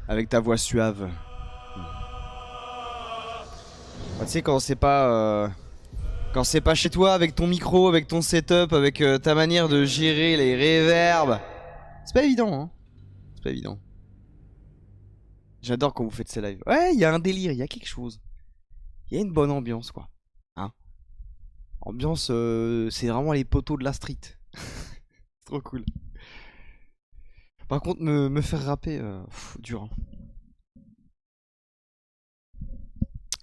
Avec ta voix suave. Bah, tu sais quand c'est pas quand c'est pas chez toi, avec ton micro, avec ton setup, avec ta manière de gérer les reverbs. C'est pas évident, hein. C'est pas évident. J'adore quand vous faites ces lives. Ouais, il y a un délire, il y a quelque chose. Il y a une bonne ambiance, quoi. Hein. Ambiance, c'est vraiment les poteaux de la street. C'est trop cool. Par contre, me faire rapper, dur. Hein.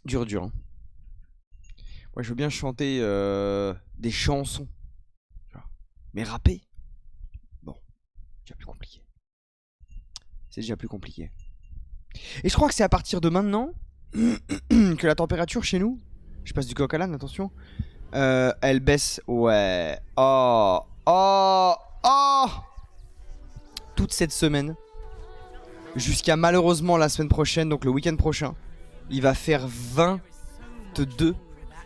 Dur, dur. Hein. Moi, je veux bien chanter des chansons. Mais rapper, bon, c'est déjà plus compliqué. C'est déjà plus compliqué. Et je crois que c'est à partir de maintenant que la température chez nous, je passe du coq à l'âne, attention, elle baisse. Ouais. Oh, oh, oh. Toute cette semaine, jusqu'à malheureusement la semaine prochaine, donc le week-end prochain, il va faire 22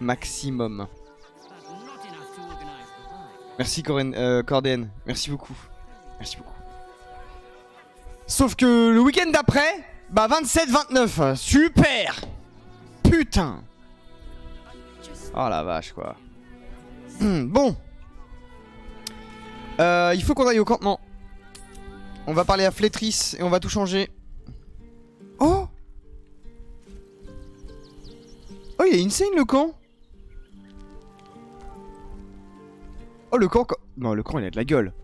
maximum. Merci Cordéenne, merci beaucoup. Merci beaucoup. Sauf que le week-end d'après, bah 27-29, super. Putain. Oh la vache quoi. Bon. Il faut qu'on aille au campement. On va parler à Flétrice et on va tout changer. Oh. Oh, il y a Insane le camp. Oh le camp... Non, le camp il a de la gueule.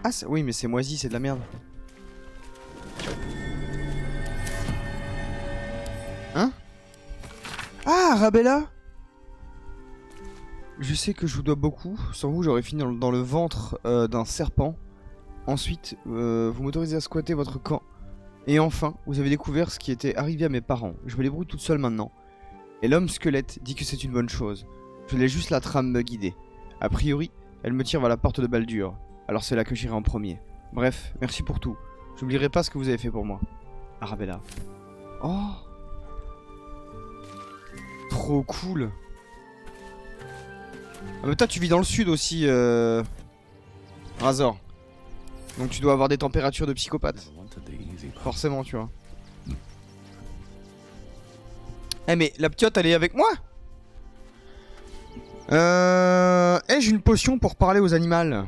Ah oui mais c'est moisi, c'est de la merde. Hein? Ah Arabella. Je sais que je vous dois beaucoup. Sans vous j'aurais fini dans le ventre d'un serpent. Ensuite vous m'autorisez à squatter votre camp. Et enfin vous avez découvert ce qui était arrivé à mes parents. Je me débrouille toute seule maintenant. Et l'homme squelette dit que c'est une bonne chose. Je laisse juste la trame me guider. A priori elle me tire vers la porte de Baldur. Alors c'est là que j'irai en premier. Bref, merci pour tout. J'oublierai pas ce que vous avez fait pour moi. Arabella. Oh. Trop cool. Ah mais toi tu vis dans le sud aussi Razor. Donc tu dois avoir des températures de psychopathe. Forcément tu vois. Eh mais la petite elle est avec moi. Ai-je une potion pour parler aux animaux?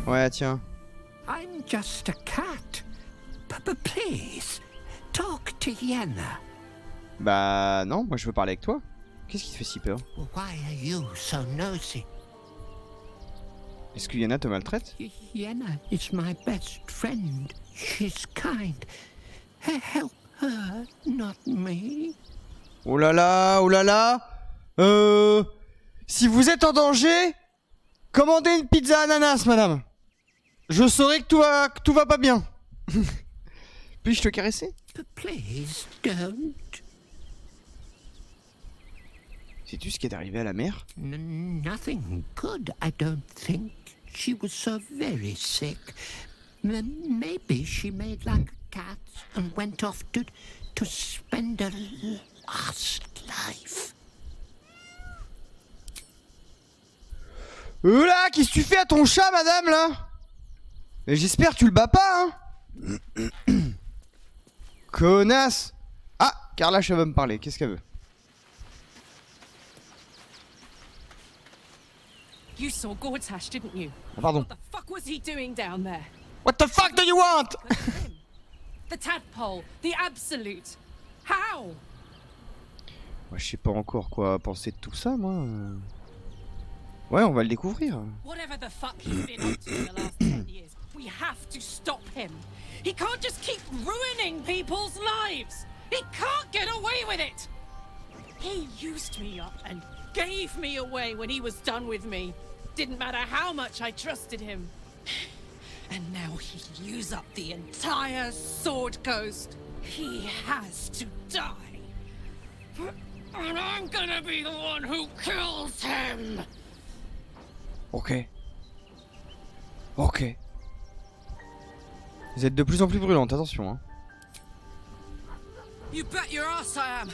Ouais, tiens. I'm just a cat. Please, talk to Yenna. Bah non, moi je veux parler avec toi. Qu'est-ce qui te fait si peur? Why are you so nosy? Est-ce que Yenna te maltraite? Yenna is my best friend. She's kind. Help her, not me. Oh là là, oh là là. Si vous êtes en danger, commandez une pizza ananas, madame. Je saurai que tout va pas bien. Puis-je te caresser? Please don't. Sais-tu ce qui est arrivé à la mère? Nothing good, I don't think. She was so very sick. Maybe she made like a cat and went off to spend her last life. Là, qu'est-ce que tu fais à ton chat, madame, là? J'espère que tu le bats pas, hein. Connasse. Ah, Carla, elle veut me parler. Qu'est-ce qu'elle veut? You saw Gortash, didn't you? Ah, pardon. What the fuck was he doing down there? What the fuck do you want? The tadpole, the absolute. How? Moi, je sais pas encore quoi penser de tout ça, moi. Ouais, on va le découvrir. Whatever the fuck he's been up to in the last 10 years, we have to stop him. He can't just keep ruining people's lives. He can't get away with it. He used me up and gave me away when he was done with me. Didn't matter how much I trusted him. And now he'll use up the entire Sword Coast. He has to die. And I'm gonna be the one who kills him. Ok. Ok. Vous êtes de plus en plus brûlantes, attention, hein. You bet your ass I am.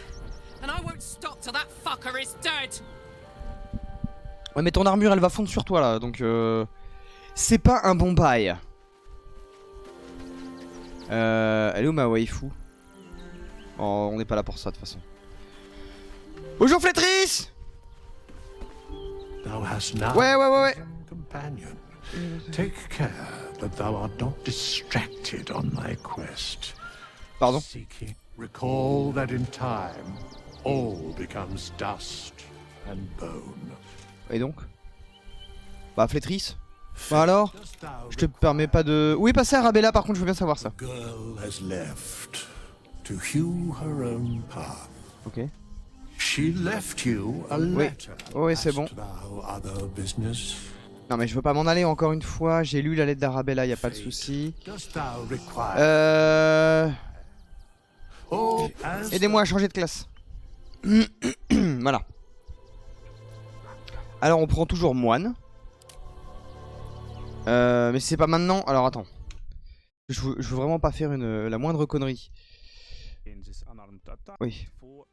And I won't stop till that fucker is dead. Ouais, mais ton armure, elle va fondre sur toi, là, donc c'est pas un bon bail. Elle est où ma waifu? Oh, on n'est pas là pour ça, de toute façon. Bonjour, flétrice! Ouais. Companion, take care that thou art not distracted on thy quest. Pardon. Seeking, recall that in time, all becomes dust and bone. Et donc? Bah, flétrice? Bah alors? Je te permets pas de... Où est passé Arabella, par contre, je veux bien savoir ça. The girl has left to hew her own path. Ok. She left you a letter. Ouais, c'est bon. Hast thou other business? Non, mais je veux pas m'en aller encore une fois. J'ai lu la lettre d'Arabella, y a pas de souci. Dost thou require? Oh, as Aidez-moi à changer de classe. Voilà. Alors, on prend toujours moine. Mais c'est pas maintenant. Alors, attends. Je veux vraiment pas faire la moindre connerie. Oui.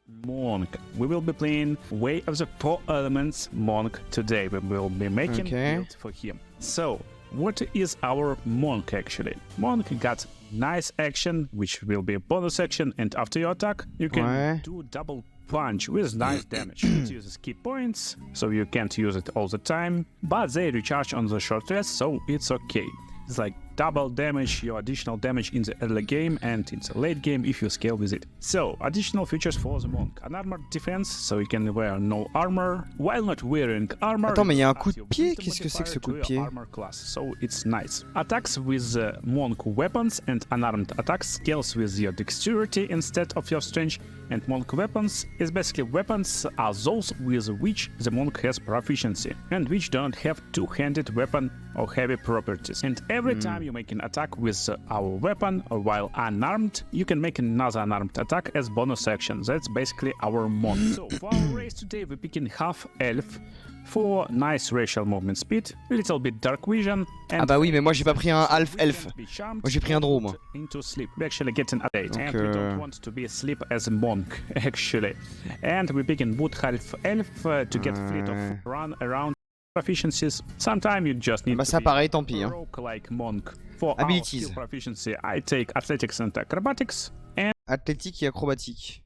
Monk. We will be playing Way of the Four Elements Monk today. We will be making build for him. So, what is our Monk actually? Monk got nice action, which will be a bonus action, and after your attack, you can do double punch with nice damage. It uses key points, so you can't use it all the time, but they recharge on the short rest, so it's okay. It's like double damage, your additional damage in the early game and in the late game if you scale with it. So, additional features for the monk. An armored defense, so you can wear no armor. While not wearing armor, attends, mais il y a un coup de pied? Qu'est-ce que c'est que ce coup de pied? Armor class, so it's nice. Attacks with monk weapons and unarmed attacks scales with your dexterity instead of your strength. And monk weapons is basically weapons are those with which the monk has proficiency and which don't have two-handed weapon or heavy properties. And every time you make an attack with our weapon or while unarmed, you can make another unarmed attack as bonus action. That's basically our monk. So for our race today, we're picking half elf for nice racial movement speed, a little bit dark vision. And ah bah oui, mais moi j'ai pas pris un half elf. Moi j'ai pris un draw, moi. Into sleep. We actually get an update, and we don't want to be asleep as a monk, actually. And we're picking wood half elf to get fleet of run around proficiencies. Sometimes you just need bah ça to pareil, be tant pis. Hein. like monk. For Abilities. our skill proficiency, I take athletics and acrobatics. And athlétique et acrobatique.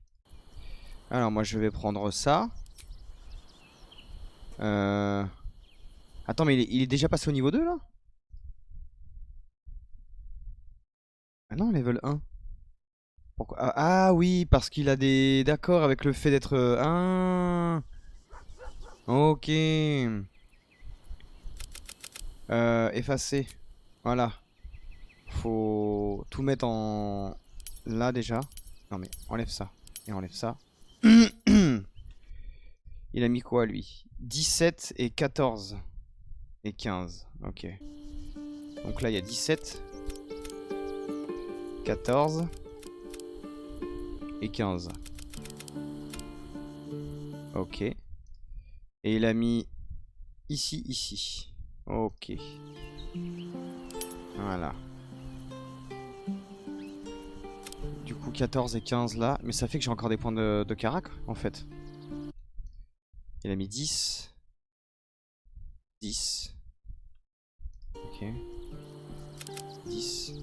Alors moi je vais prendre ça. Attends, mais il est déjà passé au niveau 2 là? Ah non, level 1. Pourquoi? Ah oui, parce qu'il a des... D'accord, avec le fait d'être... Ah. Ok. Effacer. Voilà. Faut tout mettre en... Là déjà. Non mais enlève ça. Et enlève ça. Il a mis quoi lui? 17 et 14 et 15. Ok. Donc là il y a 17, 14 et 15. Ok. Et il a mis ici, ici. Ok. Voilà. Du coup 14 et 15 là. Mais ça fait que j'ai encore des points de carac en fait. Il a mis 10. 10. Ok. 10.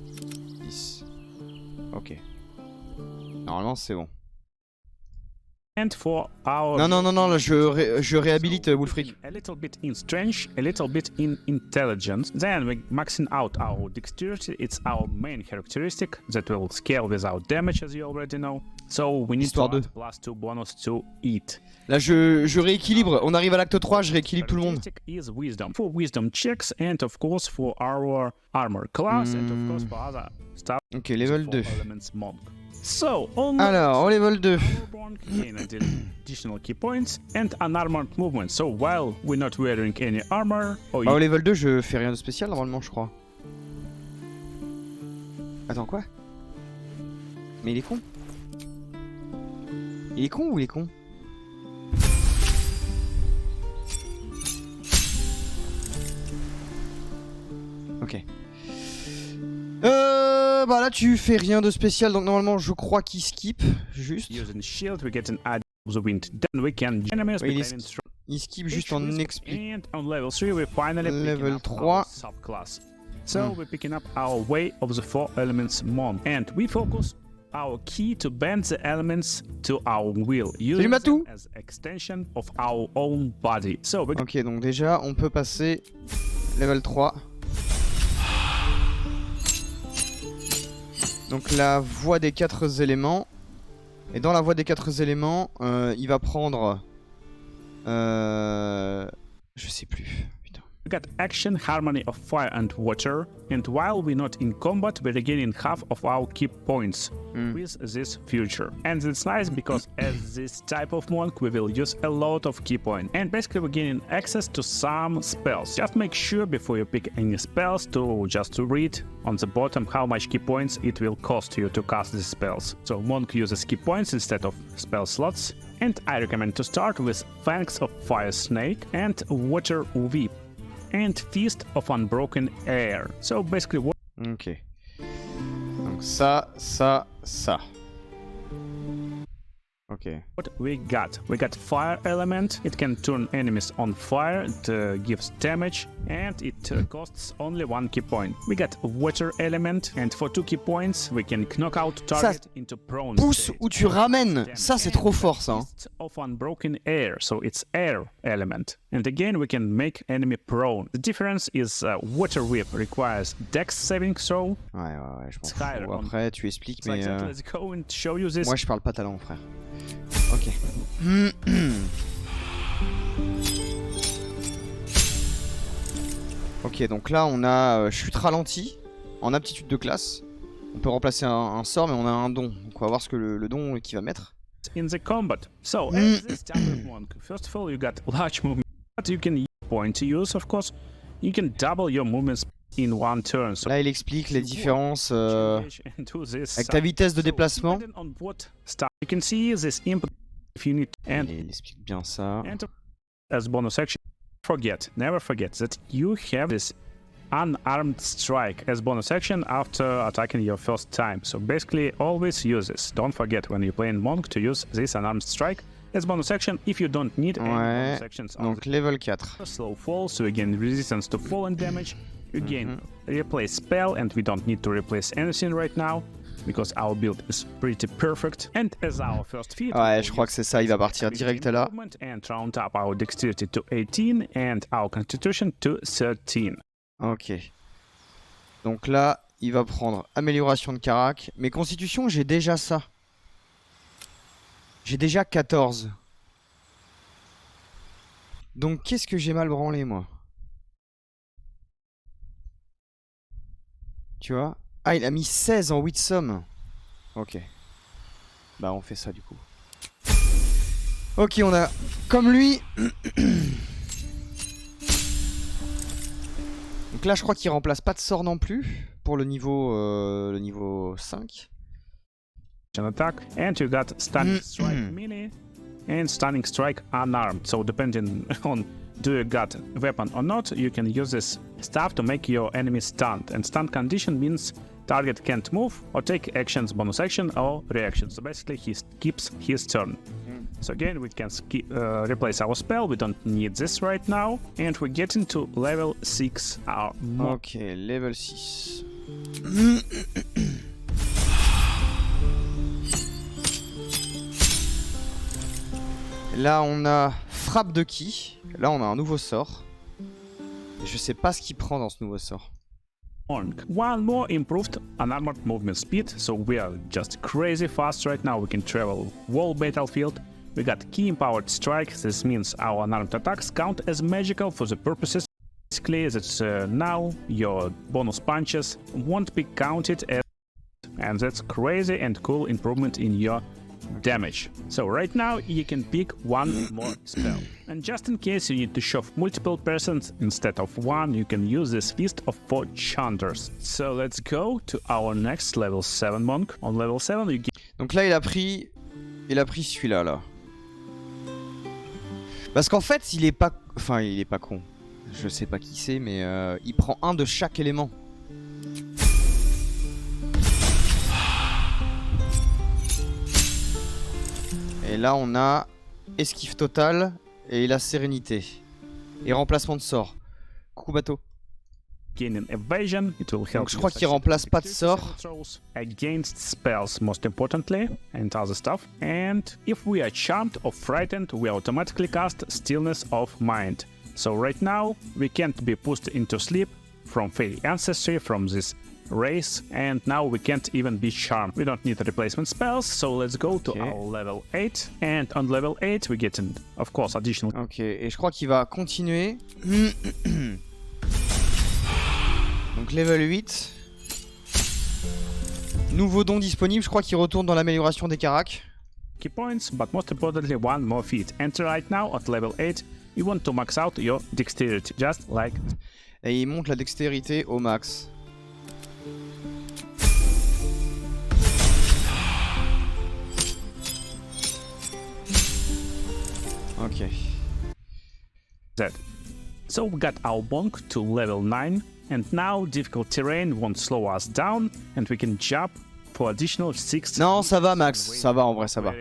10. Ok. Normalement c'est bon. And for our Non, là, je réhabilite Wolfric. A little bit in strength, a little bit in intelligence. Then we maxing out our dexterity. It's our main characteristic that will scale without damage, as you already know. So we need to add +2 bonus to eat. Là, je rééquilibre. On arrive à l'acte 3, je rééquilibre tout le monde. Is wisdom. For wisdom checks and of course for our armor class and of course for other stuff. Ok, level 2. So, on alors, au level 2. Gain additional key points and unarmored movement. So while we're not wearing any armor, Au level 2, je fais rien de spécial normalement, je crois. Attends, quoi? Mais il est con? Il est con ou il est con? Ok. Bah là tu fais rien de spécial, donc normalement je crois qu'il skip juste. Using shield, we get an add of the wind. Then we can il skip juste en expliquant. And on level 3, we finally Level picking up 3. our subclass. So we're picking up our Way of the Four Elements monk, and we focus our key to bend the elements to our will, using them as extension of our own body. So ok, donc déjà, on peut passer level 3. Donc la voie des 4 éléments. Et dans la voie des 4 éléments, il va prendre... je sais plus. Putain. we got action, harmony of fire and water, and while we're not in combat, we're regaining half of our key points with this feature. And it's nice because as this type of monk, we will use a lot of key points. And basically we're gaining access to some spells. Just make sure before you pick any spells to read on the bottom how much key points it will cost you to cast these spells. So monk uses key points instead of spell slots. And I recommend to start with Fangs of Fire Snake and Water Whip and Feast of Unbroken Air. So basically what... Ok. Donc ça. Okay. What we got? We got fire element. It can turn enemies on fire. It gives damage, and it costs only 1 key point. We got water element, and for 2 key points, we can knock out target into prone Pousse state. ou tu ramènes. Ça c'est trop fort ça. Fist of unbroken air, so it's air element. And again, we can make enemy prone. The difference is water whip requires dex saving throw. Ouais, je m'en fous. Après, tu expliques, mais. Let's go and show you this. Moi, je parle pas talent, frère. Ok. Ok, donc là, on a chute ralenti en aptitude de classe. On peut remplacer un sort, mais on a un don. Donc, on va voir ce que le don qu'il va mettre. In the combat. So, as this type of monk, first of all, you got large movement, but you can use point to use, of course. You can double your movements in one turn. So là, il explique les différences avec ta vitesse de déplacement. You can see this impact if you need. And il explique bien ça. And as bonus action, never forget that you have this unarmed strike as bonus action after attacking your first time. So basically, always use this. Don't forget when you're playing monk to use this unarmed strike as bonus action if you don't need any bonus actions. Donc level 4. Slow fall, so you gain resistance to fall and damage. You gain replace spell, and we don't need to replace anything right now because our build is pretty perfect. And as our first feat, ouais, je crois que c'est ça, il va partir direct là. And round up our dexterity to 18 and our constitution to 13. Ok. Donc là, il va prendre amélioration de carac. Mais constitution, j'ai déjà ça. J'ai déjà 14. Donc qu'est-ce que j'ai mal branlé, moi? Tu vois? Ah, il a mis 16 en Witsome. Ok. Bah, on fait ça, du coup. Ok, on a... Comme lui... Donc là, je crois qu'il remplace pas de sort non plus pour le niveau 5. Attack, and you got stunning strike melee and stunning strike unarmed. So depending on do you got a weapon or not, you can use this stuff to make your enemy stunned. And stunned condition means target can't move or take actions, bonus action or reaction. So basically, he keeps his turn. So again, we can replace our spell. We don't need this right now. And we get into level 6. Ok, level 6. Là, on a frappe de ki. Là, on a un nouveau sort. Et je sais pas ce qu'il prend dans ce nouveau sort. One more improved unarmored movement speed, so we are just crazy fast right now. We can travel whole battlefield. We got key empowered strike. This means our unarmed attacks count as magical for the purposes. Basically, that now your bonus punches won't be counted as, and that's crazy and cool improvement in your damage. So right now you can pick one more spell. And just in case you need to shove multiple persons instead of one, you can use this Feast of Four Chanters. So let's go to our next level 7 monk. On level 7 you get... Donc là il a pris celui-là là. Parce qu'en fait il est pas con. Je sais pas qui c'est mais il prend un de chaque élément. Et là on a esquive totale Et la sérénité. Et remplacement de sort. Coucou bateau. Gaining evasion, it will help. Donc je crois qu'il remplace pas de sort. Against spells, most importantly, and other stuff. And if we are charmed or frightened, we automatically cast Stillness of Mind. So right now, we can't be pushed into sleep from fairy ancestry, from this race, and now we can't even be charmed. We don't need replacement spells, so let's go to our level 8. And on level 8, we get, of course, additional... Ok, et je crois qu'il va continuer. Donc level 8. Nouveau don disponible, je crois qu'il retourne dans l'amélioration des caracs. Key points, but most importantly, one more feat. Enter right now at level 8. You want to max out your dexterity, just like... Et il monte la dextérité au max. Ok. That. So we got our monk to level 9, and now difficult terrain won't slow us down, and we can jump for additional 6. Non, ça va Max, ça va en vrai, ça va.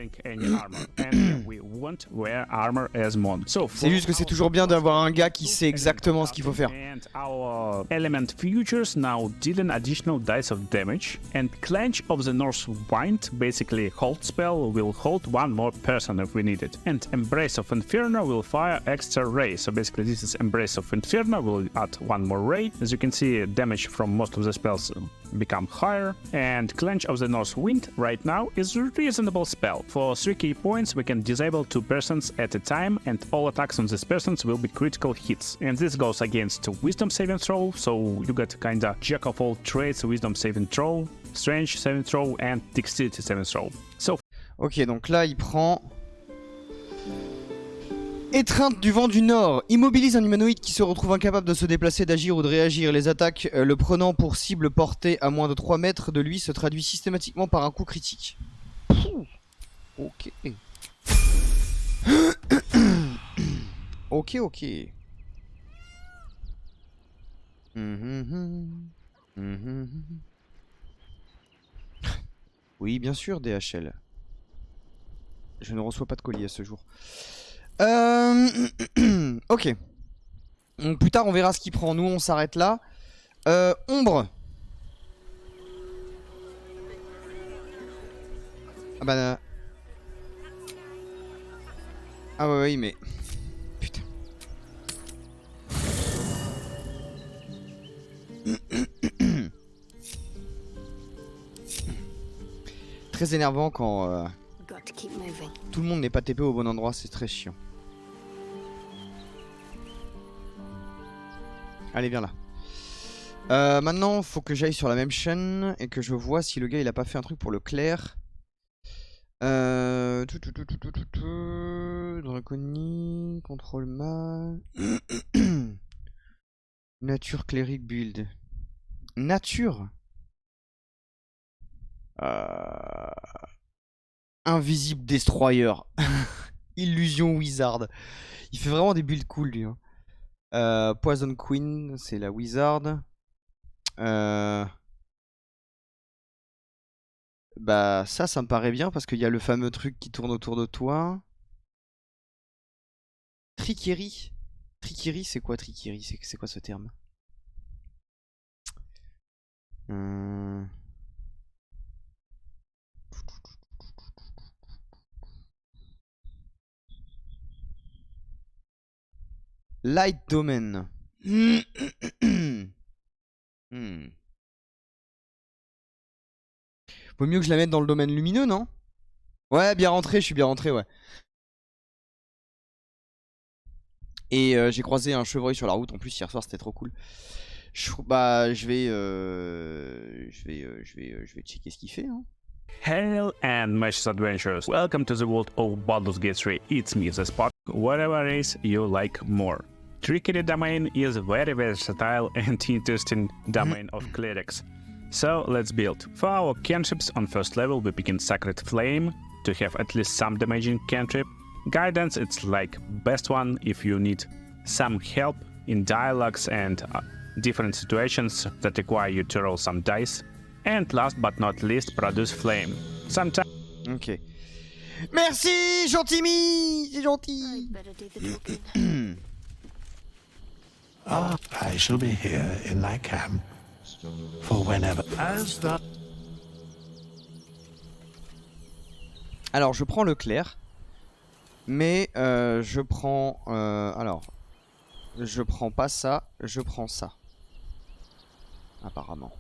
C'est juste que c'est toujours bien d'avoir un gars qui sait exactement ce qu'il faut faire. And our element futures now dealing additional dice of damage, and Clench of the North Wind, basically hold spell, will hold one more person if we need it. And Embrace of Inferno will fire extra ray. So basically this is Embrace of Inferno, will add one more ray. As you can see, damage from most of the spells become higher, and Clench of the North Wind right now is a reasonable spell. For 3 key points we can disable 2 persons at a time, and all attacks on these persons will be critical hits. And this goes against Wisdom saving throw, so you get kinda jack of all trades, Wisdom saving throw, Strength saving throw, and Dexterity saving throw. So... Ok, donc là il prend... Étreinte du vent du nord. Immobilise un humanoïde qui se retrouve incapable de se déplacer, d'agir ou de réagir. Les attaques le prenant pour cible portée à moins de 3 mètres de lui se traduit systématiquement par un coup critique. Ok. Ok. Oui, bien sûr, DHL. Je ne reçois pas de colis à ce jour. Ok. Donc, plus tard on verra ce qu'il prend. Nous on s'arrête là. Ombre. Ah bah... Ah ouais, oui mais... Putain. Très énervant quand... tout le monde n'est pas TP au bon endroit, c'est très chiant. Allez, viens là. Maintenant, faut que j'aille sur la même chaîne et que je vois si le gars il a pas fait un truc pour le clair. Draconie, contrôle mal. Nature cléric build. Nature. Invisible Destroyer. Illusion Wizard. Il fait vraiment des builds cool lui. Hein. Poison Queen, c'est la Wizard. Bah ça me paraît bien parce qu'il y a le fameux truc qui tourne autour de toi. Trickery. Trickery, c'est quoi Trickery? C'est quoi ce terme? Light Domain. Vaut mieux que je la mette dans le domaine lumineux, non? Ouais, bien rentré, je suis bien rentré, ouais. Et j'ai croisé un chevreuil sur la route en plus hier soir, c'était trop cool. Je vais checker ce qu'il fait. Hein. Hail and Meshes Adventures. Welcome to the world of Baldur's Gate 3. It's me, the Spot. Whatever race you like more. Trickery domain is a very versatile and interesting domain of clerics. So let's build. For our cantrips on first level we begin Sacred Flame to have at least some damaging cantrip. Guidance, it's like best one if you need some help in dialogues and different situations that require you to roll some dice. And last but not least, Produce Flame. Sometimes... Ok. Merci, Gentilmi. C'est gentil. I shall be here in thy camp for whenever. As the Alors, je prends le clair. Mais je prends... alors... Je prends pas ça, je prends ça. Apparemment.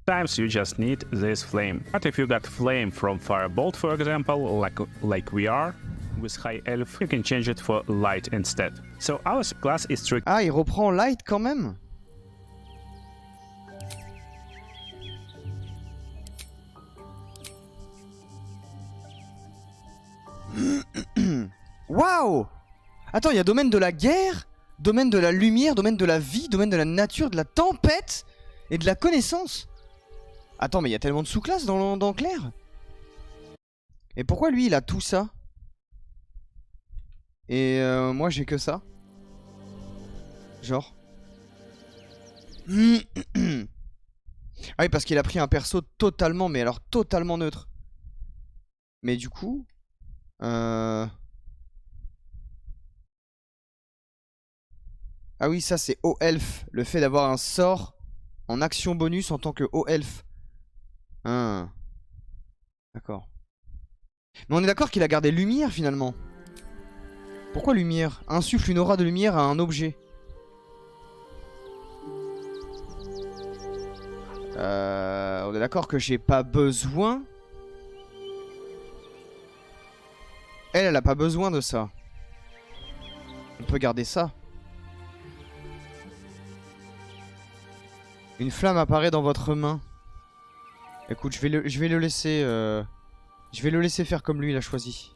Sometimes you just need this flame. But if you got flame from Firebolt, for example, like we are, with High Elf, you can change it for light instead. So our class is tricky. Ah, il reprend light quand même. Waouh! Attends, il y a domaine de la guerre, domaine de la lumière, domaine de la vie, domaine de la nature, de la tempête et de la connaissance. Attends, mais il y a tellement de sous-classes dans Clair. Et pourquoi lui, il a tout ça? Et moi, j'ai que ça? Genre. Ah oui, parce qu'il a pris un perso totalement, mais alors totalement neutre. Mais du coup... Ah oui, ça c'est haut elfe. Le fait d'avoir un sort en action bonus en tant que haut elfe. Ah. D'accord. Mais on est d'accord qu'il a gardé lumière finalement. Pourquoi lumière? Insuffle une aura de lumière à un objet. On est d'accord que j'ai pas besoin. Elle a pas besoin de ça. On peut garder ça. Une flamme apparaît dans votre main. Écoute, je vais le laisser. Je vais le laisser faire comme lui, il a choisi.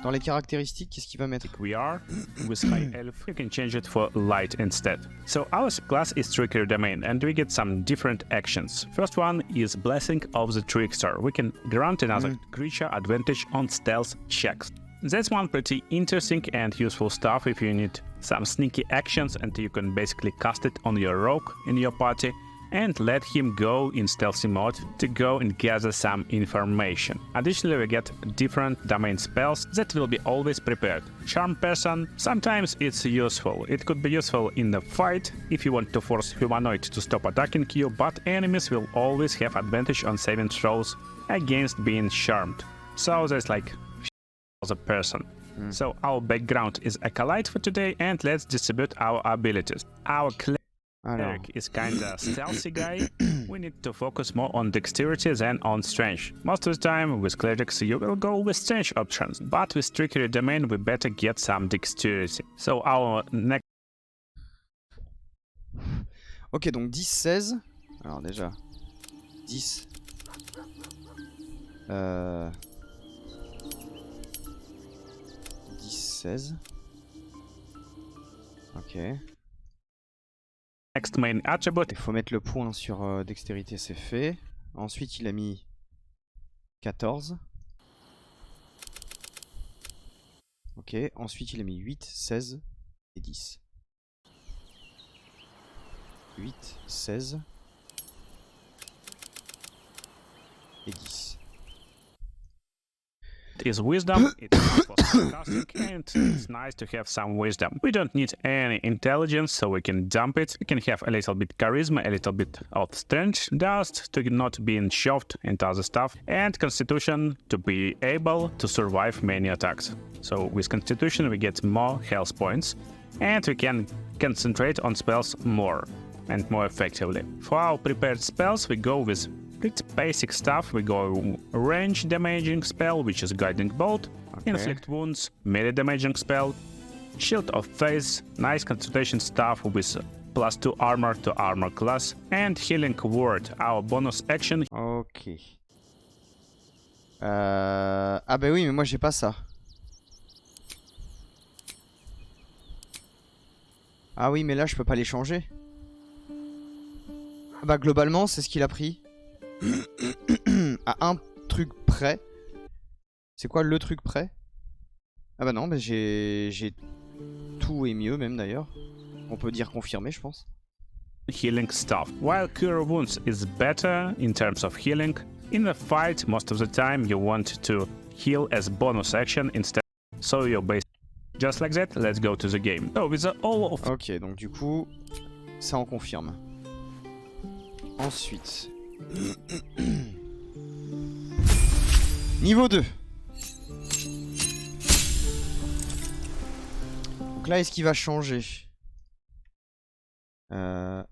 Dans les caractéristiques, qu'est-ce qu'il va mettre? We are with High Elf, you can change it for light instead. So our class is Trickery Domain, and we get some different actions. First one is Blessing of the Trickster. We can grant another creature advantage on stealth checks. That's one pretty interesting and useful stuff if you need some sneaky actions, and you can basically cast it on your rogue in your party and let him go in stealthy mode to go and gather some information. Additionally, we get different domain spells that will be always prepared. Charm Person, sometimes it's useful. It could be useful in the fight if you want to force humanoid to stop attacking you, but enemies will always have advantage on saving throws against being charmed. So there's like the person. So our background is Acolyte for today, and let's distribute our abilities. Our Cleric is kinda stealthy guy. We need to focus more on dexterity than on strength. Most of the time with clerics you will go with strength options, but with Trickery Domain we better get some dexterity. So our next... Ok, donc 10, 16. Alors déjà, 10. 10, 16. Ok. Next main attribute. Il faut mettre le point sur dextérité, c'est fait. Ensuite, il a mis 14. Ok, ensuite il a mis 8, 16 et 10. 8, 16 et 10. Is wisdom. It's for sarcastic, and it's nice to have some wisdom. We don't need any intelligence, so we can dump it. We can have a little bit charisma, a little bit of strength, dust to not being shoved and other stuff, and constitution to be able to survive many attacks. So with constitution we get more health points, and we can concentrate on spells more and more effectively. For our prepared spells we go with pretty basic stuff. We go range damaging spell, which is Guiding Bolt, inflict wounds, melee damaging spell, Shield of Faith, nice concentration stuff with +2 armor to armor class, and Healing Word, our bonus action. Ok. Ah bah oui, mais moi j'ai pas ça. Ah oui, mais là je peux pas les changer. Ah bah globalement c'est ce qu'il a pris. À un truc près. C'est quoi le truc près? Ah bah non, bah j'ai tout et mieux même d'ailleurs. On peut dire confirmé, je pense. Healing stuff. While Cure Wounds is better in terms of healing, In the fight, most of the time you want to heal as bonus action instead. So your base. Just like that, let's go to the game. So with all of. Ok, donc du coup, ça on confirme. Ensuite. Niveau 2. Donc là, est-ce qu'il va changer?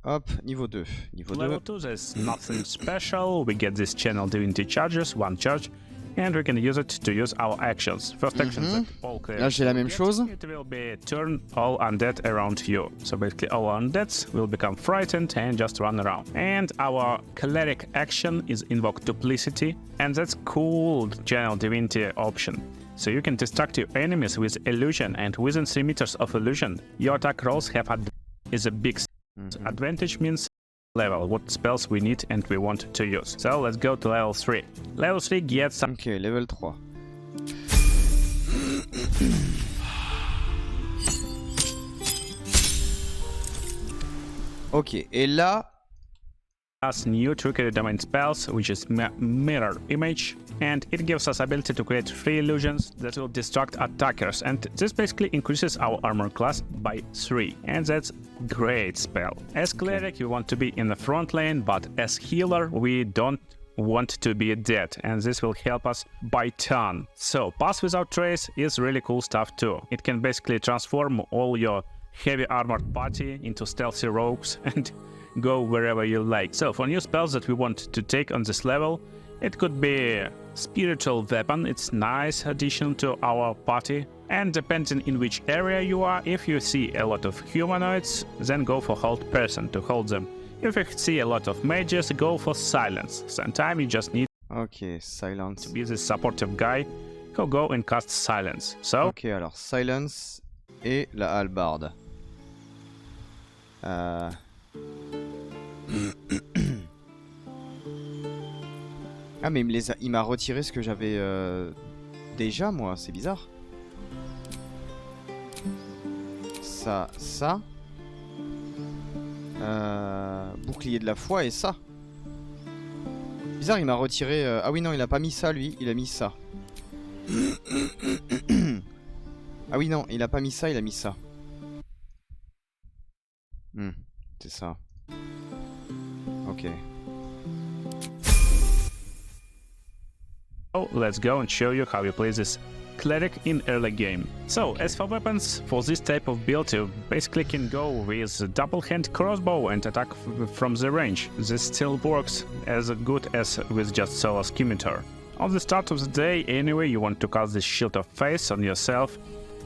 Hop, niveau 2. Niveau 2. Level 2, there's nothing special. We get this channel divinity charges, one charge, and we can use it to use our actions. First action that all Là, j'ai la même chose. It will be turn all undead around you. So basically all undeads will become frightened and just run around. And our cleric action is invoke duplicity, and that's cool channel divinity option. So you can distract your enemies with illusion, and within 3 meters of illusion, your attack rolls have is a big advantage means level, what spells we need and we want to use. So let's go to level 3. Level 3 gets some. Ok, level 3. Ok, et là... Has new trickery domain spells, which is mirror image, and it gives us ability to create free illusions that will distract attackers, and this basically increases our armor class by 3, and that's great spell. As cleric you want to be in the front lane, but as healer we don't want to be dead, and this will help us by ton. So Pass Without Trace is really cool stuff too. It can basically transform all your heavy armored party into stealthy rogues and go wherever you like. So for new spells that we want to take on this level, it could be spiritual weapon. It's nice addition to our party, and depending in which area you are, if you see a lot of humanoids, then go for hold person to hold them. If you see a lot of mages, go for silence. Sometimes you just need silence to be the supportive guy who go and cast silence. So ok, alors silence et la hallebarde. Ah mais il m'a retiré ce que j'avais déjà moi, c'est bizarre. Ça. Bouclier de la foi et ça. Bizarre, il m'a retiré... Ah oui non, il a pas mis ça lui, il a mis ça. Ah oui non, il a pas mis ça, il a mis ça. C'est ça. Ok. So let's go and show you how you play this cleric in early game. So as for weapons, for this type of build you basically can go with a double hand crossbow and attack from the range. This still works as good as with just solo scimitar. On the start of the day anyway you want to cast this shield of faith on yourself,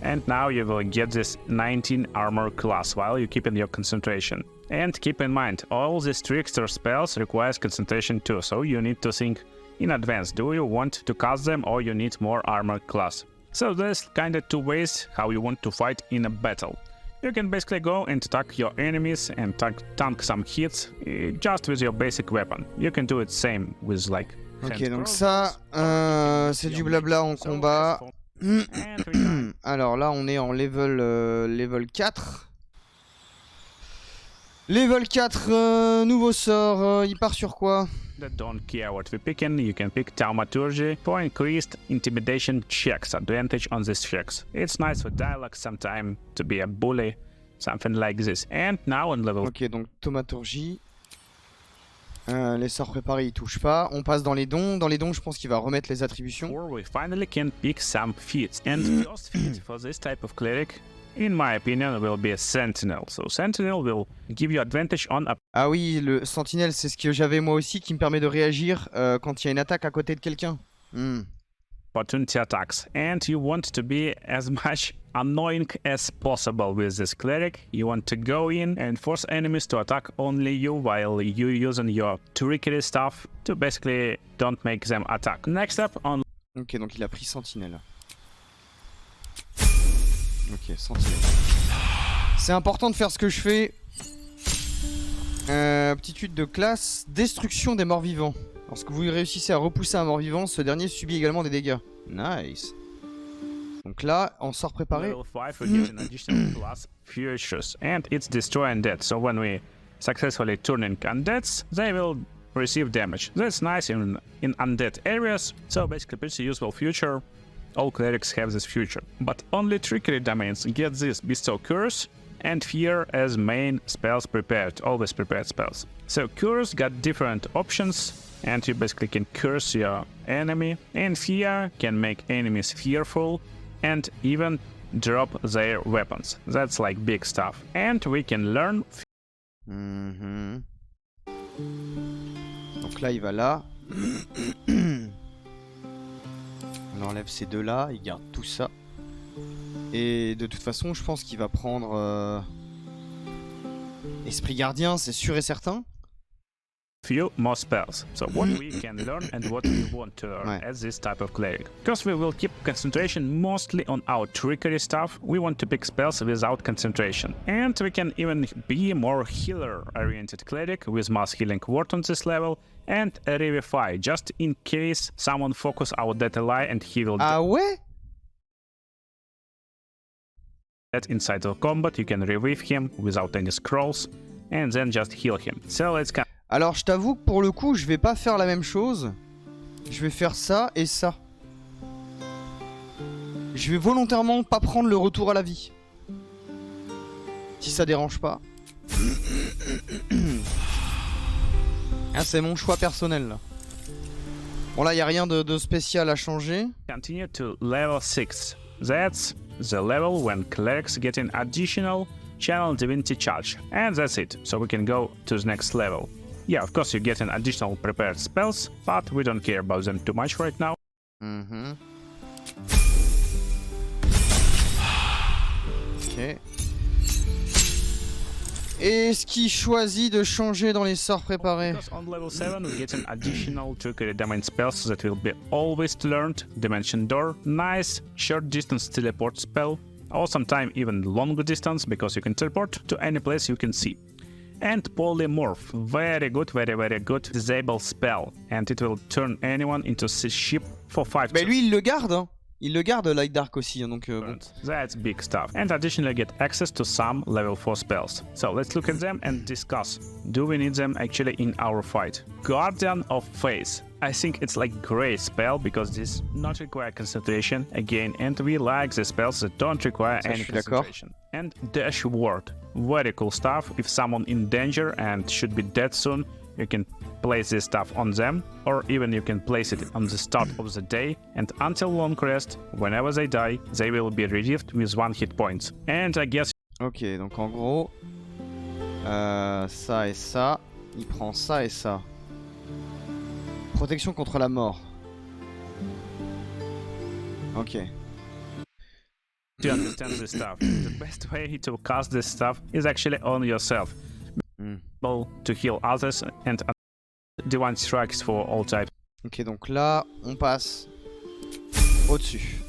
and now you will get this 19 armor class while you keep in your concentration. And keep in mind, all these trickster spells requires concentration too, so you need to think in advance, do you want to cast them or you need more armor class? So there's kinda 2 ways how you want to fight in a battle. You can basically go and attack your enemies and tank some hits just with your basic weapon. You can do it same with like... Ok, donc ça, c'est du blabla en combat. Alors là, on est en level 4. Level 4, nouveau sort, il part sur quoi? Don't care what we picking, you can pick Thaumaturgy for increased intimidation checks, advantage on these checks. It's nice for dialogue sometime, to be a bully, something like this. And now on level... Ok, donc Thaumaturgie. Les sorts préparés, il touche pas. On passe dans les dons. Dans les dons, je pense qu'il va remettre les attributions. We finally can pick some feats. And first feat for this type of cleric, in my opinion, will be a Sentinel. So Sentinel will give you advantage on a... Ah oui, le Sentinelle, c'est ce que j'avais moi aussi, qui me permet de réagir quand il y a une attaque à côté de quelqu'un. Opportunity attacks. And you want to be as much annoying as possible with this cleric. You want to go in and force enemies to attack only you while you using your trickery stuff to basically don't make them attack. Next up on... Ok, donc il a pris Sentinelle. Ok, Sentinelle. C'est important de faire ce que je fais. Aptitude de classe, destruction des morts vivants. Lorsque vous réussissez à repousser un mort vivant, ce dernier subit également des dégâts. Nice. Donc là, en sort préparé. Level 5 will give an additional class Furious, and it's destroy undead. So when we successfully turning undeads, they will receive damage. That's nice in undead areas, so basically pretty useful feature. All clerics have this feature. But only trickery domains get this Bestow Curse and Fear as main spells prepared, always prepared spells. So Curse got different options, and you basically can curse your enemy, and Fear can make enemies fearful and even drop their weapons. That's like big stuff. And we can learn. Donc là, il va là. On enlève ces deux-là, il garde tout ça. Et de toute façon, je pense qu'il va prendre Esprit Gardien, c'est sûr et certain. Few more spells. So what we can learn and what we want to learn as this type of cleric. Because we will keep concentration mostly on our trickery stuff, we want to pick spells without concentration. And we can even be more healer-oriented cleric with mass healing word on this level and a Revivify, just in case someone focus our Death Ally and he will ouais? That inside the combat you can revive him without any scrolls and then just heal him. So let's come. Alors je t'avoue que pour le coup je vais pas faire la même chose. Je vais faire ça et ça. Je vais volontairement pas prendre le retour à la vie. Si ça dérange pas. Ah, c'est mon choix personnel là. Bon là y a rien de spécial à changer. Continue to level 6. That's the level when clerics get an additional channel divinity charge. And that's it. So we can go to the next level. Yeah, of course you get an additional prepared spells, but we don't care about them too much right now. Ok. Est-ce qu'il choisit de changer dans les sorts préparés? Because on level 7 we get an additional trickery domain spells that will be always learned. Dimension Door, nice short distance teleport spell, or sometimes even longer distance because you can teleport to any place you can see. And Polymorph, very good, very good disable spell, and it will turn anyone into a ship for 5 Mais lui il le garde hein. Il le garde Light Dark aussi, donc bon. That's big stuff. And additionally get access to some level 4 spells. So let's look at them and discuss. Do we need them actually in our fight? Guardian of Faith. I think it's like great spell because this not require concentration again, and we like the spells that don't require any concentration. And Dash Ward. Very cool stuff. If someone in danger and should be dead soon, you can place this stuff on them, or even you can place it on the start of the day, and until long rest, whenever they die, they will be relieved with 1 hit point. And I guess... Ok, donc en gros, ça et ça, il prend ça et ça. Protection contre la mort. Ok. To understand this stuff, the best way to cast this stuff is actually on yourself. To heal others and divine strikes for all types. Ok, donc là, on passe au-dessus.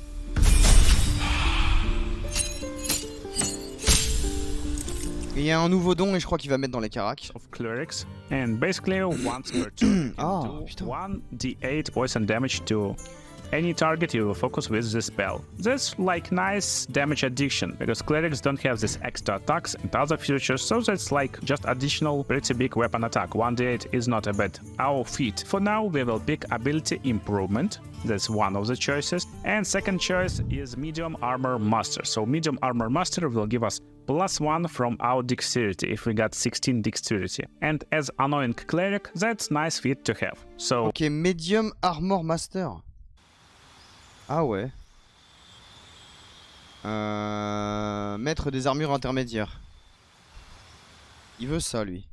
Il y a un nouveau don et je crois qu'il va mettre dans les caracs. Of clerics, and basically once per turn, Oh, do 1d8 poison damage to any target you will focus with this spell. That's like nice damage addiction, because clerics don't have this extra attacks and other features, so that's like just additional pretty big weapon attack. 1d8 is not a bad outfit. For now we will pick ability improvement, that's one of the choices, and second choice is medium armor master. So medium armor master will give us +1 from our dexterity if we got 16 dexterity. And as annoying cleric, that's nice feat to have. So ok, medium armor master. Ah ouais. Maître des armures intermédiaires. Il veut ça lui.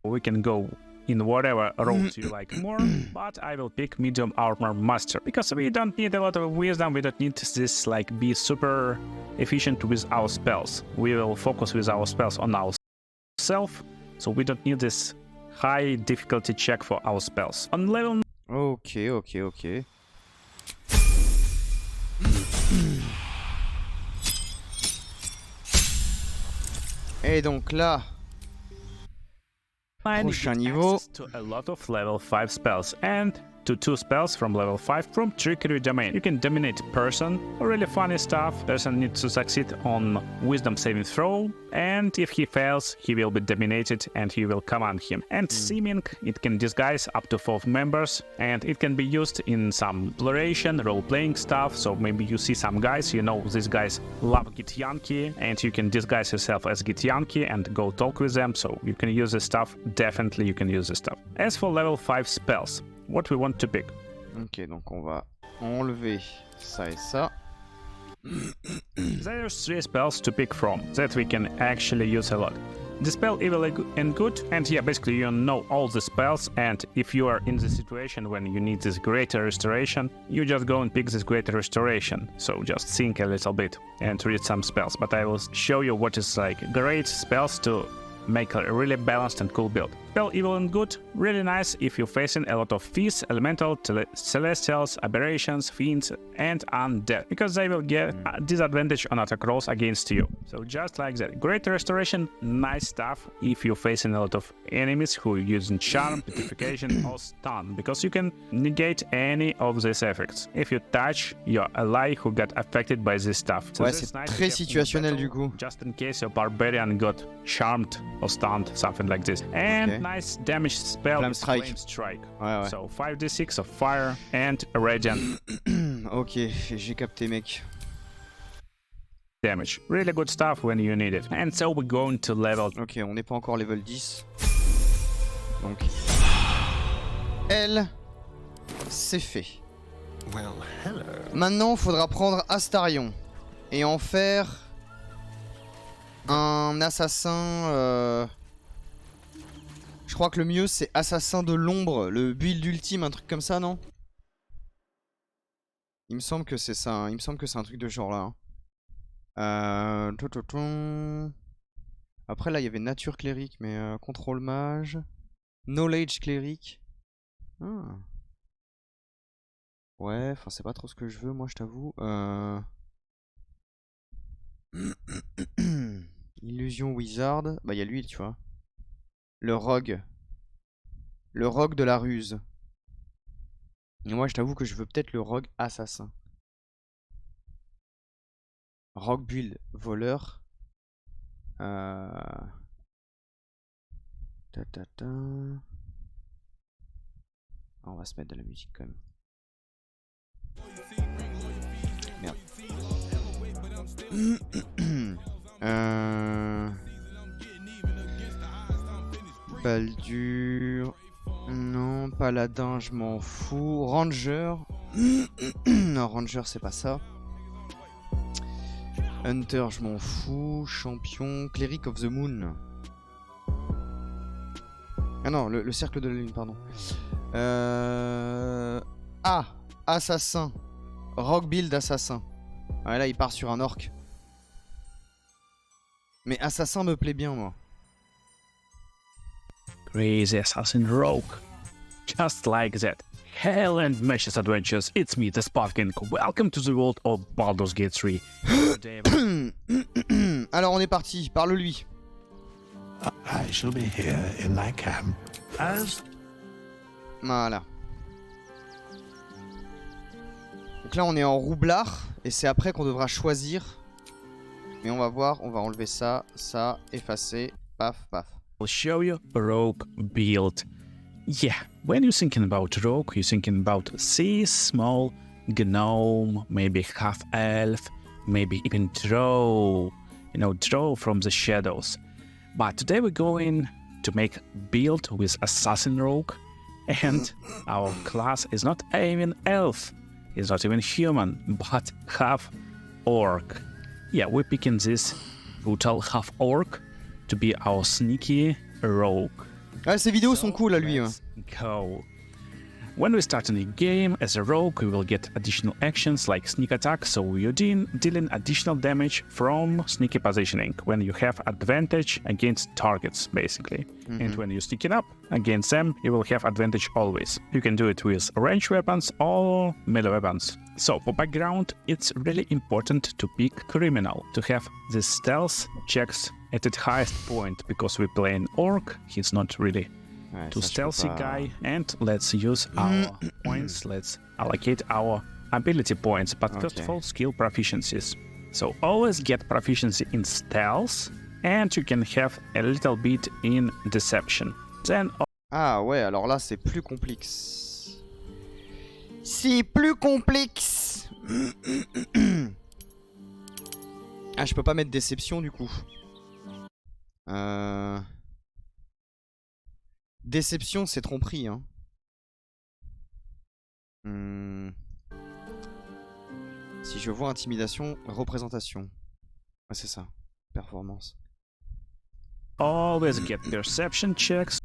we can go in whatever route you like more, but I will pick medium armor master because we don't need a lot of wisdom, we don't need this like be super efficient with our spells. We will focus with our spells on ourselves, so we don't need this high difficulty check for our spells. On level... Ok. Et donc là, prochain niveau. To a lot of level 5 spells, and to 2 spells from level 5 from Trickery Domain. You can dominate person, really funny stuff. Person needs to succeed on Wisdom saving throw, and if he fails, he will be dominated and he will command him. And Seeming, it can disguise up to 4 members, and it can be used in some exploration, role-playing stuff. So maybe you see some guys, you know these guys love Githyanki, and you can disguise yourself as Githyanki and go talk with them. So you can use this stuff. Definitely you can use this stuff. As for level 5 spells, what we want to pick. Ok, donc on va enlever ça et ça. There's 3 spells to pick from that we can actually use a lot. Dispel Evil and Good, and yeah, basically you know all the spells, and if you are in the situation when you need this Greater Restoration, you just go and pick this Greater Restoration. So just think a little bit and read some spells, but I will show you what is like great spells to make a really balanced and cool build. Spell Evil and Good, really nice if you're facing a lot of Fiends, Elemental, Celestials, Aberrations, Fiends, and Undead, because they will get a disadvantage on attack rolls against you. So just like that. Great Restoration, nice stuff if you're facing a lot of enemies who are using Charm, Petrification, or Stun, because you can negate any of these effects if you touch your ally who got affected by this stuff. So ouais, c'est nice très situationnel du coup. Just in case your Barbarian got charmed or stunned, something like this. And nice damage spell is Flame Strike. Ouais, ouais. So 5d6 of fire and radiant. Ok, j'ai capté mec. Damage. Really good stuff when you need it. And so we're going to level... Ok, on n'est pas encore level 10. Donc... Elle... C'est fait. Well, hello. Maintenant, il faudra prendre Astarion. Et en faire... un assassin... Je crois que le mieux c'est assassin de l'ombre, le build ultime, un truc comme ça, non? Il me semble que c'est ça, hein. Il me semble que c'est un truc de genre là. Hein. Après là il y avait nature clérique, mais contrôle mage, knowledge clérique. Ah. Ouais, enfin c'est pas trop ce que je veux, moi je t'avoue. Illusion wizard, bah il y a lui, tu vois. Le rogue. Le rogue de la ruse. Et moi, je t'avoue que je veux peut-être le rogue assassin. Rogue build voleur. On va se mettre de la musique quand même. Merde. Baldur. Non, paladin, je m'en fous. Ranger. Non, Ranger, c'est pas ça. Hunter, je m'en fous. Champion. Cleric of the Moon. Ah non, le cercle de la lune, pardon. Ah, assassin. Rock build assassin. Ah, là, il part sur un orc. Mais assassin me plaît bien, moi. Crazy Assassin Rogue. Just like that. Hell and Meshes Adventures, it's me, the Sparking. Welcome to the world of Baldur's Gate 3. Alors on est parti, parle-lui. I shall be here in thy camp as... Voilà. Donc là on est en roublard, et c'est après qu'on devra choisir. Mais on va voir, on va enlever ça, ça, effacer, paf, paf. I'll show you a rogue build. Yeah, when you're thinking about rogue, you're thinking about sea, small, gnome, maybe half elf, maybe even drow. You know, drow from the shadows. But today we're going to make build with assassin rogue, and our class is not even elf, it's not even human, but half orc. Yeah, we're picking this brutal half orc to be our sneaky rogue. Ah, ces vidéos sont cool à lui. Go. When we start a new game as a rogue, we will get additional actions like sneak attack, so you're dealing additional damage from sneaky positioning when you have advantage against targets, basically. And when you're sneaking up against them, you will have advantage always. You can do it with ranged weapons or melee weapons. So for background, it's really important to pick criminal, to have the stealth checks at its highest point, because we're playing orc, he's not really Ouais, to ça, je peux stealthy pas- guy, and let's use our points. Let's allocate our ability points, but first of Okay. all, skill proficiencies. So always get proficiency in stealth, and you can have a little bit in deception. Then Ah ouais, alors là, c'est plus complexe. C'est plus complexe. Ah, je peux pas mettre déception du coup. Déception, c'est tromperie, hein. Si je vois intimidation, représentation. Ouais, c'est ça. Performance. always get perception checks,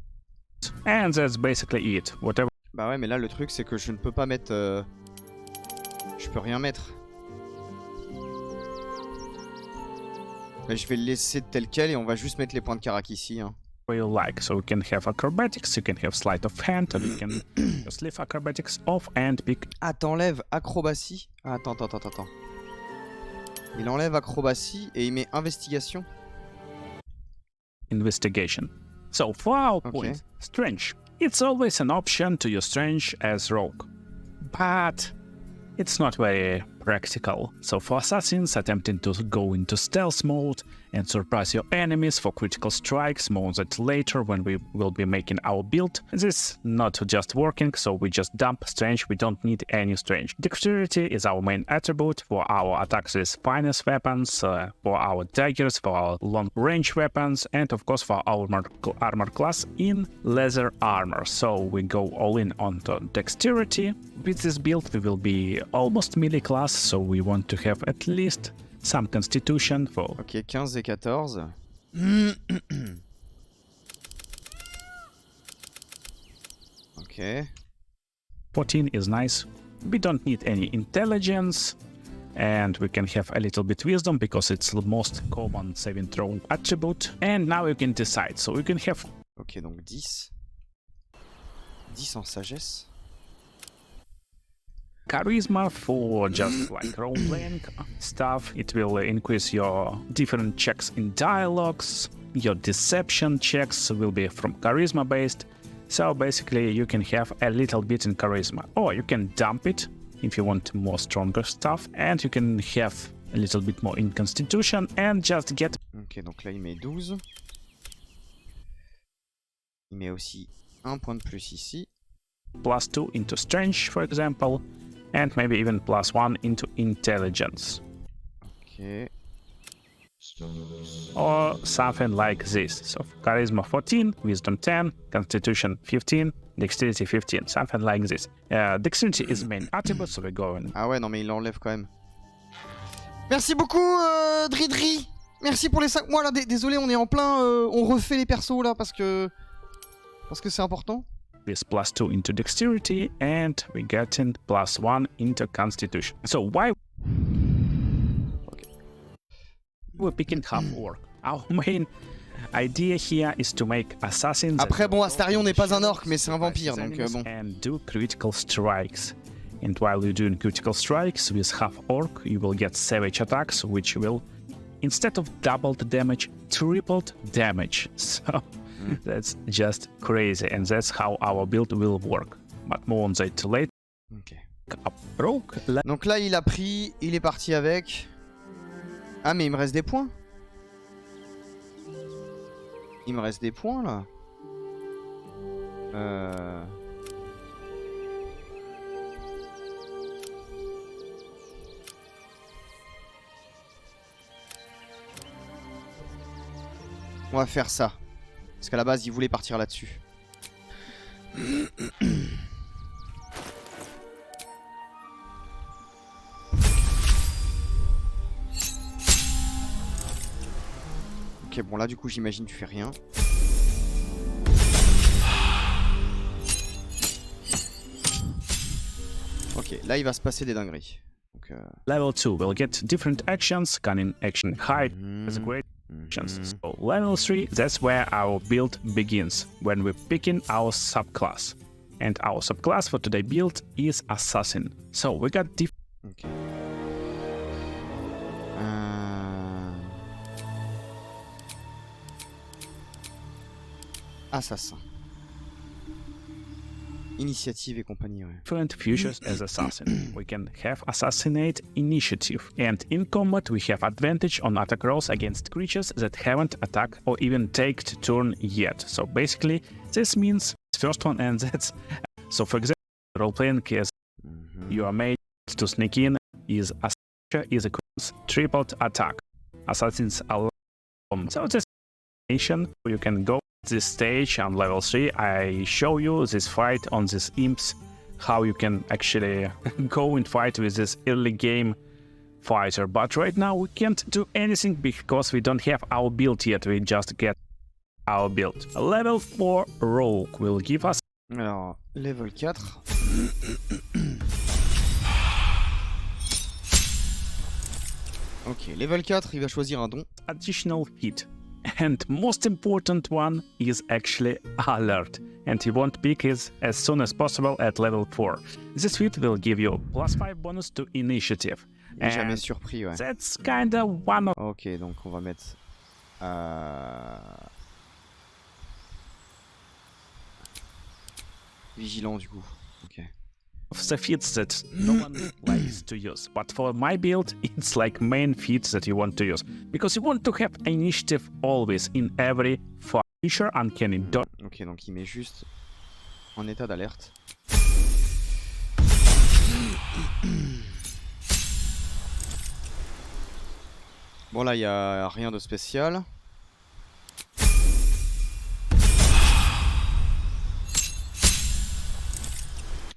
and that's basically it. Whatever Bah ouais, mais là, le truc, c'est que je ne peux pas mettre... Je peux rien mettre. Mais je vais le laisser tel quel et on va juste mettre les points de carac ici, hein. you like. So you can have acrobatics, you can have sleight of hand, or you can just leave acrobatics off and pick Ah, t'enlèves acrobatie. Ah, attends. Il enlève acrobatie et il met investigation. investigation. So for our Okay. point, strange. It's always an option to use strange as rogue, but it's not very practical. So for assassins attempting to go into stealth mode and surprise your enemies for critical strikes, more on that later when we will be making our build, this is not just working, so we just dump strange, we don't need any strange. Dexterity is our main attribute. For our attacks is finest weapons, for our daggers, for our long range weapons, and of course for our armor class in leather armor. So we go all in on the dexterity. With this build we will be almost melee class, so we want to have at least some constitution for... Ok, 15 et 14. Ok. 14 is nice. We don't need any intelligence, and we can have a little bit wisdom because it's the most common saving throw attribute. And now you can decide. So you can have Ok, donc 10. 10 en sagesse. charisma for just like role-playing stuff. It will increase your different checks in dialogues. Your deception checks will be from charisma based. So basically you can have a little bit in charisma, or you can dump it if you want more stronger stuff, and you can have a little bit more in constitution and just get... Ok, donc là il met 12. Il met aussi un point de plus ici. +2 into strength, for example, and maybe even +1 into intelligence. Ok. Or something like this. So charisma 14, wisdom 10, constitution 15, dexterity 15, something like this. Dexterity is main attribute, so we're going. Ah ouais, non mais il l'enlève quand même. Merci beaucoup, Dridri. Merci pour les 5 mois là. Désolé, on est en plein. On refait les persos là parce que c'est important. This +2 into dexterity, and we getting +1 into constitution. So why we're picking half orc? Our main idea here is to make assassins. Après bon, Astarion n'est pas un orc, mais c'est un vampire, donc bon. And do critical strikes. And while you're doing critical strikes with half orc, you will get savage attacks, which will, instead of doubled damage, tripled damage. So that's just crazy, and that's how our build will work. But more on that later. Ok. Rogue. Donc là, il a pris, il est parti avec. Ah, mais il me reste des points. Il me reste des points là. On va faire ça. Parce qu'à la base, il voulait partir là-dessus. Ok, bon là du coup j'imagine tu fais rien. Ok, là il va se passer des dingueries. Donc, Level 2 will get different actions, cunning action, hide as great actions. So level 3, that's where our build begins, when we're picking our subclass. And our subclass for today build is Assassin. So we got different... ok. Assassin. Initiative et compagnie, ouais. Different features as assassin. We can have assassinate initiative, and in combat we have advantage on attack rolls against creatures that haven't attacked or even taken turn yet. So basically, this means first one, and that's so. For example, role playing is you are made to sneak in is a equals tripled attack. Assassins are so this nation you can go this stage on level 3. I show you this fight on these imps, how you can actually go and fight with this early game fighter. But right now we can't do anything because we don't have our build yet. We just get our build. A level 4 rogue will give us. Alors, level 4. Ok, level 4, il va choisir un don. Additional feat. And most important one is actually alert. And you want to pick it as soon as possible at level 4. This feat will give you +5 bonus to initiative. Jamais surpris, ouais. That's kinda one of... Ok, donc on va mettre... Vigilant du coup. Ok. the feats that no one likes to use, but for my build it's like main feats that you want to use, because you want to have initiative always in every feature uncanny dot. Ok, donc il met juste en état d'alerte. Bon là il y a rien de spécial.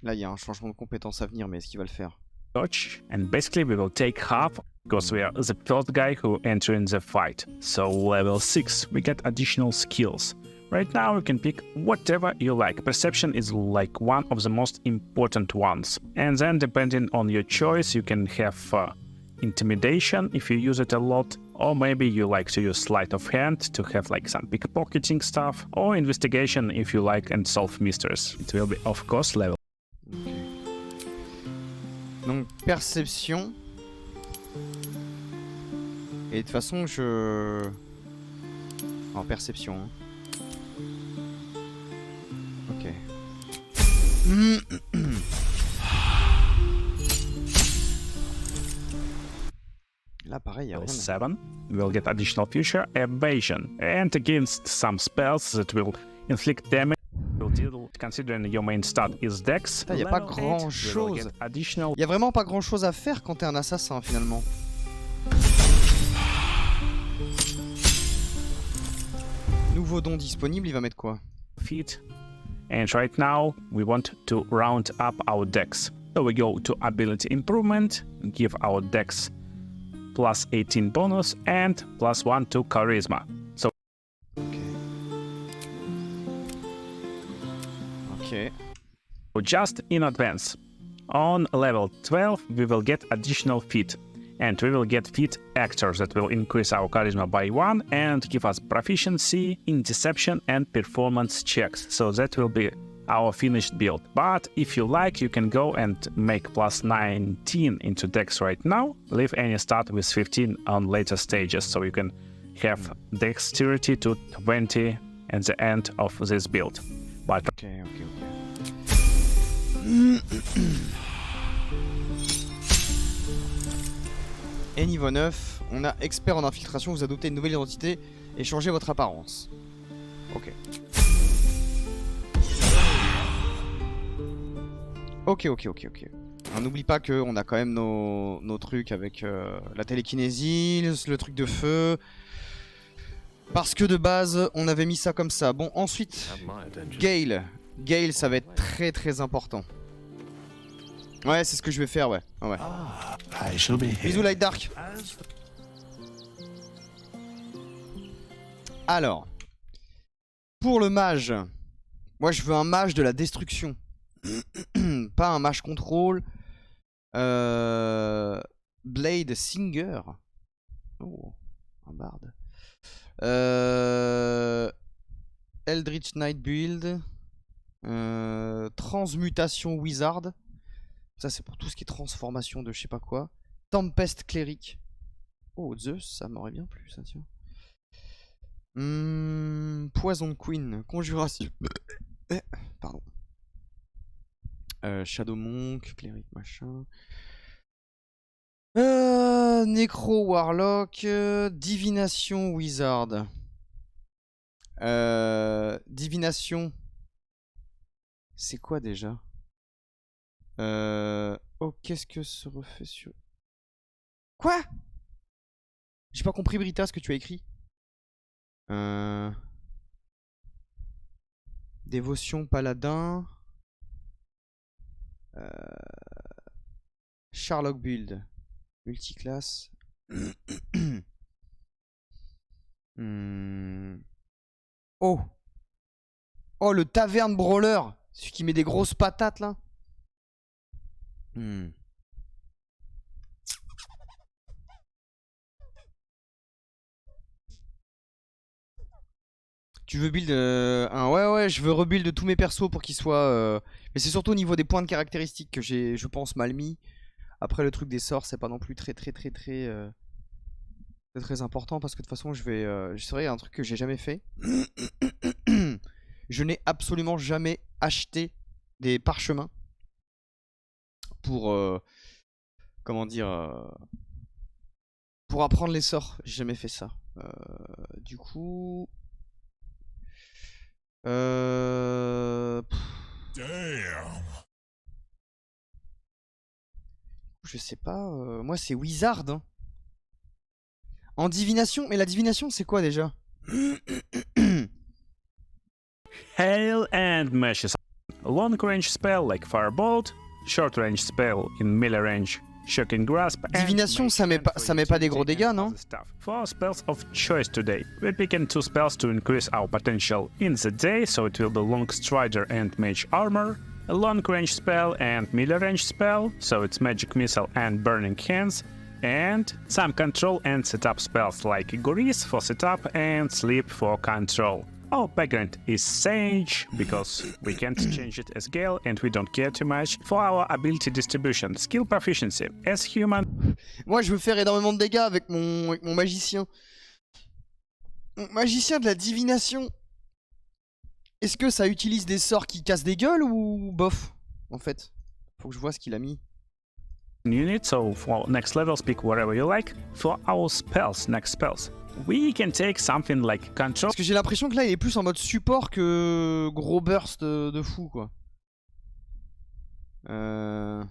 Là, il y a un changement de compétence à venir, mais est-ce qu'il va le faire? Dodge, and basically we will take half because we are the first guy who enter in the fight. So level 6, we get additional skills. Right now you can pick whatever you like. Perception is like one of the most important ones. And then depending on your choice, you can have intimidation if you use it a lot, or maybe you like to use sleight of hand to have like some pickpocketing stuff, or investigation if you like and solve mysteries. It will be of course level. Okay. Donc perception. Et de toute façon je... En perception. Hein. Ok. Là pareil, il y a rien. 7, we'll get additional feature evasion, and against some spells that will inflict damage. Considering your main stat is Dex, il n'y a pas grand chose. Il y a vraiment pas grand chose à faire quand t'es un assassin finalement. Nouveau don disponible, il va mettre quoi? Feat. And right now we want to round up our Dex. So we go to ability improvement, give our Dex plus 18 bonus and plus 1 to charisma. So Okay. Just in advance, on level 12 we will get additional feat, and we will get feat actors that will increase our charisma by 1 and give us proficiency in deception and performance checks. So that will be our finished build. But if you like, you can go and make plus 19 into Dex right now, leave any stat with 15 on later stages, so you can have dexterity to 20 at the end of this build. But Okay. Et niveau 9, on a expert en infiltration, vous adoptez une nouvelle identité et changez votre apparence. Ok. Ok. On n'oublie pas qu'on a quand même nos trucs avec la télékinésie, le truc de feu. Parce que de base, on avait mis ça comme ça. Bon, ensuite, Gale. Gale, ça va être très important. Ouais, c'est ce que je vais faire, ouais. Bisous, Light Dark. Alors, pour le mage, moi je veux un mage de la destruction. Pas un mage contrôle. Blade Singer. Oh, un barde. Eldritch Night Build. Transmutation Wizard. Ça c'est pour tout ce qui est transformation de je sais pas quoi. Tempest Cleric. Oh Zeus, ça m'aurait bien plu ça, tiens. Poison Queen. Conjuration. Pardon. Shadow Monk, cléric, machin. Nécro Warlock, Divination Wizard. Divination. C'est quoi déjà? Oh, qu'est-ce que se refait sur... Quoi? J'ai pas compris, Brita, ce que tu as écrit. Dévotion Paladin. Sherlock Build. Multiclasse. Oh. Oh, le Taverne Brawler. Celui qui met des grosses patates, là. Tu veux build un... Ouais, je veux rebuild tous mes persos pour qu'ils soient... Mais c'est surtout au niveau des points de caractéristiques que j'ai, je pense, mal mis. Après, le truc des sorts, c'est pas non plus très important parce que de toute façon, je vais... c'est vrai, il y a un truc que j'ai jamais fait. Je n'ai absolument jamais acheté des parchemins pour... comment dire... pour apprendre les sorts. J'ai jamais fait ça. Du coup... Damn. Je sais pas. Moi, c'est Wizard. Hein. En divination. Mais la divination, c'est quoi déjà? Hail and Meshes. Long range spell like Firebolt. Short range spell in melee range. Shocking Grasp. Divination, ça met pas des gros dégâts, non? For spells of choice today, we're picking 2 spells to increase our potential in the day, so it will be Long Strider and Mage Armor, a long range spell and melee range spell, so it's Magic Missile and Burning Hands, and some control and setup spells like Grease for setup and Sleep for control. Our background is Sage, because we can't change it as Gale and we don't care too much. For our ability distribution, skill proficiency, as human... Moi, je veux faire énormément de dégâts avec mon magicien. Mon magicien de la divination. Est-ce que ça utilise des sorts qui cassent des gueules ou bof? En fait, faut que je vois ce qu'il a mis. Unit, so for next levels, pick whatever you like. For our spells, next spells, we can take something like control. Parce que j'ai l'impression que là il est plus en mode support que gros burst de fou quoi. Quand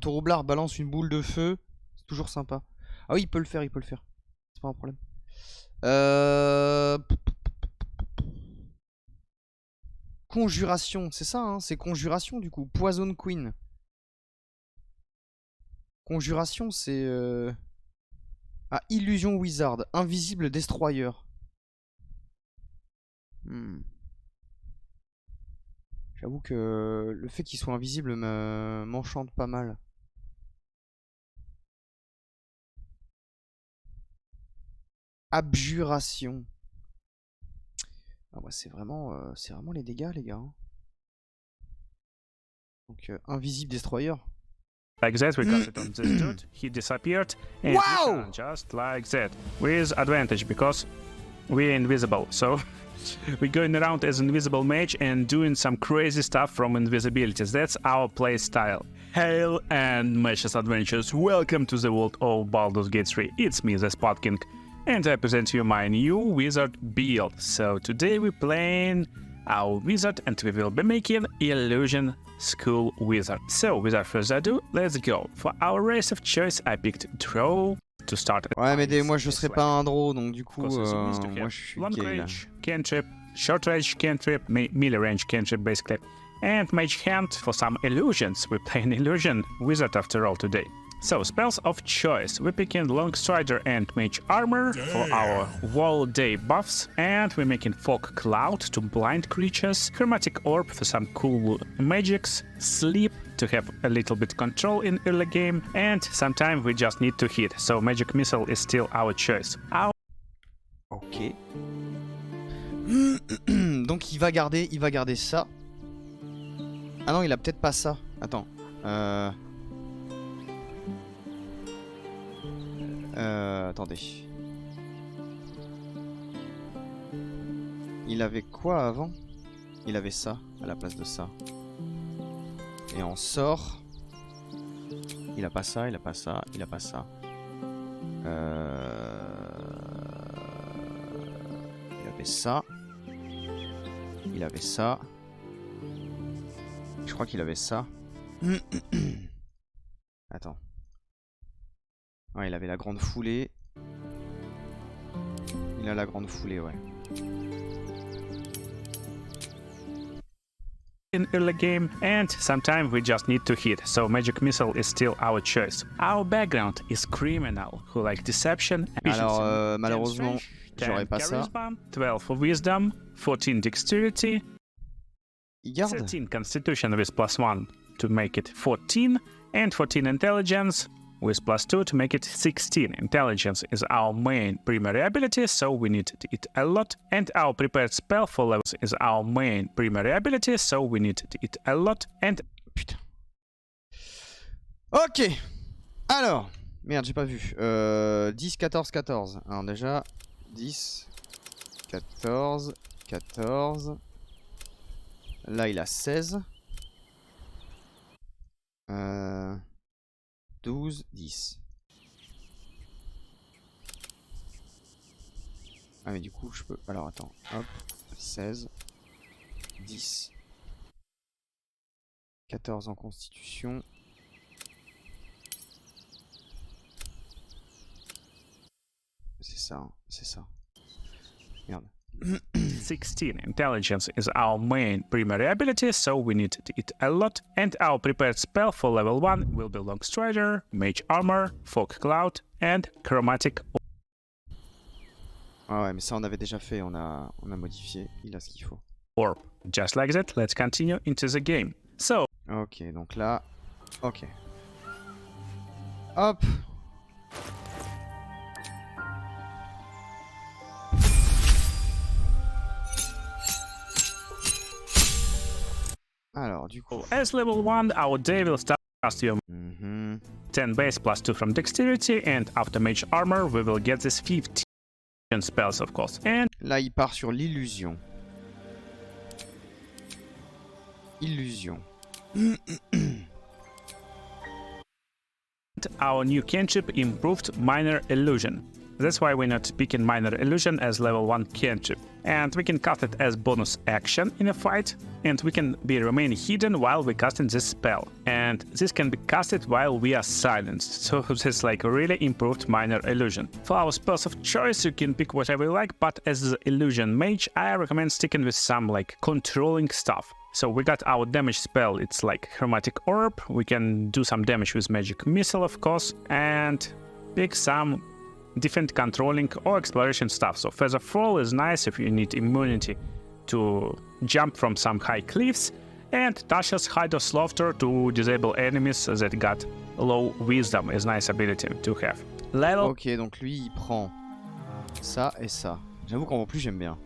au roublard balance une boule de feu, c'est toujours sympa. Ah oui, il peut le faire. C'est pas un problème. Conjuration, c'est ça hein, c'est conjuration du coup. Poison Queen. Conjuration c'est... Ah, Illusion Wizard, Invisible Destroyer. J'avoue que le fait qu'il soit invisible m'enchante pas mal. Abjuration. Ah bah c'est vraiment les dégâts les gars. Hein. Donc Invisible Destroyer. Like that, we got it on this dude, he disappeared, and Wow! just like that, with advantage, because we're invisible, so we're going around as invisible mage and doing some crazy stuff from invisibilities. That's our play style. Hail and Meshes Adventures, welcome to the world of Baldur's Gate 3. It's me, the Spot King, and I present you my new wizard build. So today we're playing our wizard and we will be making Illusion School Wizard. So without further ado, let's go. For our race of choice, I picked Draw to start. Ouais mais moi je serai pas un draw donc du coup moi je suis long gay là. range cantrip, short range cantrip, melee range cantrip basically, and mage hand for some illusions. We play an illusion wizard after all today. So, spells of choice. We're picking Long Strider and Mage Armor for our Wall Day buffs, and we're making Fog Cloud to blind creatures, Chromatic Orb for some cool magics, Sleep to have a little bit control in early game, and sometimes we just need to hit, so Magic Missile is still our choice. Ok. Donc il va garder ça. Ah non, il a peut-être pas ça. Attends. Attendez. Il avait quoi avant? Il avait ça à la place de ça. Et on sort. Il a pas ça, il a pas ça, il a pas ça. Il avait ça. Il avait ça. Je crois qu'il avait ça. Attends. Ouais, il avait la grande foulée. Il a la grande foulée, ouais. In early game, and sometimes we just need to hit, so magic missile is still our choice. Our background is criminal who like deception. Alors malheureusement, j'aurais pas ça. 12 wisdom, 14 dexterity, Il garde. 13 constitution with +1 to make it 14, and 14 intelligence with +2 to make it 16. Intelligence is our main primary ability, so we need to eat a lot. And our prepared spell for levels is our main primary ability, so we need to eat a lot. And Putain. Ok. Alors. Merde, j'ai pas vu. 10, 14, 14. Alors déjà, 10, 14, 14. Là, il a 16. 12, 10. Ah mais du coup je peux... Alors attends, hop, 16, 10. 14 en constitution. C'est ça, hein, c'est ça. Merde. 16. Intelligence is our main primary ability, so we need to eat a lot. And our prepared spell for level 1 will be Long Strider, Mage Armor, Fog Cloud, and Chromatic. Ah ouais, mais ça on avait déjà fait, on a modifié, il a ce qu'il faut. Orb. Just like that, let's continue into the game. So, ok, donc là, ok. Hop. Alors, du coup... as level 1, our day will start costume. 10 base +2 from dexterity, and after Mage Armor, we will get this 15 spells, of course. And là, il part sur l'illusion. Illusion. our new cantrip improved Minor Illusion. That's why we're not picking Minor Illusion as level 1 cantrip. And we can cast it as bonus action in a fight, and we can remain hidden while we're casting this spell. And this can be casted while we are silenced, so this is like really improved Minor Illusion. For our spells of choice, you can pick whatever you like, but as the Illusion Mage, I recommend sticking with some like controlling stuff. So we got our damage spell, it's like Chromatic Orb, we can do some damage with Magic Missile of course, and pick some different controlling or exploration stuff. So Feather Fall is nice if you need immunity to jump from some high cliffs, and Tasha's Hide of Slaughter to disable enemies that got low wisdom is nice ability to have. Level... Ok, donc lui il prend ça et ça. J'avoue qu'en plus j'aime bien.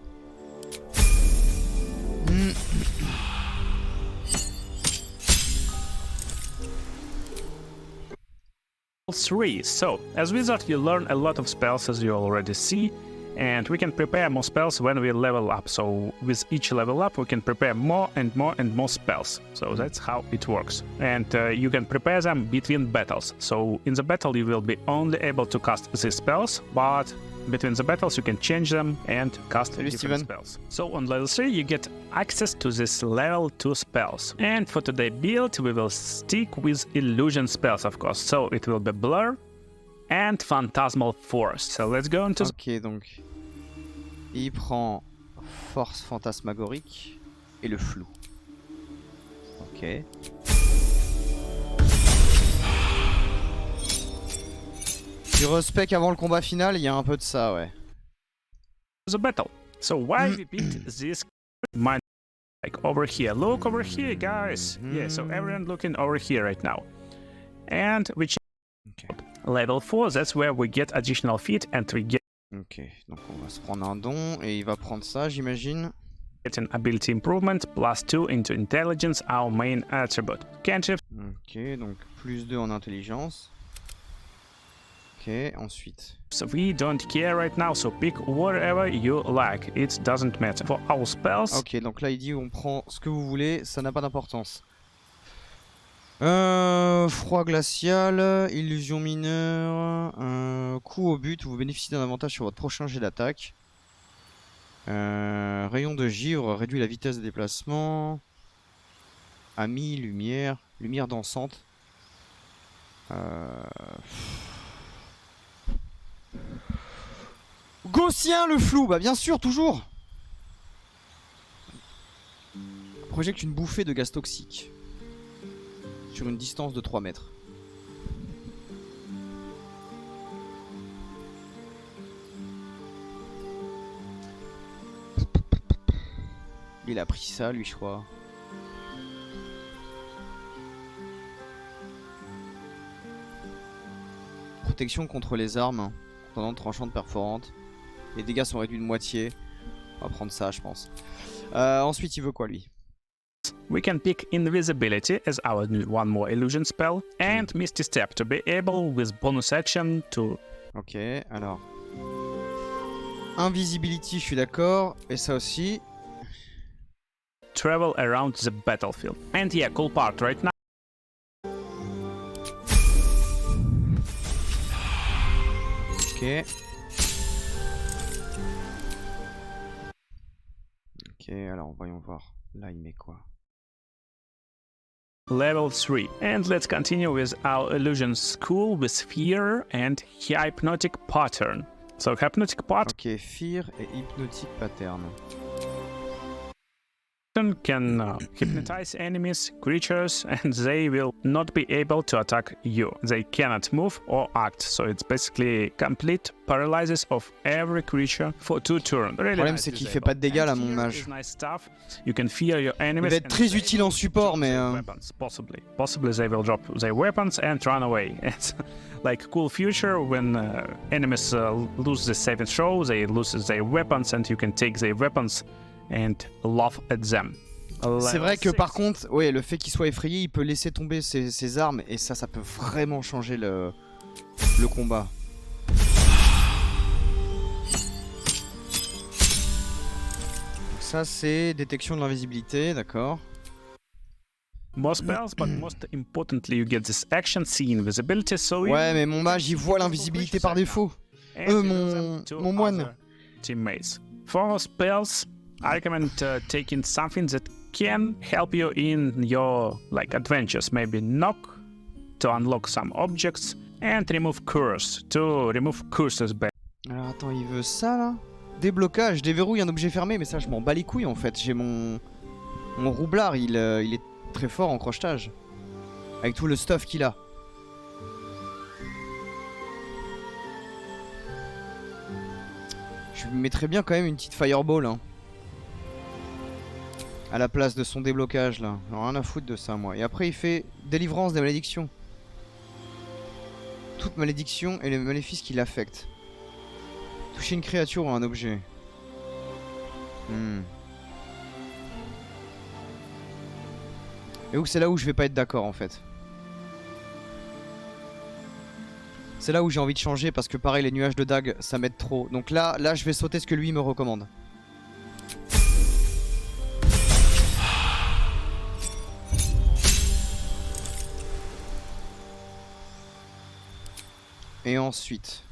3. So, as wizard you learn a lot of spells as you already see, and we can prepare more spells when we level up. So with each level up we can prepare more and more and more spells. So that's how it works. And you can prepare them between battles. So in the battle you will be only able to cast these spells, but between the battles you can change them and cast different spells. So on level 3 you get access to this level 2 spells. And for today's build we will stick with illusion spells of course. So it will be Blur and Phantasmal Force. So let's go into... Ok, donc il prend Force Fantasmagorique et le Flou. Ok. Du respect avant le combat final, il y a un peu de ça, ouais. The battle. So why we picked this mind like over here? Look over here, guys. Yeah, so everyone looking over here right now. And we level 4, that's where we get additional feat and we get donc on va se prendre un don et il va prendre ça, j'imagine. an ability improvement +2 into intelligence, our main attribute. Cantrip. Ok, donc +2 en intelligence. Ok, ensuite. So we don't care right now, so pick whatever you like. It doesn't matter. For our spells. Ok, donc là il dit on prend ce que vous voulez, ça n'a pas d'importance. Froid glacial, illusion mineure, coup au but, vous bénéficiez d'un avantage sur votre prochain jet d'attaque. Rayon de givre, réduit la vitesse de déplacement. Ami, lumière, lumière dansante. Gaussien le flou, bah bien sûr, toujours. Projecte une bouffée de gaz toxique sur une distance de 3 mètres. Il a pris ça, lui, je crois. Protection contre les armes, tendante tranchante perforante. Les dégâts sont réduits de moitié. On va prendre ça, je pense. Ensuite, il veut quoi, lui? We can pick Invisibility as our one more illusion spell, and Misty Step to be able, with bonus action, to... Ok, alors... Invisibility, je suis d'accord. Et ça aussi. travel around the battlefield. And yeah, cool part right now. Ok. Ok, alors voyons voir. Là, il met quoi? Level 3. And let's continue with our illusion school with fear and hypnotic pattern. So hypnotic pattern Ok, fear et hypnotic pattern. can hypnotize enemies, creatures, and they will not be able to attack you. They cannot move or act, so it's basically complete paralysis of every creature for 2 turns. Le problème, c'est qu'il fait pas de dégâts là, mon mage. You can fear your enemies. Il va être très utile en support, mais. Possibly they will drop their weapons and run away. It's like cool future when enemies lose the saving throw, they lose their weapons, and you can take their weapons and laugh at them. C'est vrai que par contre, ouais, le fait qu'il soit effrayé, il peut laisser tomber ses armes et ça peut vraiment changer le combat. Donc ça c'est détection de l'invisibilité, d'accord. More spells, but most importantly, you get this action scene visibility, so ouais, mais mon mage, il voit l'invisibilité par défaut. Mon moine. Teammates. For spells, I recommend taking something that can help you in your adventures. Maybe knock to unlock some objects and remove curse to remove curses back. Alors attends, il veut ça là? Déblocage, déverrouille un objet fermé, mais ça je m'en bats les couilles en fait. J'ai mon roublard, il est très fort en crochetage. Avec tout le stuff qu'il a. Je lui mettrais bien quand même une petite fireball hein. À la place de son déblocage là. J'en ai rien à foutre de ça moi. Et après il fait délivrance des malédictions. Toute malédiction et les maléfices qui l'affectent. Toucher une créature ou un objet. Et où c'est là où je vais pas être d'accord en fait. C'est là où j'ai envie de changer parce que pareil les nuages de dague ça m'aide trop. Donc là je vais sauter ce que lui me recommande. Et ensuite...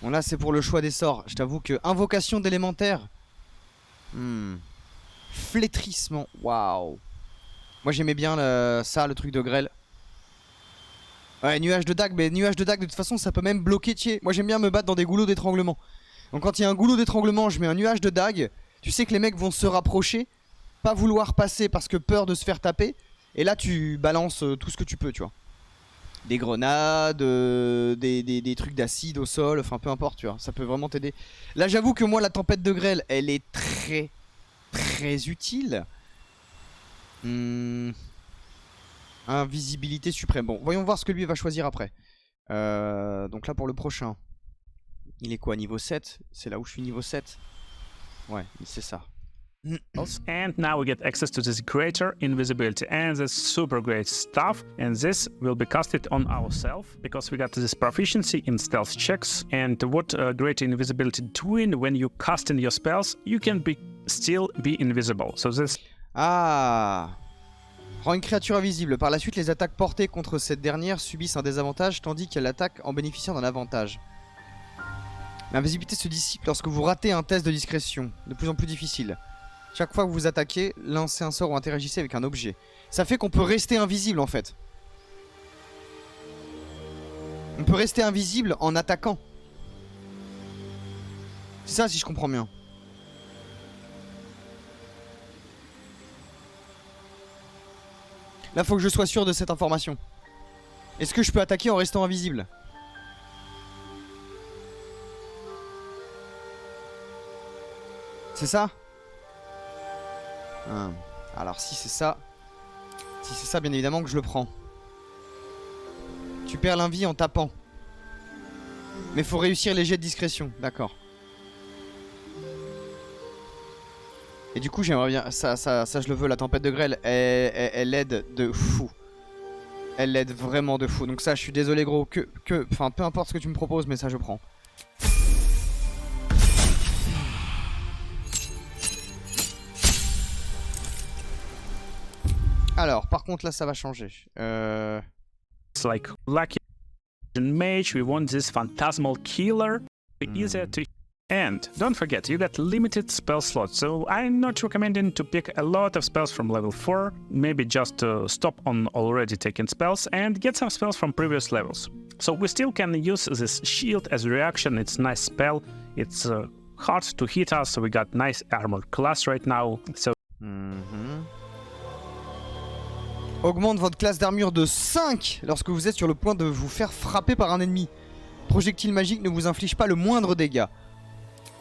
Bon là c'est pour le choix des sorts. Je t'avoue que invocation d'élémentaire. Flétrissement. Waouh. Moi j'aimais bien ça, le truc de grêle. Ouais, nuage de dague, mais nuage de dague de toute façon ça peut même bloquer Thier. Moi j'aime bien me battre dans des goulots d'étranglement. Donc quand il y a un goulot d'étranglement, je mets un nuage de dague. Tu sais que les mecs vont se rapprocher, pas vouloir passer parce que peur de se faire taper. Et là tu balances tout ce que tu peux, tu vois. Des grenades, des trucs d'acide au sol, enfin peu importe, tu vois. Ça peut vraiment t'aider. Là j'avoue que moi la tempête de grêle, elle est très utile. Invisibilité suprême. Bon, voyons voir ce que lui va choisir après. Donc là pour le prochain. Il est quoi, niveau 7? C'est là où je suis niveau 7. Ouais, c'est ça. And now we get access to this greater invisibility, and that's super great stuff, and this will be casted on ourselves because we got this proficiency in stealth checks. And what greater invisibility doing when you cast in your spells, you can still be invisible. So this... Ah. Rend une créature invisible. Par la suite, les attaques portées contre cette dernière subissent un désavantage, tandis qu'elle attaque en bénéficiant d'un avantage. L'invisibilité se dissipe lorsque vous ratez un test de discrétion, de plus en plus difficile. Chaque fois que vous attaquez, lancez un sort ou interagissez avec un objet. Ça fait qu'on peut rester invisible en fait. On peut rester invisible en attaquant. C'est ça si je comprends bien. Là, faut que je sois sûr de cette information. Est-ce que je peux attaquer en restant invisible? C'est ça? Alors si c'est ça... Si c'est ça, bien évidemment que je le prends. Tu perds l'invie en tapant. Mais faut réussir les jets de discrétion, d'accord. Et du coup j'aimerais bien, ça je le veux, la tempête de grêle, elle aide de fou. Elle aide vraiment de fou. Donc ça je suis désolé gros, enfin peu importe ce que tu me proposes, mais ça je prends. Alors par contre là ça va changer. It's like lucky mage, we want this phantasmal killer. Easier to... And don't forget, you got limited spell slots, so I'm not recommending to pick a lot of spells from level 4, maybe just to stop on already taken spells and get some spells from previous levels. So we still can use this shield as a reaction, it's a nice spell, it's hard to hit us, so we got nice armor class right now, so... Augmente votre classe d'armure de 5 lorsque vous êtes sur le point de vous faire frapper par un ennemi. Projectile magique ne vous inflige pas le moindre dégât.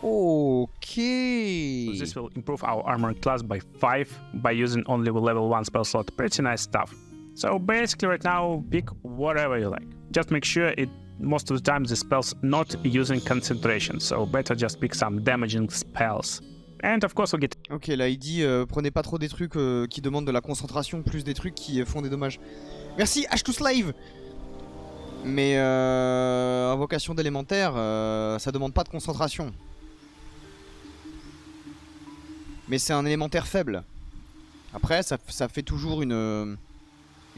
Ok. This will improve our armor class by 5 by using only level 1 spell slot. Pretty nice stuff. So basically right now, pick whatever you like. Just make sure it most of the time the spell's not using concentration. So better just pick some damaging spells. And of course we'll get... Ok, là il dit prenez pas trop des trucs qui demandent de la concentration, plus des trucs qui font des dommages. Merci H2Slave. Mais invocation d'élémentaire, ça demande pas de concentration. Mais c'est un élémentaire faible. Après, ça fait toujours une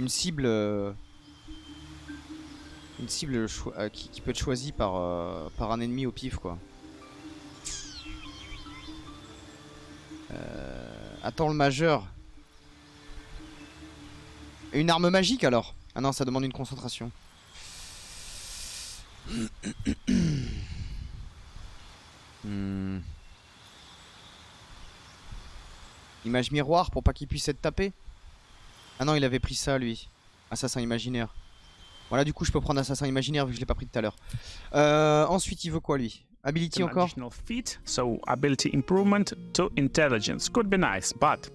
cible... une cible qui peut être choisie par un ennemi au pif, quoi. Attends, le majeur. Une arme magique, alors? Ah non, ça demande une concentration. Image miroir pour pas qu'il puisse être tapé. Ah non, il avait pris ça lui. Assassin imaginaire. Voilà, du coup je peux prendre assassin imaginaire vu que je l'ai pas pris tout à l'heure. Ensuite il veut quoi lui? Ability encore? Feat, so ability improvement to intelligence could be nice, but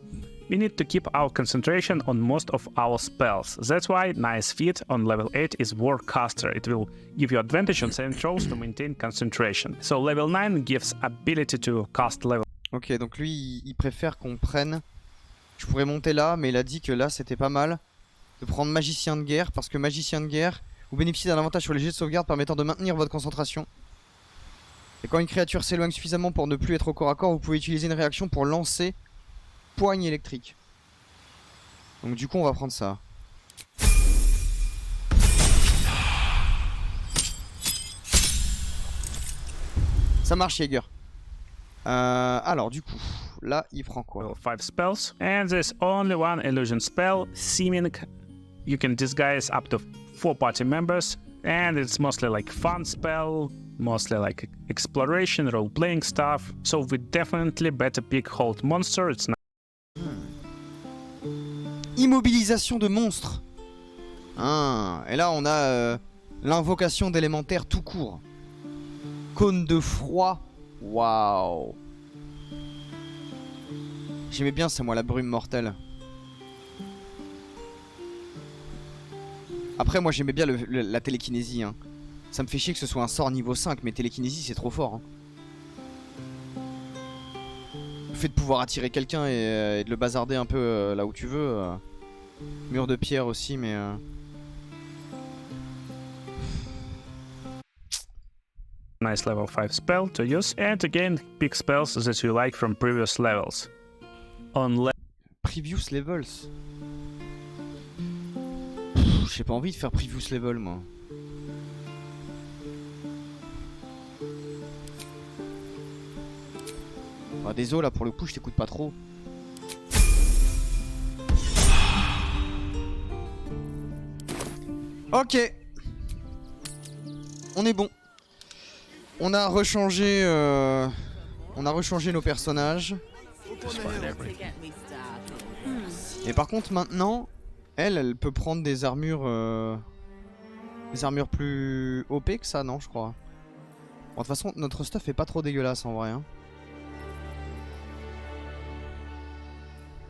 we need to keep our concentration on most of our spells. That's why nice feat on level 8 is Warcaster. It will give you advantage on saving throws to maintain concentration. So level 9 gives ability to cast level. Ok, donc lui il préfère qu'on prenne... Je pourrais monter là, mais il a dit que là c'était pas mal de prendre magicien de guerre, parce que magicien de guerre, vous bénéficiez d'un avantage sur les jets de sauvegarde permettant de maintenir votre concentration. Et quand une créature s'éloigne suffisamment pour ne plus être au corps à corps, vous pouvez utiliser une réaction pour lancer poigne électrique. Donc du coup on va prendre ça. Ça marche Jäger. Alors du coup, là il prend quoi? 5 spells, and there's only one illusion spell, seeming you can disguise up to 4 party members, and it's mostly like fun spell, mostly like exploration, role-playing stuff, so we definitely better pick Hold Monster, it's not... Immobilisation de monstres. Et là on a l'invocation d'élémentaire tout court. Cône de froid. Waouh. J'aimais bien ça moi, la brume mortelle. Après moi j'aimais bien la télékinésie hein. Ça me fait chier que ce soit un sort niveau 5, mais télékinésie c'est trop fort hein. Le fait de pouvoir attirer quelqu'un et de le bazarder un peu là où tu veux. Mur de pierre aussi mais... Nice level 5 spell to use, and again pick spells that you like from previous levels. On Previous levels. J'ai pas envie de faire previous level moi. Bah, désolé là pour le coup je t'écoute pas trop. Ok. On est bon. On a rechangé nos personnages. Et par contre maintenant, elle peut prendre des armures plus OP que ça, non je crois. Bon, de toute façon notre stuff est pas trop dégueulasse en vrai. Hein.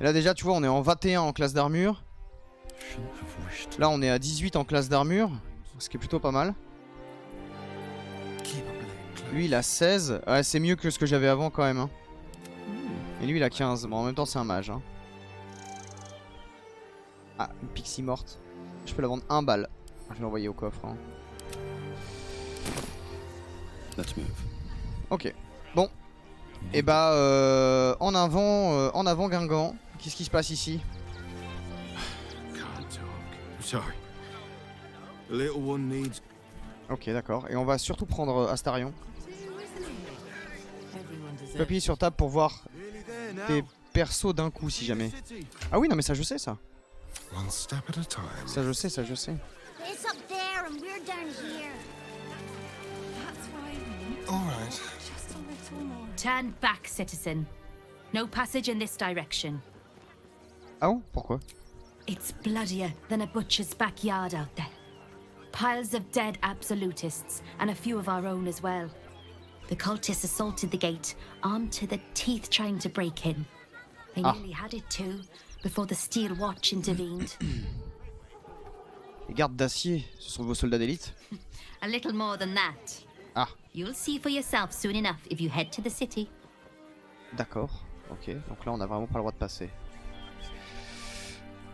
Et là déjà tu vois on est en 21 en classe d'armure. Là on est à 18 en classe d'armure, ce qui est plutôt pas mal. Lui il a 16, ouais, c'est mieux que ce que j'avais avant quand même. Hein. Et lui il a 15, bon en même temps c'est un mage. Hein. Ah, une pixie morte. Je peux la vendre 1 balle. Je vais l'envoyer au coffre. Hein. Ok, bon. Et bah en avant Guingamp. Qu'est-ce qui se passe ici? Ok d'accord, et on va surtout prendre Astarion. Je peux appuyer sur table pour voir tes persos d'un coup si jamais. Ah oui non mais ça je sais ça. Ça je sais, ça je sais. Turn back, citizen. No passage in this direction. Ah bon? Pourquoi? It's bloodier than a butcher's backyard out there. Piles of dead absolutists, and a few of our own as well. The cultists assaulted the gate, armed to the teeth trying to break in. They nearly had it too, before the Steel Watch intervened. Les gardes d'acier, ce sont vos soldats d'élite? A little more than that. Ah. You'll see for yourself soon enough if you head to the city. D'accord, ok. Donc là on a vraiment pas le droit de passer.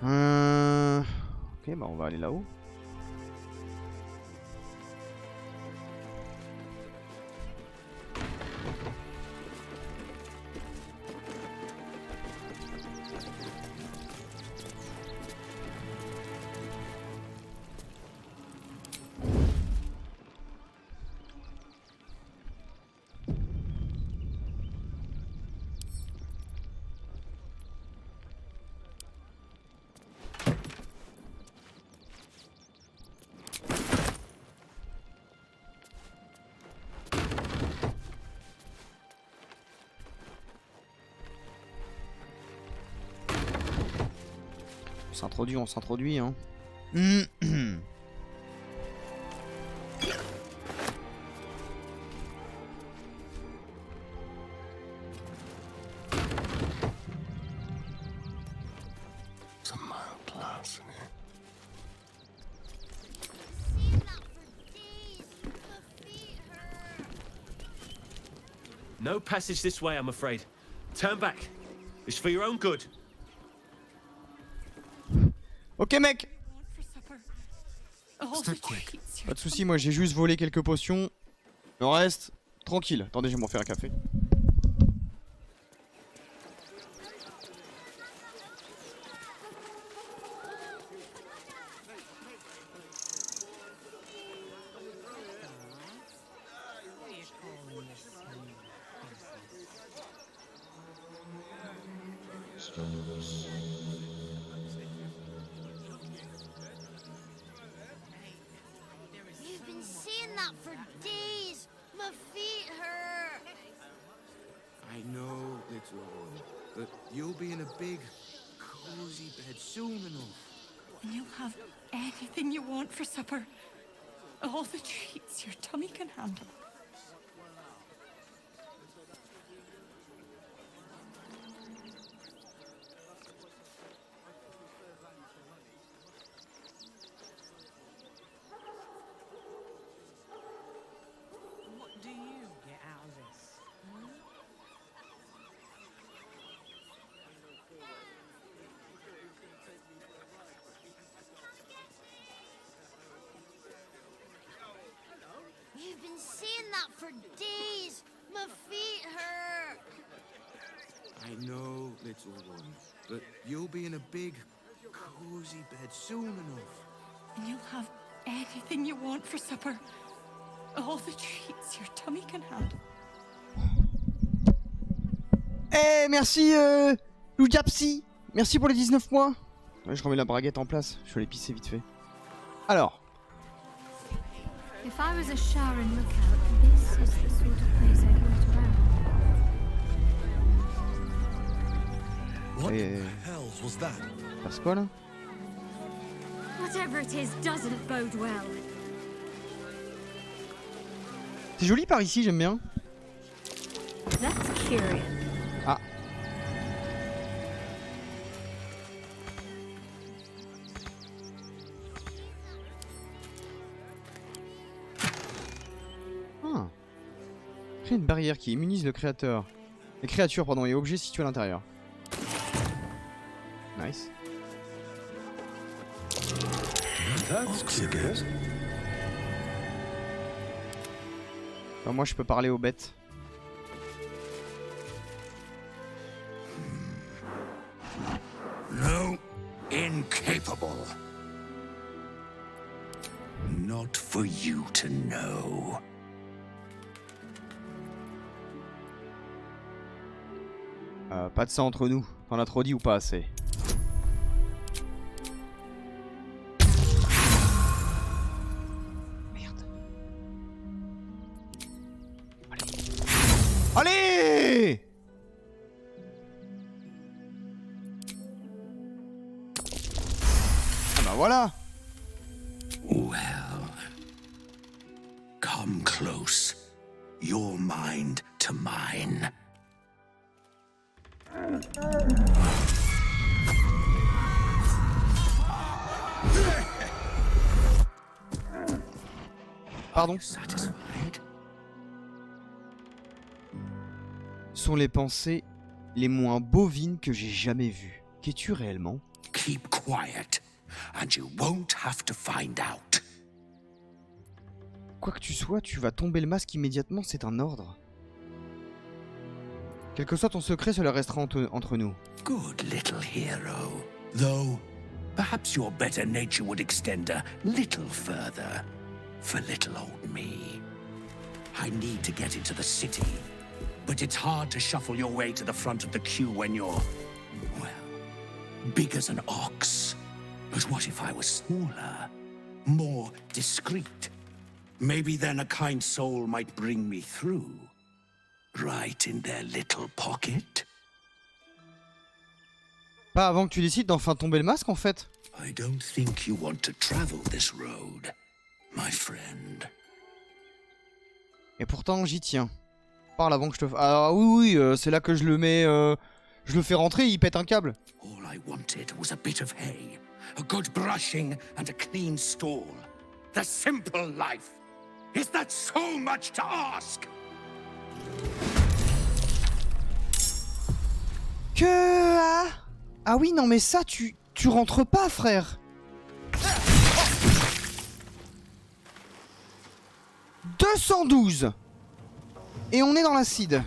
Ok, bah on va aller là-haut. On s'introduit, hein. No passage this way, I'm afraid. Turn back. It's for your own good. Ok mec. Pas de soucis, moi j'ai juste volé quelques potions. Le reste, tranquille. Attendez, je vais m'en faire un café. But you'll be in a big, cozy bed soon enough. And you'll have anything you want for supper. All the treats your tummy can handle. What do you get out of this? You've been saying that for days. My feet hurt. I know, little one, but you'll be in a big, cozy bed soon enough. and you'll have anything you want for supper. All the treats your tummy can handle. Eh, merci, Loujapsi. Merci pour les 19 mois. Ouais, je remets la braguette en place. Je vais aller pisser vite fait. Alors. If I was a Sharon lookout, this is the sort of place I'd want around. What the hells was that? Passe quoi là? Whatever it is doesn't bode well. C'est joli par ici, j'aime bien. That's curious. Ah. Ah. Crée une barrière qui immunise le créateur. Les créatures, pardon, et objets situés à l'intérieur. Nice. Enfin, moi je peux parler aux bêtes. No, incapable. Not for you to know. Pas de ça entre nous. T'en as trop dit ou pas assez? Merde. Allez. Allez! Ah bah voilà. Well, come close. Your mind to mine. Pardon. Sont les pensées les moins bovines que j'ai jamais vues. Qu'es-tu réellement? Keep quiet, and you won't have to find out. Quoi que tu sois, tu vas tomber le masque immédiatement, c'est un ordre. Quel que soit ton secret, cela restera entre nous. Good little hero. Though, perhaps your better nature would extend a little further. For little old me. I need to get into the city. But it's hard to shuffle your way to the front of the queue when you're, well, big as an ox. But what if I was smaller? More discreet? Maybe then a kind soul might bring me through. Right in their little pocket. Pas avant que tu décides d'enfin tomber le masque en fait. I don't think you want to travel this road, my friend. Et pourtant j'y tiens. Parle avant que je te... Ah oui, c'est là que je le mets... je le fais rentrer, il pète un câble. All I wanted was a bit of hay, a good brushing and a clean stall. The simple life. Is that so much to ask? Que... Ah oui, non mais ça, tu rentres pas, frère. 212. Et on est dans l'acide.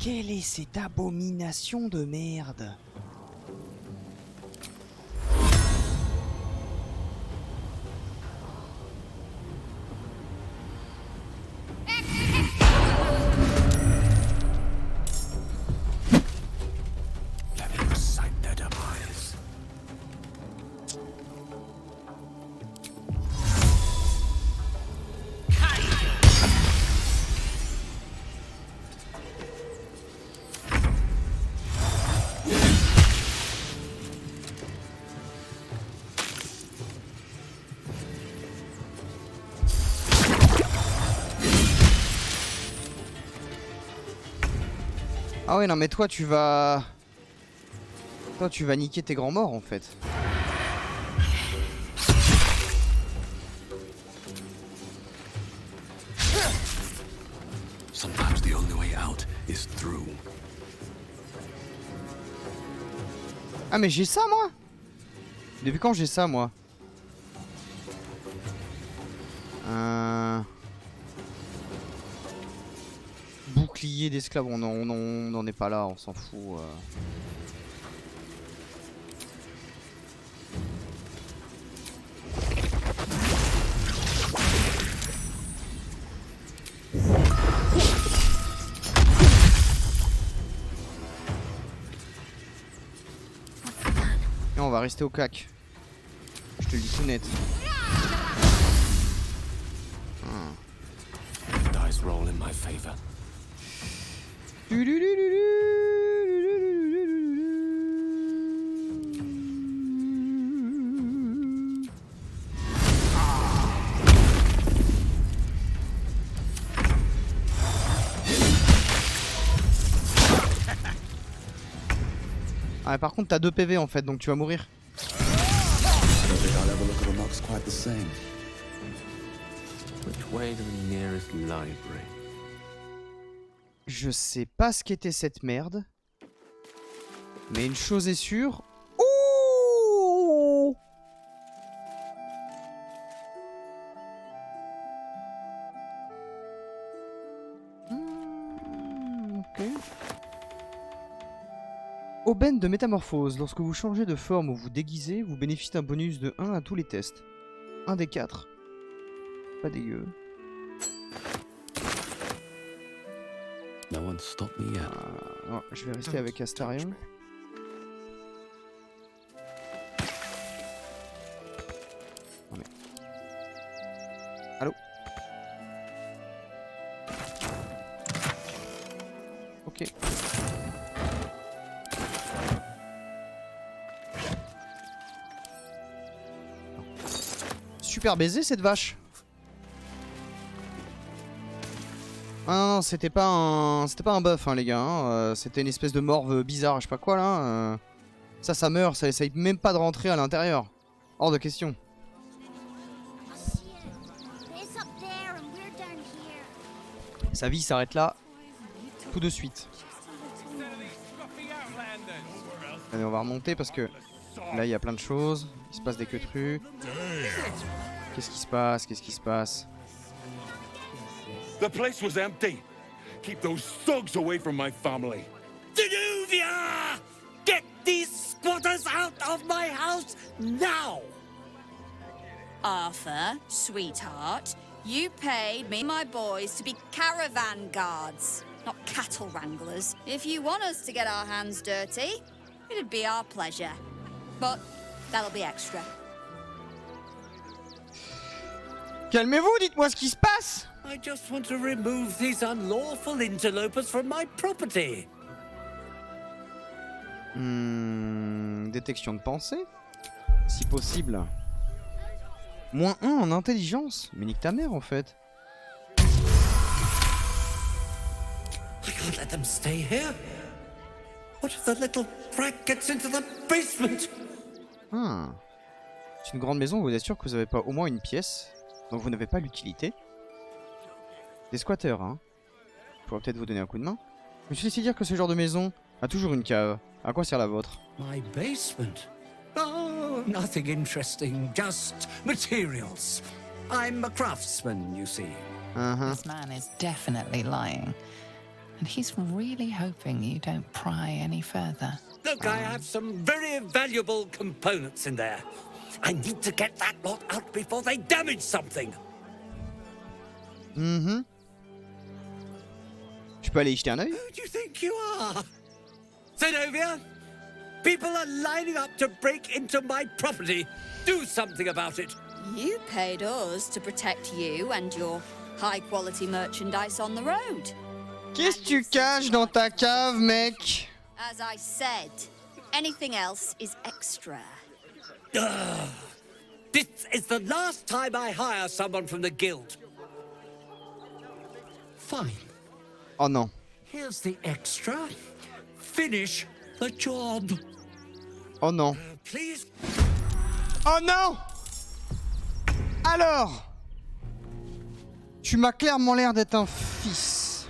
Quelle est cette abomination de merde? Ah ouais, non mais toi tu vas... Toi tu vas niquer tes grands morts en fait. way out is through. Ah mais j'ai ça moi? Depuis quand j'ai ça moi? Bouclier d'esclave, on n'en est pas là, on s'en fout. Et on va rester au cac. Je te le dis tout net. Dice roll in my favor. Ah, par contre, t'as 2 PV en fait, donc tu vas mourir. Je sais pas ce qu'était cette merde. Mais une chose est sûre. Ouh! Ok. Aubaine de métamorphose. Lorsque vous changez de forme ou vous déguisez, vous bénéficiez d'un bonus de 1 à tous les tests. 1 des 4. Pas dégueu. No one stop me yet. Non, je vais rester avec Astarion. Non mais... Allô? Ok. Super baiser cette vache. Ah non, c'était pas un buff hein, les gars, hein. C'était une espèce de morve bizarre, je sais pas quoi là. Ça meurt, ça essaye même pas de rentrer à l'intérieur. Hors de question. Sa vie s'arrête là, tout de suite. Allez, on va remonter parce que là il y a plein de choses. Il se passe des queutrus. Qu'est-ce qui se passe? Qu'est-ce qui se passe? The place was empty. Keep those thugs away from my family. Danuvia! Get these squatters out of my house now! Arthur, sweetheart, you paid me and my boys to be caravan guards, not cattle wranglers. If you want us to get our hands dirty, it'd be our pleasure. But that'll be extra. Calmez-vous, dites-moi ce qui se passe! I just want to remove these unlawful interlopers from my property. Détection de pensée? Si possible. -1 en intelligence? Mais nique ta mère en fait. I can't let them stay here. What if the little brat gets into the basement? C'est une grande maison, vous êtes sûr que vous avez pas au moins une pièce? Donc vous n'avez pas l'utilité. Des squatteurs, hein. Je pourrais peut-être vous donner un coup de main. Je me suis laissé dire que ce genre de maison a toujours une cave. À quoi sert la vôtre? My basement? Oh, nothing interesting, just materials. I'm a craftsman, you see. This man is definitely lying. And he's really hoping you don't pry any further. Look, I have some very valuable components in there. I need to get that lot out before they damage something. Je peux aller y jeter un œil? Who do you think you are? Zenobia? People are lining up to break into my property. Do something about it. You paid us to protect you and your high-quality merchandise on the road. Qu'est-ce que tu caches dans ta cave, mec? As I said, anything else is extra. This is the last time I hire someone from the guild. Fine. Oh non. Here's the extra. Finish the job. Oh non. Please. Oh non! Alors, tu m'as clairement l'air d'être un fils.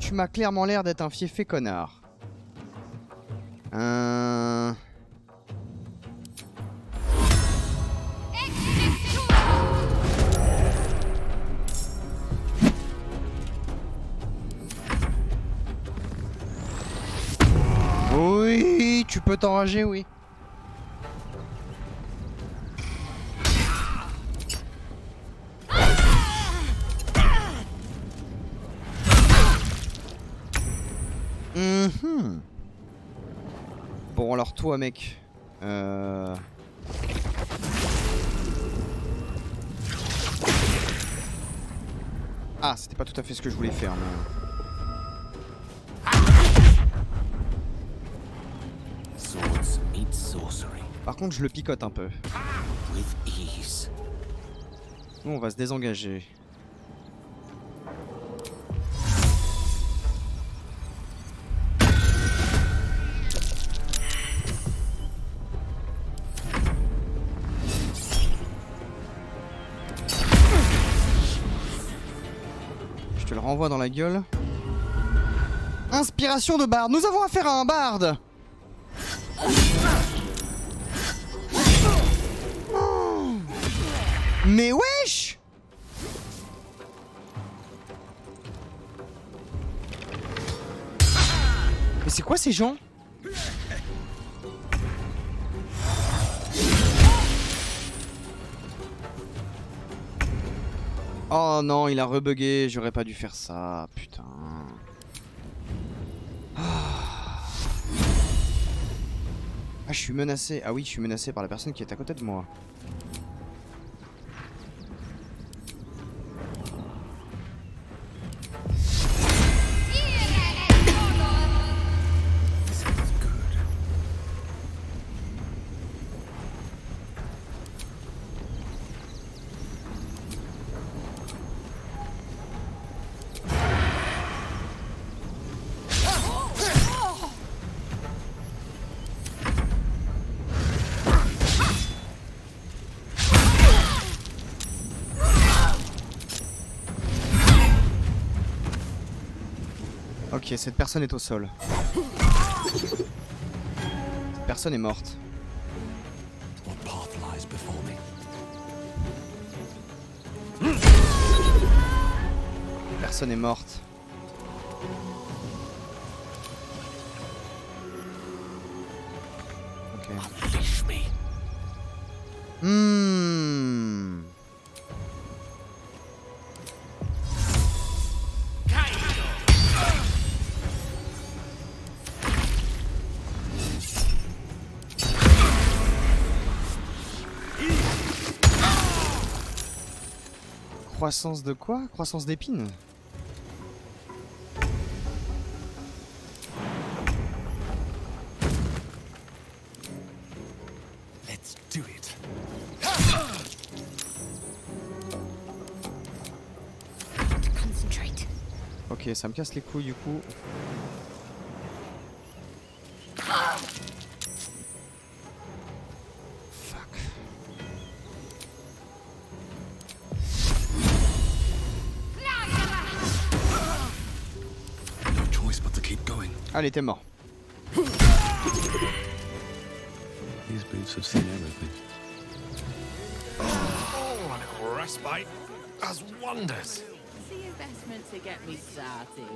tu m'as clairement l'air d'être un fiefé connard. Oui, tu peux t'enrager, oui. Bon, alors toi, mec. Ah, c'était pas tout à fait ce que je voulais faire, mais... Par contre, je le picote un peu. Nous, on va se désengager. Je te le renvoie dans la gueule. Inspiration de barde. Nous avons affaire à un barde. Mais wesh! Mais c'est quoi ces gens? Oh non, il a rebugué, j'aurais pas dû faire ça, putain. Ah, je suis menacé. Ah oui, je suis menacé par la personne qui est à côté de moi. Ok, cette personne est au sol. Cette personne est morte. Personne est morte. Ok. Croissance de quoi? Croissance d'épines? Let's do it. Concentrate. Ok, ça me casse les couilles du coup. Allez, t'es mort. These boots have seen everything. Oh, a little respite does wonders. The investment to get me started.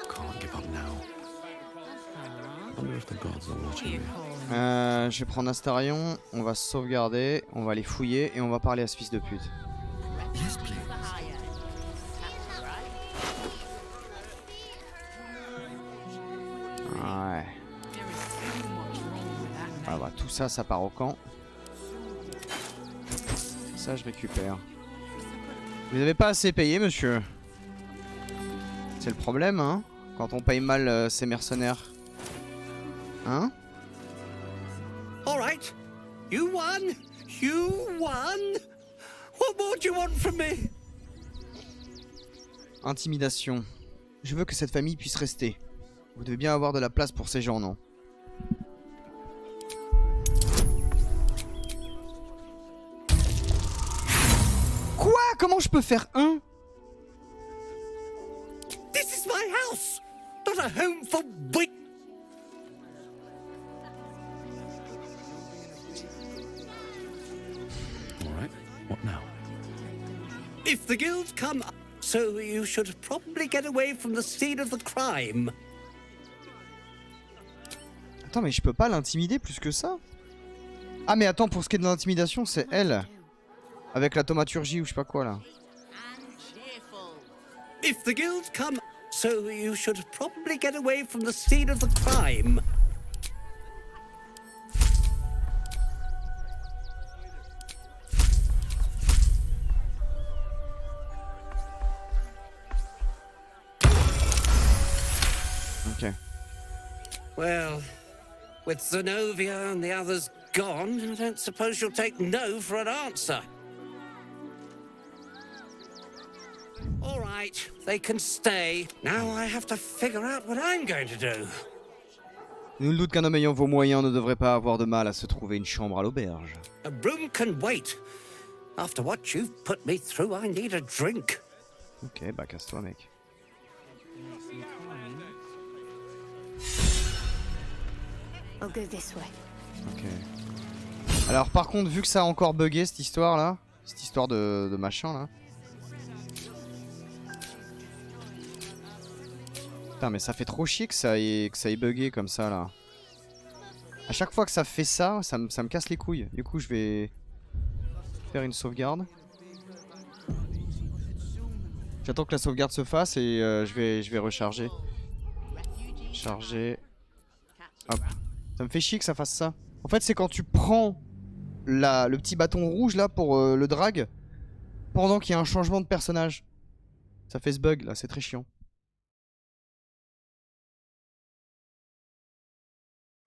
Can't give up now. I wonder if the gods are watching me. Je vais prendre Astarion, on va se sauvegarder, on va aller fouiller et on va parler à ce fils de pute. Ouais. Ah bah tout ça, ça part au camp. Ça je récupère. Vous n'avez pas assez payé, monsieur. C'est le problème, hein, quand on paye mal ces mercenaires. Hein? All right. You won. You won. What more do you want from me? Intimidation. Je veux que cette famille puisse rester. Vous devez bien avoir de la place pour ces gens, non? Quoi? Comment je peux faire un? This is my house. a home for wit. All right. What now? If the guilds come up, so you should probably get away from the scene of the crime. Attends, mais je peux pas l'intimider plus que ça? Ah, mais attends, pour ce qui est de l'intimidation, c'est elle. Avec la thaumaturgie ou je sais pas quoi là. If the guilds come up, so you should probably get away from the scene of the crime. Ok. Well, with Zenobia and the others gone, I don't suppose you'll take no for an answer. All right, they can stay. Now I have to figure out what I'm going to do. Nul doute qu'un homme ayant vos moyens ne devrait pas avoir de mal à se trouver une chambre à l'auberge. A room can wait. After what you've put me through, I need a drink. Ok, bah casse-toi mec. I'll go this way. Ok. Alors par contre, vu que ça a encore bugué cette histoire là, cette histoire de machin là. Putain, mais ça fait trop chier que ça ait bugué comme ça là. À chaque fois que ça fait ça, ça me casse les couilles. Du coup, je vais faire une sauvegarde. J'attends que la sauvegarde se fasse et je vais recharger. Charger. Hop. Ça me fait chier que ça fasse ça. En fait, c'est quand tu prends le petit bâton rouge là pour le drag pendant qu'il y a un changement de personnage. Ça fait ce bug là, c'est très chiant.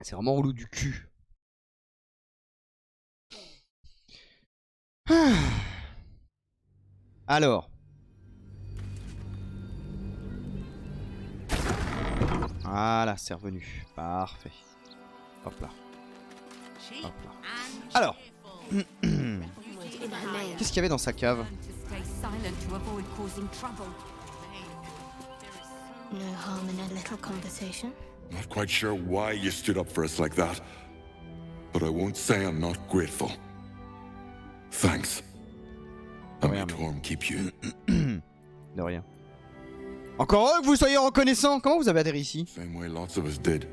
C'est vraiment relou du cul. Alors. Voilà, c'est revenu. Parfait. Hop là. Hop là. Alors. Qu'est-ce qu'il y avait dans sa cave? No harm in a little conversation. Not quite sure why you stood up for us like that. But I won't say I'm not grateful. Thanks. And may Torm keep you. De rien. Encore heureux que vous soyez reconnaissant. Comment vous avez atterri ici? Same way lots of us did.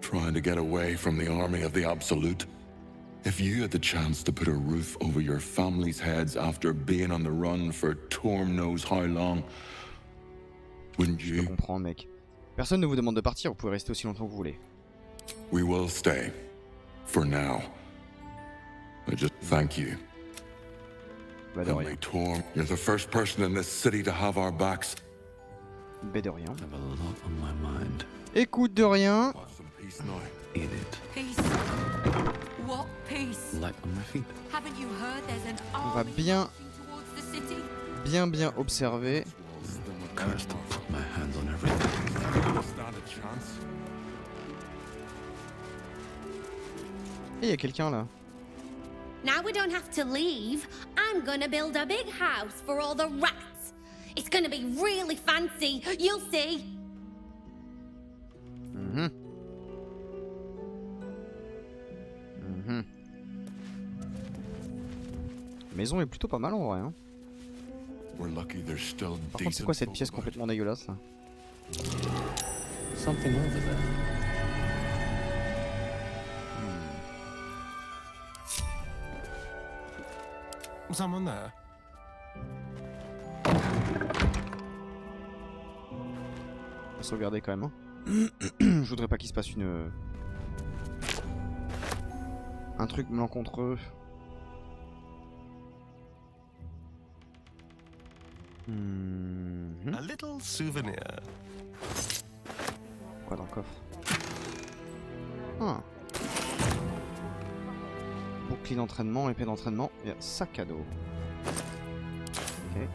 Trying to get away from the army of the Absolute. If you had the chance to put a roof over your family's heads after being on the run for Torm knows how long, wouldn't you? Je peux comprendre, mec. Personne ne vous demande de partir, vous pouvez rester aussi longtemps que vous voulez. We will stay. For now. I just thank you. Bah de rien. Torm, you're the first person in this city to have our backs. Bah de rien. I have a lot on my mind. Écoute de rien. Eat it. Peace. What peace? Light on my feet. Haven't you heard there's an On va army bien towards the city? bien observer. Cursed to put my hands on everything. Stand a chance. Et y a quelqu'un là. Now we don't have to leave. I'm gonna build a big house for all the rats. It's gonna be really fancy. You'll see. La maison est plutôt pas mal en vrai. Hein. Par contre, c'est quoi cette pièce complètement dégueulasse là? Something over there. Someone there? On va sauvegarder quand même. Hein. Je voudrais pas qu'il se passe un truc malencontreux. A little souvenir. Quoi dans le coffre? Ah. Bouclier d'entraînement, épée d'entraînement et un sac à dos. Ok.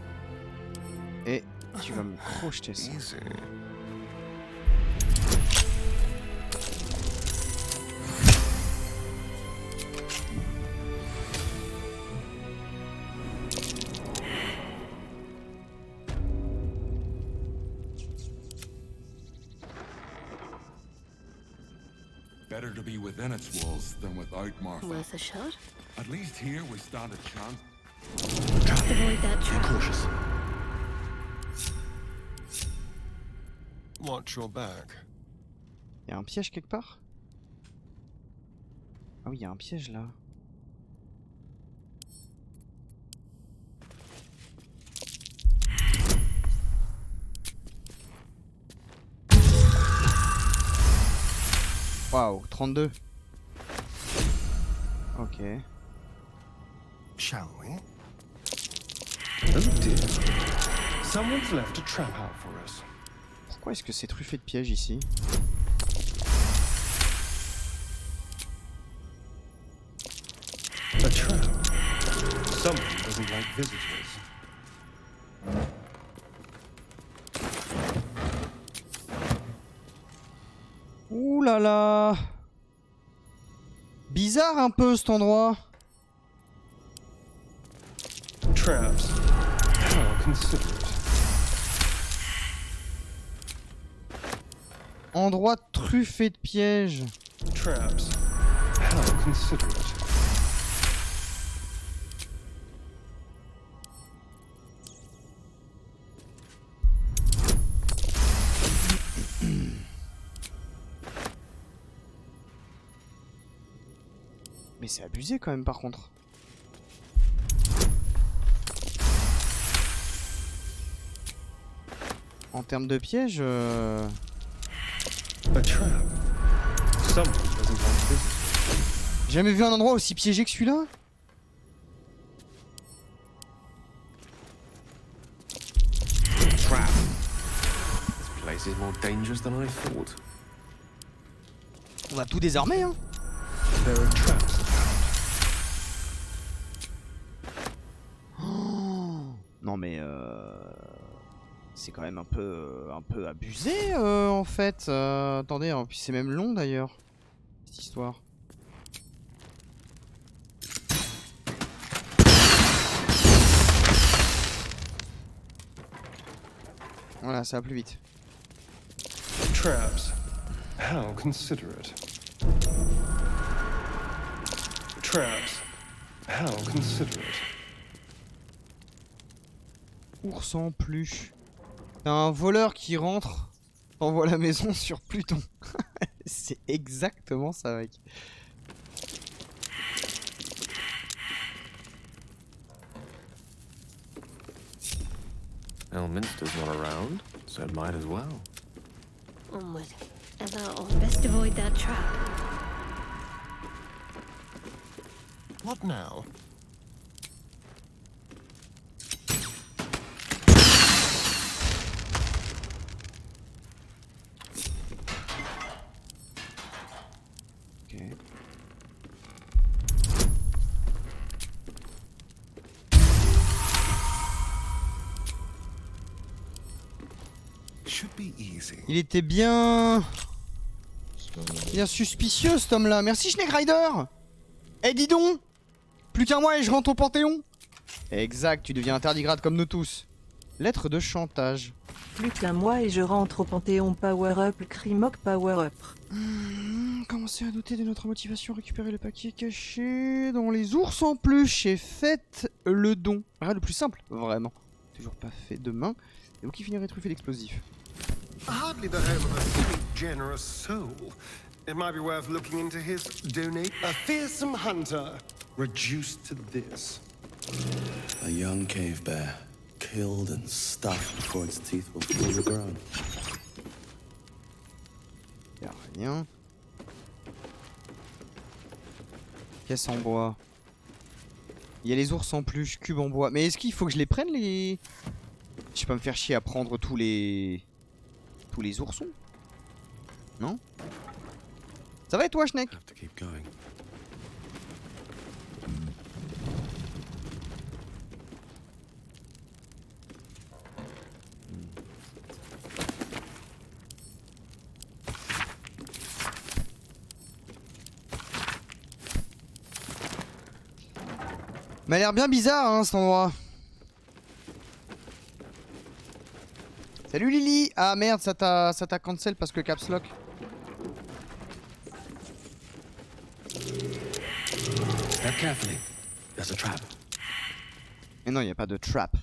Et tu vas me crocheter ça. Better to be within its walls than without, Martha. Worth a shot? At least here we stand a chance. Just avoid that Be trap. cautious. Watch your back. Y a un piège quelque part? Ah oui, y a un piège là. Waouh, 32. Ok. Shall we? Oh dear. Someone's left a trap out for us. Pourquoi est-ce que c'est truffé de pièges ici? A trap. Someone doesn't like visitors. Ouh là là! Bizarre un peu cet endroit. Traps. How considerate. Endroit truffé de pièges. Traps. How considerate. Mais c'est abusé quand même par contre. En termes de pièges... A trap. Someone doesn't like visitors. J'ai jamais vu un endroit aussi piégé que celui-là. Trap. This place is more dangerous than I thought. On va tout désarmer hein. There are traps Non mais c'est quand même un peu abusé en fait. Attendez, hein, puis c'est même long d'ailleurs cette histoire. Voilà, ça va plus vite. Traps. How considerate. Traps. How considerate. Ours en plus. T'as un voleur qui rentre, t'envoie la maison sur Pluton. C'est exactement ça, mec. Elminster's not around, so it might as well. Onward. Ever or best avoid that trap. What now? Okay. Should be easy. Il était bien suspicieux cet homme-là. Merci Snake Rider. Eh dis donc, plus qu'un mois et je rentre au Panthéon. Exact, tu deviens un tardigrade comme nous tous. Lettre de chantage. Plus qu'un mois et je rentre au Panthéon Power-Up, crie mock Power-Up. Commencez à douter de notre motivation, récupérer le paquet caché dans les ours en peluche et faites le don. Rien de plus simple, vraiment. Toujours pas fait demain. Et vous qui finirez truffé d'explosifs. Hardly the home of a sweet, generous soul. It might be worth looking into his donate. A fearsome hunter, reduced to this. A young cave bear, killed and stuffed before its teeth were fully grown. Y'a rien. Caisse en bois. Il y a les ours en peluche, cube en bois. Mais est-ce qu'il faut que je les prenne les... Je vais pas me faire chier à prendre tous les oursons. Non? Ça va et toi, Schneck? M'a l'air bien bizarre, hein, cet endroit. Salut Lily. Ah merde, ça t'a cancel parce que caps lock. carefully. There's a trap. Mais non, il n'y a pas de trap.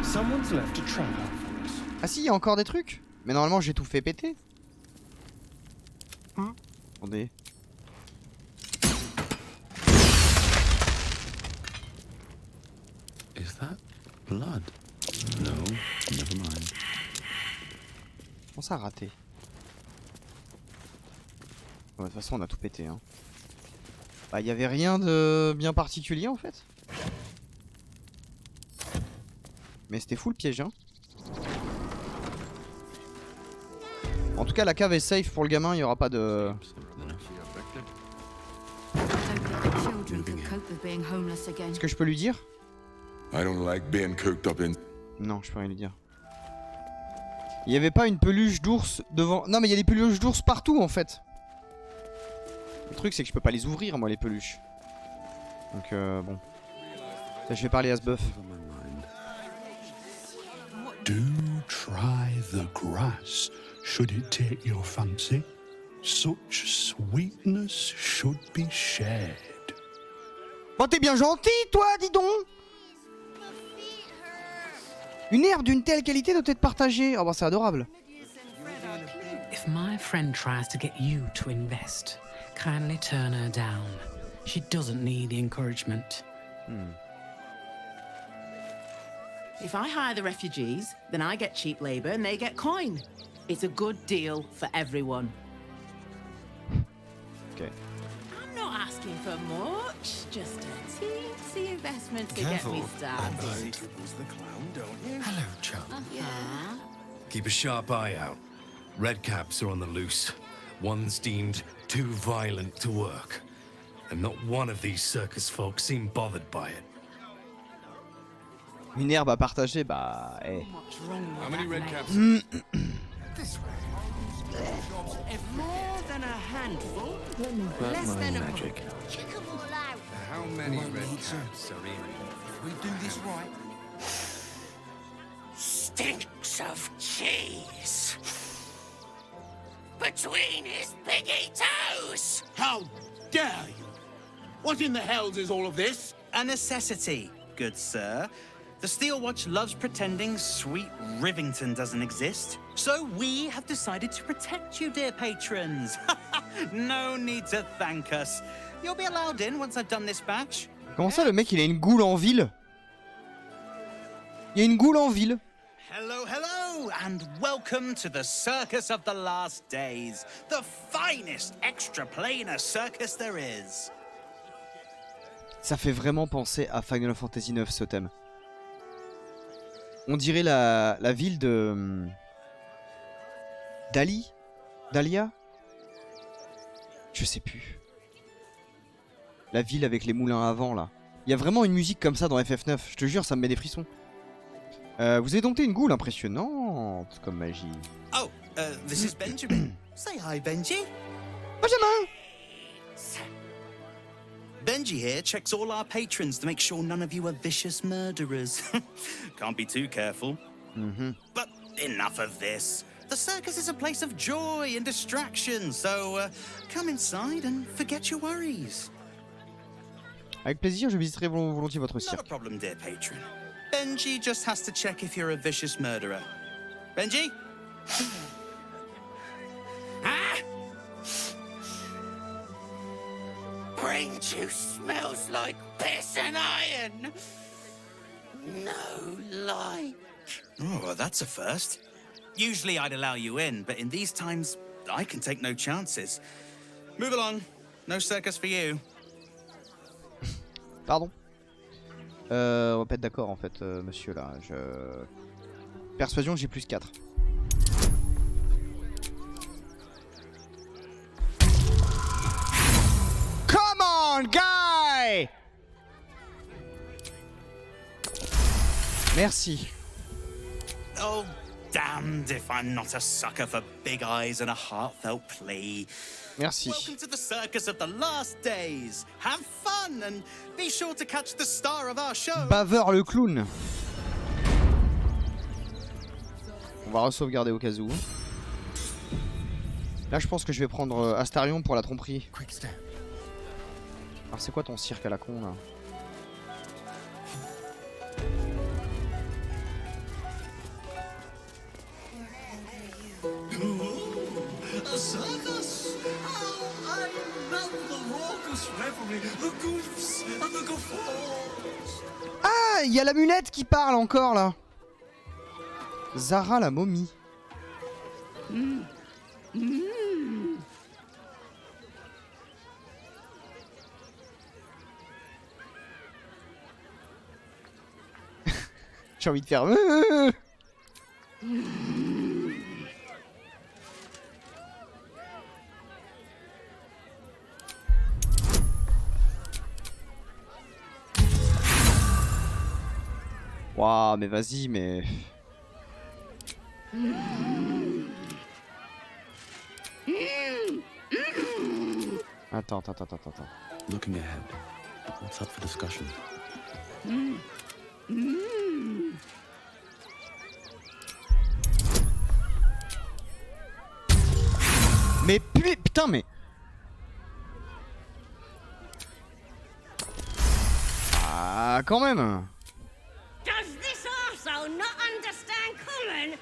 Someone's left a trap out for us. Ah si, il y a encore des trucs. Mais normalement, j'ai tout fait péter. Attendez. Is that blood? No, never mind. Comment ça a raté? De toute façon, on a tout pété. Hein. Bah, il y avait rien de bien particulier en fait. Mais c'était fou le piège, hein. En tout cas, la cave est safe pour le gamin, il n'y aura pas de... Est-ce que je peux lui dire? I don't like being cooked up in... Non, je peux rien lui dire. Il n'y avait pas une peluche d'ours devant... Non mais il y a des peluches d'ours partout en fait. Le truc c'est que je peux pas les ouvrir moi les peluches. Donc bon. Là, je vais parler à ce bœuf. Do try the grass, should it take your fancy. Such sweetness should be shared. Oh t'es bien gentil toi, dis donc. Une herbe d'une telle qualité doit être partagée. Oh bah c'est adorable. If my friend tries to get you to invest, kindly turn her down. She doesn't need the encouragement. If I hire the refugees, then I get cheap labor and they get coin. It's a good deal for everyone. Okay. I'm not asking for much, just a teensy investment to get me started. Hello, chum. Yeah. Keep a sharp eye out. Redcaps are on the loose. One's deemed too violent to work. And not one of these circus folks seem bothered by it. Une herbe à partager, bah... Eh. How many redcaps? This way. More than a handful. Less than a magic. Check them all out. How many redcaps are in? If we do this right. Stinks of cheese. Between his piggy toes. How dare you? What in the hells is all of this? A necessity, good sir. The Steel Watch loves pretending sweet Rivington doesn't exist. So we have decided to protect you, dear patrons. No need to thank us. You'll be allowed in once I've done this batch. Comment ça le mec il a une goule en ville? Il y a une goule en ville. Hello, hello, and welcome to the Circus of the Last Days. The finest extra-planar circus there is. Ça fait vraiment penser à Final Fantasy IX ce thème. On dirait la ville de... Dahlia? Je sais plus. La ville avec les moulins à vent là. Il y a vraiment une musique comme ça dans FF9. Je te jure, ça me met des frissons. Vous avez dompté une goule impressionnante comme magie. Oh, this is Benjamin. Say hi, Benji. Benjamin! Benji here checks all our patrons to make sure none of you are vicious murderers. Can't be too careful. But enough of this. The circus is a place of joy and distraction, so come inside and forget your worries. Avec plaisir, je visiterai volontiers votre Not a cirque. problem, dear patron. Benji just has to check if you're a vicious murderer. Benji? Brain juice smells like piss and iron. No like. Oh, well, that's a first. Usually I'd allow you in, but in these times, I can take no chances. Move along. No circus for you. Pardon. On va pas être d'accord en fait, monsieur là. Persuasion, j'ai plus 4. Come on, guy! Merci. Oh, damned if I'm not a sucker for big eyes and a heartfelt plea. Merci. Welcome to the Circus of the Last Days. Have fun and be sure to catch the star of our show. Baveur le clown. On va re-sauvegarder au cas où. Là, je pense que je vais prendre Astarion pour la tromperie. Alors, c'est quoi ton cirque à la con là? A circus? Oh, I love the raucous revelry, the goofs and the guffaws. Ah, il y a la mulette qui parle encore là. Zara la momie. J'ai envie de faire. Waouh, mais vas-y, mais. Attends. Looking ahead. What's up for discussion? Mais putain, mais. Ah, quand même. Does this arsehole not understand common?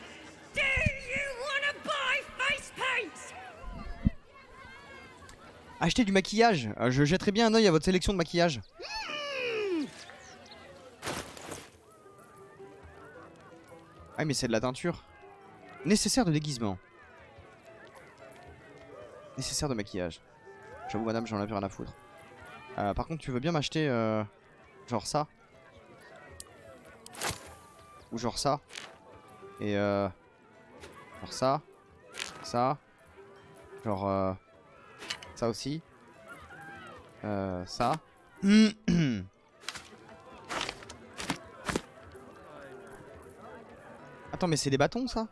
Do you wanna buy face paint? Achetez du maquillage. Je jetterai bien un œil à votre sélection de maquillage. Ah, mais c'est de la teinture. Nécessaire de déguisement. Nécessaire de maquillage. J'avoue, madame, j'en ai rien à foutre. Par contre, tu veux bien m'acheter genre ça? Ou genre ça? Et genre ça? Ça? Genre ça aussi? Ça? Attends, mais c'est des bâtons ça?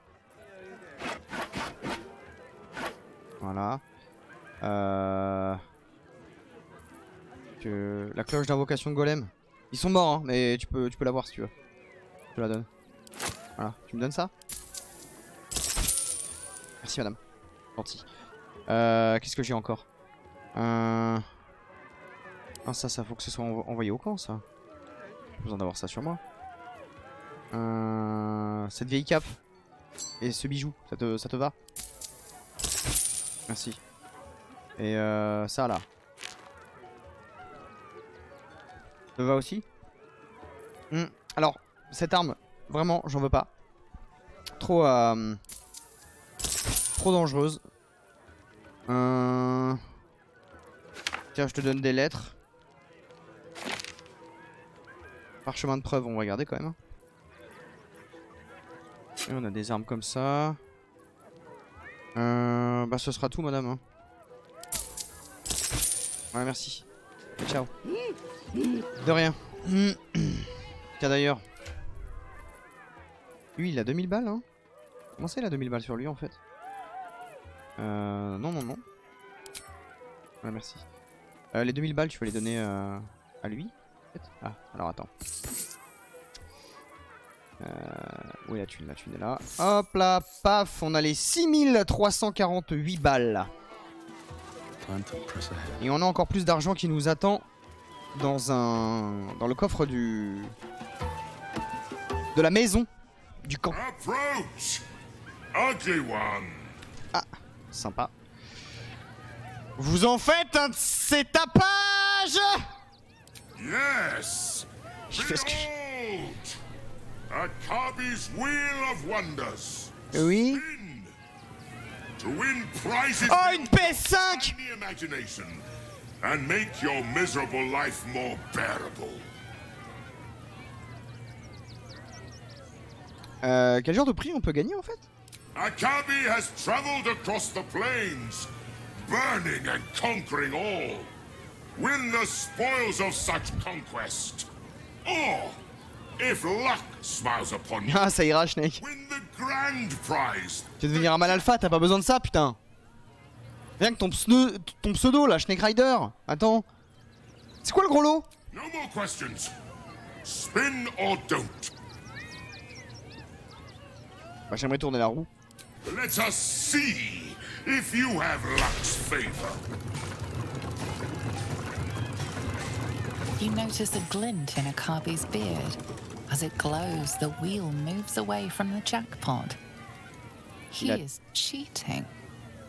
Voilà. La cloche d'invocation de golem. Ils sont morts, hein, mais tu peux l'avoir si tu veux. Je te la donne. Voilà, tu me donnes ça? Merci madame. Gentil. Qu'est-ce que j'ai encore? Ah, ça faut que ce soit envoyé au camp, ça. J'ai besoin d'avoir ça sur moi. Cette vieille cape. Et ce bijou, ça te va? Merci. Et ça là. Ça te va aussi? Alors, cette arme, vraiment, j'en veux pas. Trop dangereuse. Tiens, je te donne des lettres. Parchemin de preuve, on va regarder quand même. Et on a des armes comme ça. Bah ce sera tout madame. Hein. Ouais, merci. Et ciao. De rien. Tiens d'ailleurs. Lui il a 2000 balles hein. Comment ça il a 2000 balles sur lui en fait? Non. Ouais merci. Les 2000 balles tu vas les donner à lui en fait. Ah alors attends. Oui la thune est là. Hop là, paf, on a les 6348 balles. Et on a encore plus d'argent qui nous attend dans le coffre de la maison du camp. Ah, sympa. Vous en faites un de ces tapages? Yes. Je fais ce que A Kabi's Wheel of Wonders. Oui. To win prizes oh, une PS5 imagination and make your miserable life more bearable. Quel genre de prix on peut gagner en fait? Akabi has traveled across the plains, burning and conquering all. Win the spoils of such conquest. Or, if luck smiles upon you, ah ça ira Snake. Win the grand prize. Tu vas devenir un mal alpha, t'as pas besoin de ça putain. Rien que ton pseudo là, Snake Rider. Attends. C'est quoi le gros lot? No more questions. Spin or don't. Bah j'aimerais tourner la roue. Let us see if you have luck's favor. You notice a glint in Akabi's beard. As it glows, the wheel moves away from the jackpot. He is cheating.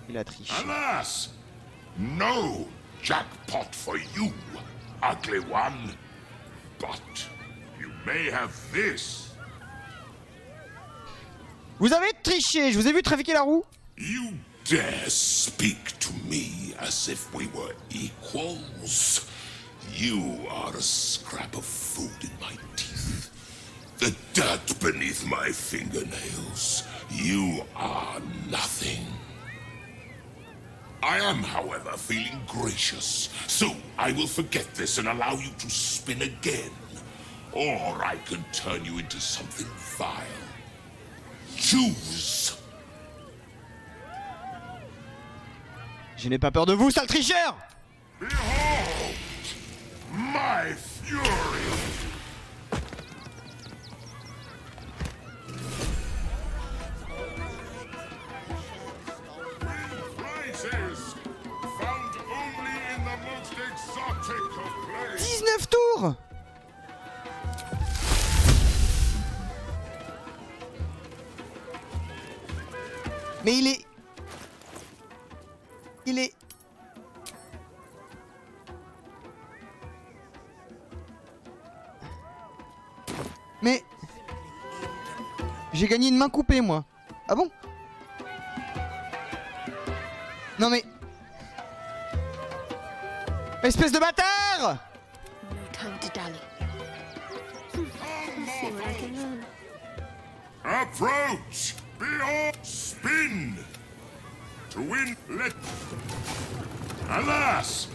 Il a triché. Alas! No jackpot for you, ugly one. But you may have this. Vous avez triché, je vous ai vu trafiquer la roue. You dare speak to me as if we were equals? You are a scrap of food in my teeth. The dirt beneath my fingernails. You are nothing. I am, however, feeling gracious, so I will forget this and allow you to spin again. Or I can turn you into something vile. Choose! Je n'ai pas peur de vous, sale tricheur! Behold! My fury! Prizes! Found only in the most exotic of places! 19 tours! Mais il est... Mais... J'ai gagné une main coupée, moi. Ah bon? Non mais... Espèce de bâtard! No time to dally. See what I can learn. Approach! Behold! Spin! To win, let... Alas!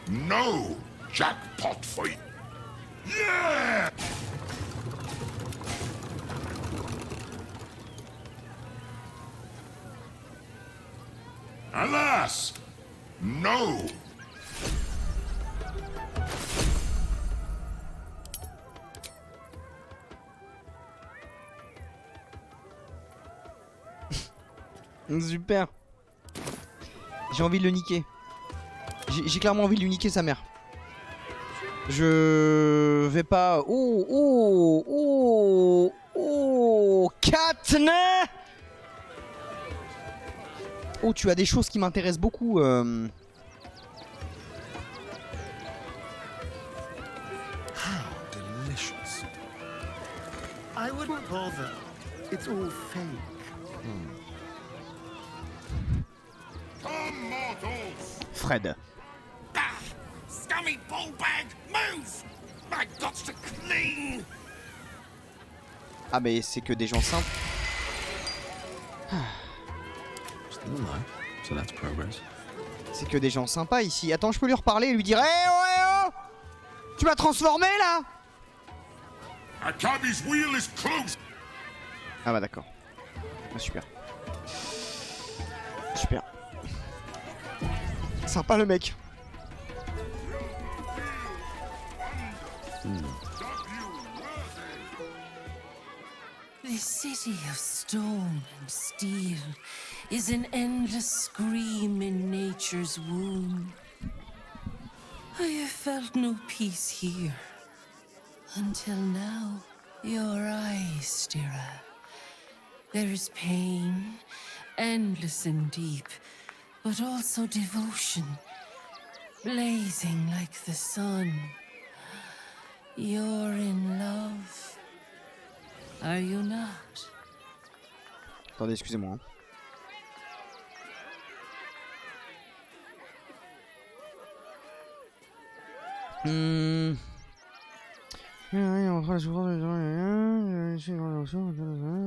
No jackpot for you. Yeah! Alas! No! Super. J'ai envie de le niquer. J'ai clairement envie de lui niquer sa mère. Je vais pas... Oh, oh, oh, oh, Katna! Oh, tu as des choses qui m'intéressent beaucoup. How delicious. I wouldn't bother. It's all fake. Come, mortals! Fred. Ah! Scummy ballbag! Move! My guts to clean! Ah mais c'est que des gens simples. Still alive, so that's progress. C'est que des gens sympas ici. Attends, je peux lui reparler et lui dire: Eh oh, eh oh! Tu m'as transformé là? Akabi's wheel is close! Ah bah d'accord. Ah, super. Super. Sympa le mec. This city of stone and steel is an endless scream in nature's womb. I have felt no peace here. Until now, your eyes, Stira. There is pain, endless and deep, but also devotion, blazing like the sun. You're in love. Are you not? Attendez, excusez-moi. Hein.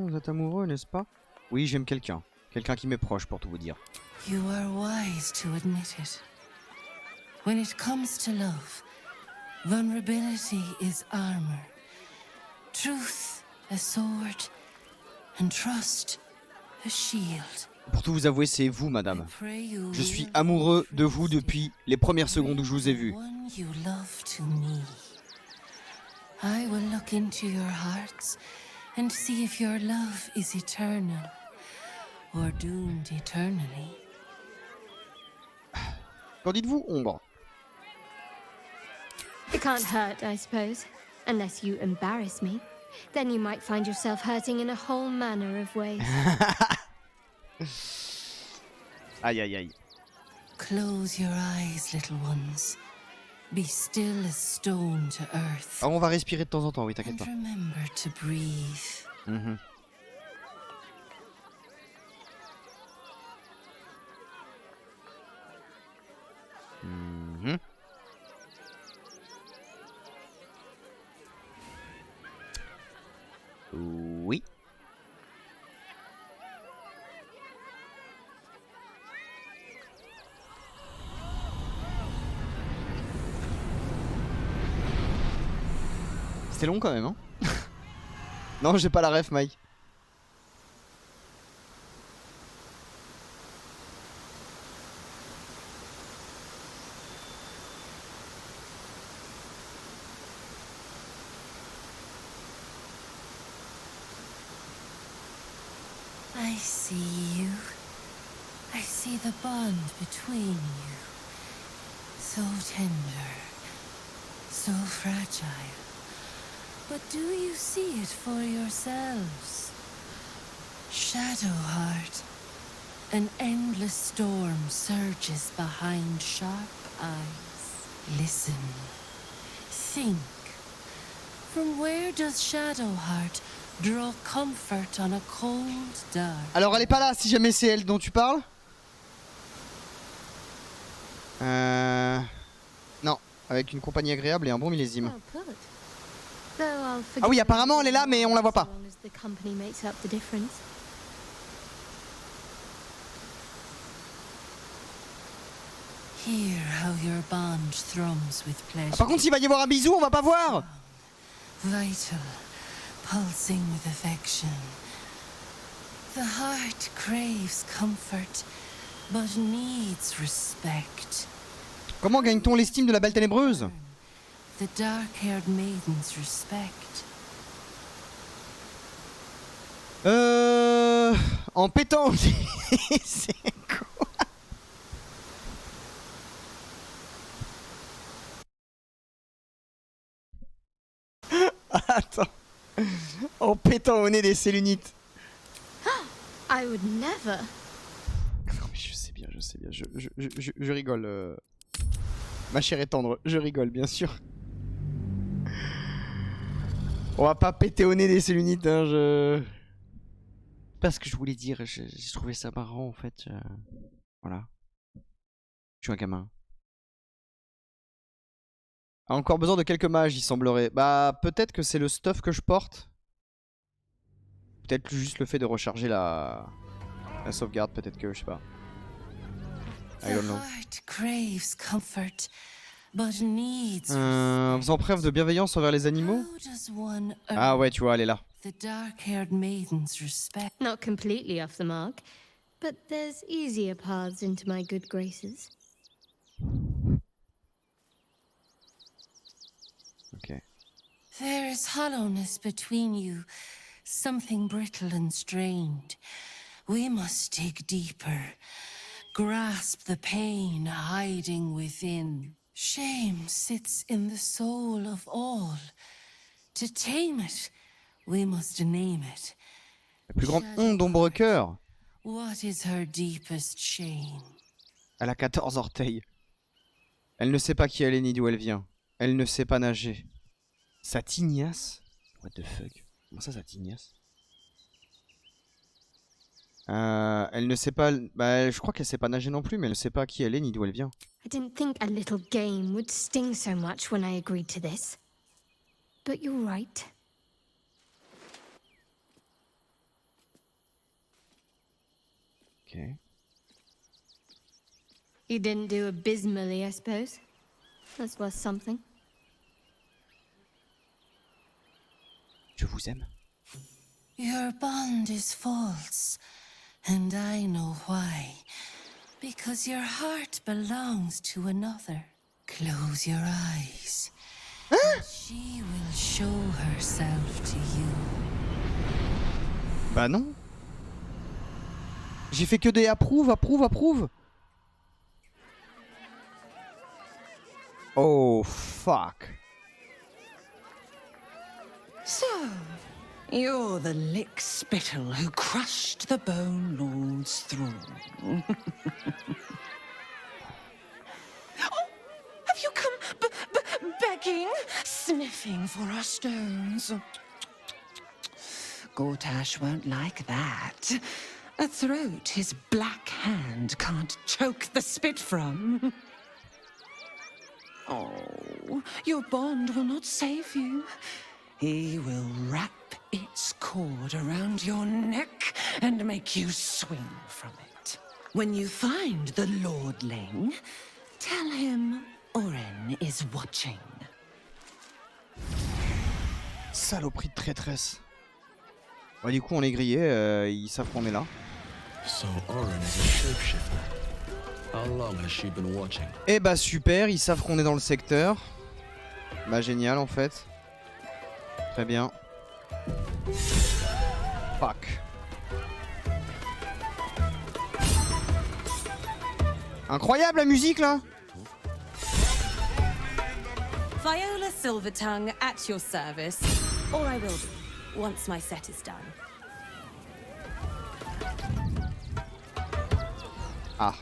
Vous êtes amoureux, n'est-ce pas? Oui, j'aime quelqu'un. Quelqu'un qui m'est proche, pour tout vous dire. You are wise to admit it. When it comes to love, vulnerability is armor. Truth, a sword, and trust, a shield. Pour tout vous avouer, c'est vous, madame. Je suis amoureux de vous depuis les premières secondes où je vous ai vu. You love to me. I will look into your hearts and see if your love is eternal or doomed eternally. Qu'en dites-vous, Ombre? It can't hurt, I suppose. Unless you embarrass me. Then you might find yourself hurting in a whole manner of ways. Aïe aïe aïe. Close your eyes, little ones. Be still as stone to earth. Alors on va respirer de temps en temps, oui, t'inquiète pas. And remember to breathe. Oui. C'était long quand même, hein. Non, j'ai pas la ref, Mike. I see you. I see the bond between you. So tender. So fragile. But do you see it for yourselves? Shadowheart. An endless storm surges behind sharp eyes. Listen. Think. From where does Shadowheart draw comfort on a cold dark? Alors elle est pas là, si jamais c'est elle dont tu parles. Non, avec une compagnie agréable et un bon millésime. Ah oui, apparemment elle est là, mais on la voit pas. Hear how your bond thrums with pleasure. Ah, par contre, s'il va y avoir un bisou, on va pas voir. Vital, pulsing with affection. The heart craves comfort, but needs respect. Comment gagne-t-on l'estime de la belle ténébreuse? The dark-haired maiden's respect. En pétant. C'est quoi? Attends. En pétant au nez des Sélunites. I would never. Non mais je sais bien, je rigole. Ma chère et tendre, je rigole bien sûr. On va pas péter au nez des Sélunites, hein, Pas ce que je voulais dire, j'ai trouvé ça marrant en fait. Voilà. Je suis un gamin. A encore besoin de quelques mages, il semblerait. Bah, peut-être que c'est le stuff que je porte. Peut-être juste le fait de recharger la sauvegarde, peut-être que, je sais pas. I don't know. En faisant preuve de bienveillance envers les animaux. Ah ouais, tu vois, elle est là. Not completely off the mark, but there's easier paths into my good graces. Okay. There is hollowness between you, something brittle and strained. We must dig deeper, grasp the pain hiding within. Shame sits in the soul of all. To tame it, we must name it. La plus grande honte d'Ombre Cœur. What is her deepest shame? Elle a 14 orteils. Elle ne sait pas qui elle est ni d'où elle vient. Elle ne sait pas nager. Ça tignasse? What the fuck? Comment ça tignasse? Elle ne sait pas... Bah, je crois qu'elle sait pas nager non plus, mais elle ne sait pas qui elle est ni d'où elle vient. I didn't think a little game would sting so much when I agreed to this. But you're right. Okay. You didn't do abysmally, I suppose. That's worth something. Je vous aime. Your bond is false, and I know why. Because your heart belongs to another. Close your eyes. And she will show herself to you. Bah non. J'ai fait que des approuve. Oh, fuck. So, you're the lick-spittle who crushed the Bone Lord's throne. Oh, have you come begging, sniffing for our stones? Gortash won't like that. A throat his black hand can't choke the spit from. Oh, your bond will not save you. He will wrap its cord around your neck and make you swing from it. When you find the lordling, tell him Oren is watching. Saloperie de traîtresse. Bah, du coup, on est grillé, ils savent qu'on est là. So Oren is a shapeshifter. How long has she been watching? Eh bah super, ils savent qu'on est dans le secteur. Bah génial en fait. Très bien. Fuck. Incroyable la musique là. Viola Silvertongue at your service, or I will be, once my set is done. Ah.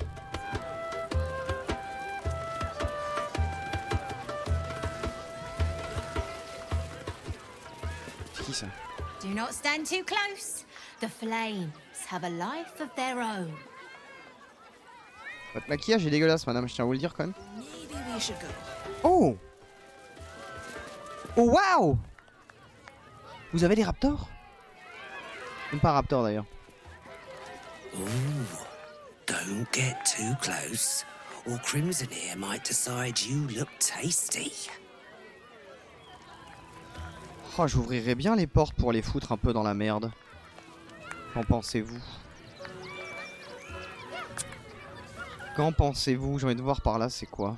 C'est qui ça? Do not stand too close. The flames have a life of their own. Votre maquillage est dégueulasse, madame, je tiens à vous le dire quand même. Maybe we should go. Oh! Oh waouh! Vous avez des raptors? Même pas raptor d'ailleurs. Ooh, don't get too close, or Crimson here might decide you look tasty. Oh, j'ouvrirais bien les portes pour les foutre un peu dans la merde. Qu'en pensez-vous? Qu'en pensez-vous? J'ai envie de voir par là, c'est quoi?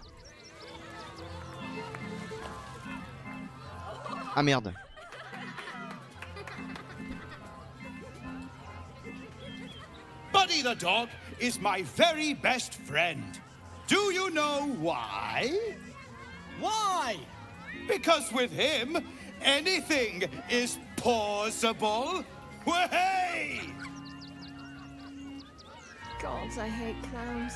Ah merde. Buddy the dog is my very best friend. Do you know why? Why? Because with him, anything is possible. Way! God, I hate clowns.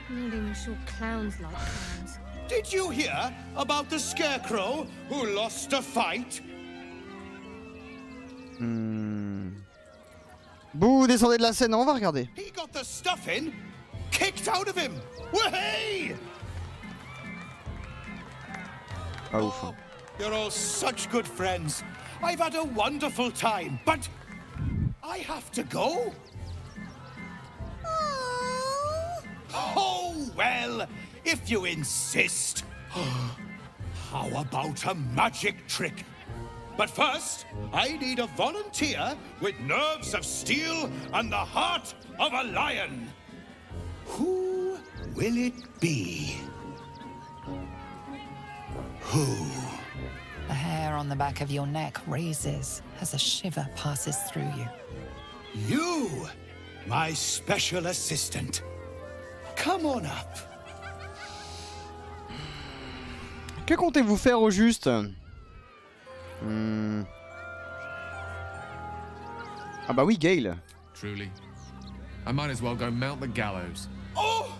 I'm not even sure clowns like clowns. Did you hear about the scarecrow who lost a fight? Bouh, descendez de la scène, on va regarder. He got the stuffing kicked out of him. Way! Pas ouf. Hein. You're all such good friends. I've had a wonderful time, but I have to go. Oh, well, if you insist. How about a magic trick? But first, I need a volunteer with nerves of steel and the heart of a lion. Who will it be? Who? The hair on the back of your neck raises as a shiver passes through you. You, my special assistant. Come on up. Que comptez-vous faire au juste? Ah bah oui, Gale. Truly. I might as well go mount the gallows. Oh,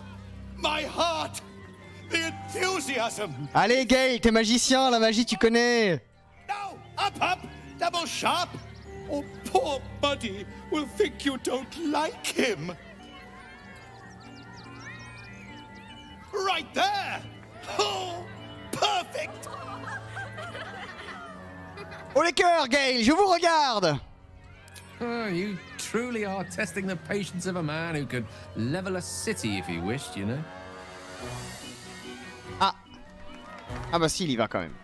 my heart! The enthusiasm! Allez, Gale, t'es magicien, la magie, tu connais. Now, up, double sharp, or poor Buddy will think you don't like him. Right there! Oh, perfect! Oh les cœurs, Gale, je vous regarde. Oh, you truly are testing the patience of a man who could level a city if he wished, you know. Ah. Ah bah si, il y va quand même.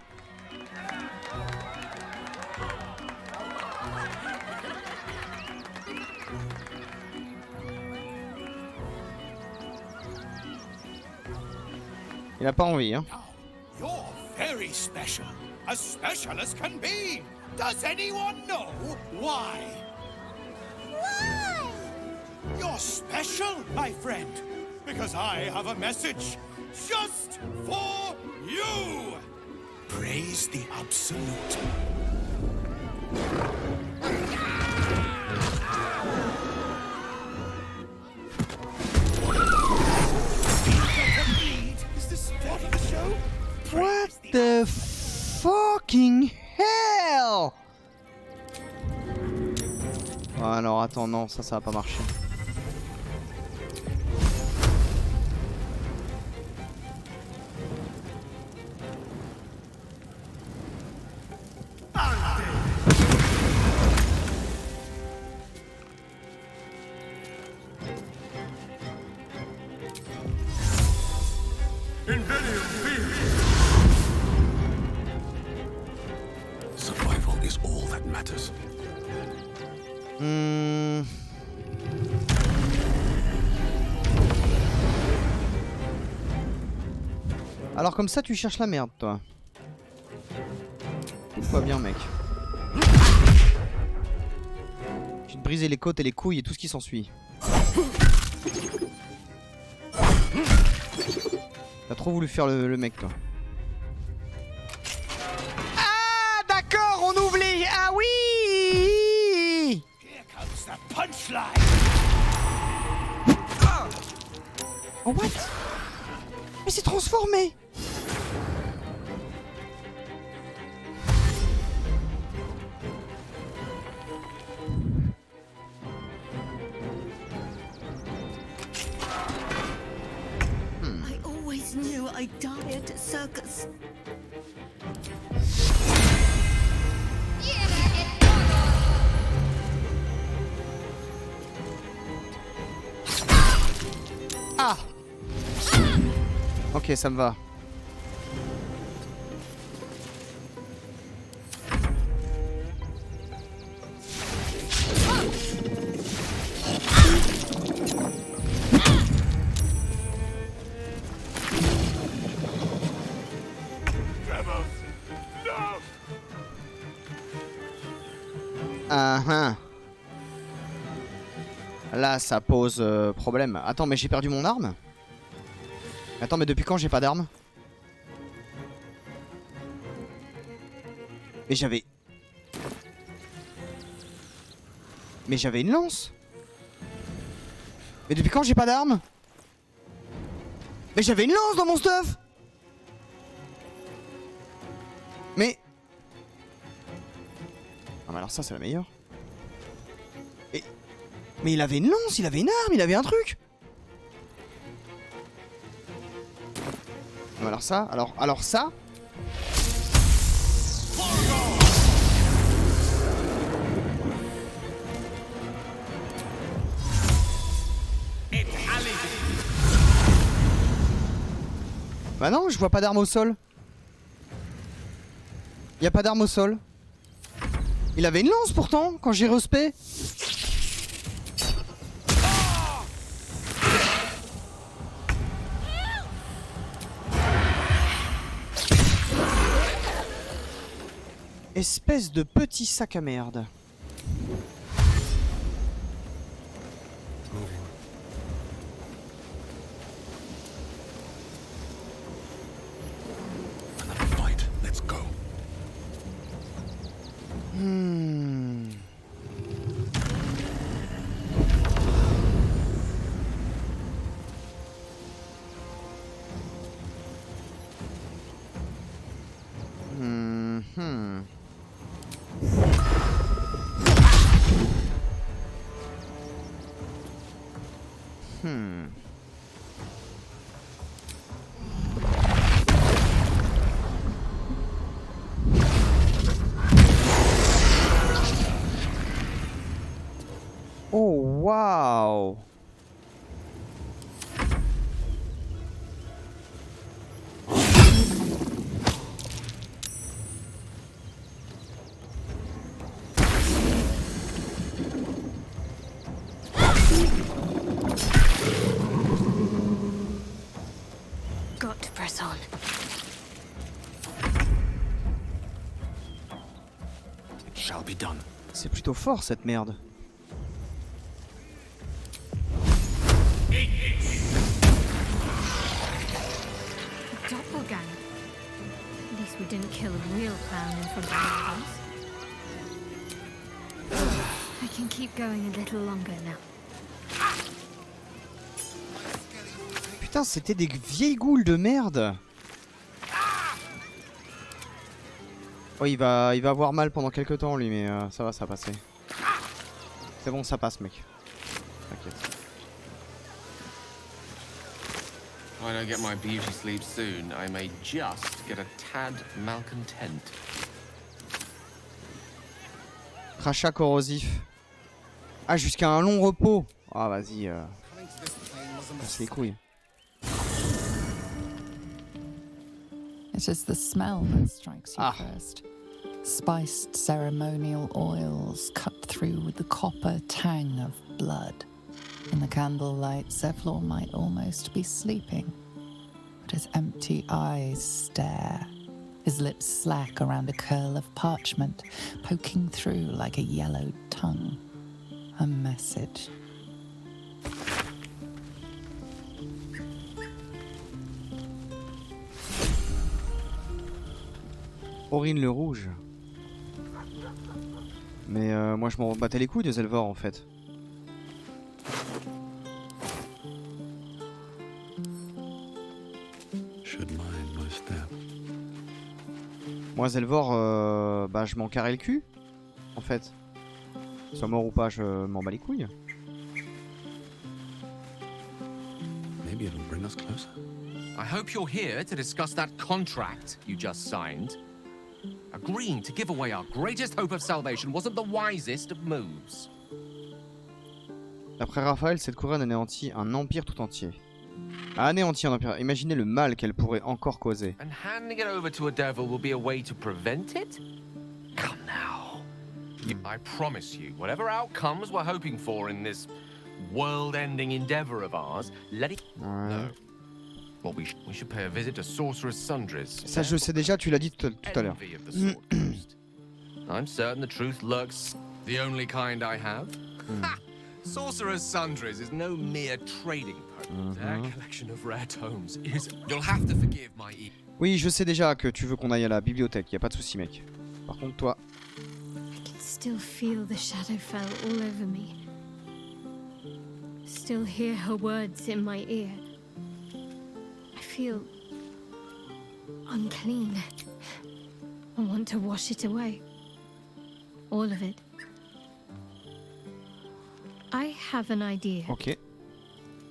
Il a pas envie, hein. You're very special. As special as can be. Does anyone know why? Why? You're special, my friend. Because I have a message just for you. Praise the Absolute. Is this starting the show? What the fucking hell? Ah non, attends, non, ça va pas marcher. Survival is all that matters. Alors comme ça tu cherches la merde toi. Tout va bien mec. Tu te briser les côtes et les couilles et tout ce qui s'ensuit. T'as trop voulu faire le mec toi. Ah d'accord, on oublie. Ah oui. Here comes the punchline. Oh what? Mais c'est transformé. I always knew I'd die at a circus. Ah. Ok, ça me va. Là, ça pose problème. Attends, mais j'ai perdu mon arme? Attends, mais depuis quand j'ai pas d'arme? Mais j'avais... Mais j'avais une lance. Mais depuis quand j'ai pas d'arme? Mais j'avais une lance dans mon stuff. Mais... Ah mais alors ça c'est la meilleure. Mais il avait une lance, il avait une arme, il avait un truc. Non, alors ça, alors ça. Bah non, je vois pas d'arme au sol. Y a pas d'arme au sol. Il avait une lance pourtant quand j'ai respect. Espèce de petit sac à merde. Another fight. Let's go. Oh wow. Got to press on. It shall be done. C'est plutôt fort cette merde. Doppelganger. At least we didn't kill a real clown in front of our house. I can keep going a little longer now. Putain, c'était des vieilles goules de merde. Oh, il va avoir mal pendant quelques temps lui, mais ça va passer. C'est bon, ça passe, mec. T'inquiète. If I don't get my beauty sleep soon, I may just get a tad malcontent. Crachat corrosif. Ah, jusqu'à un long repos. Ah, vas-y. Casse les couilles. It is the smell that strikes you first. Spiced ceremonial oils cut through with the copper tang of blood. In the candlelight, Zevlor might almost be sleeping, but his empty eyes stare, his lips slack around a curl of parchment, poking through like a yellowed tongue. A message. Aurine le Rouge. Mais moi je m'en battais les couilles de Zelvor en fait. Moi Zelvor, bah je m'en carrais le cul. En fait. Soit mort ou pas, je m'en bats les couilles. Maybe it'll bring us closer. I hope you're here to discuss that contract you just signed. Agreeing to give away our greatest hope of salvation wasn't the wisest of moves. D'après Raphaël, cette couronne anéantit un empire tout entier. Anéantit un empire. Imaginez le mal qu'elle pourrait encore causer. And handing it over to a devil will be a way to prevent it? Come now. I promise you, whatever outcomes we're hoping for in this world-ending endeavor of ours, let it... No. Well, we should pay a visit to Sorcerer's Sundries. Ça je sais déjà, tu l'as dit tout à l'heure. I'm certain the truth lurks. The only kind I have. Ha! Sorcerer's Sundries is no mere trading post. Their collection of rare tomes is... You'll have to forgive my... Oui, je sais déjà que tu veux qu'on aille à la bibliothèque, y a pas de souci, mec. Par contre, toi... I can still feel the Shadowfell all over me. Still hear her words in my ear. I feel unclean. I want to wash it away. All of it. I have an idea. Ok.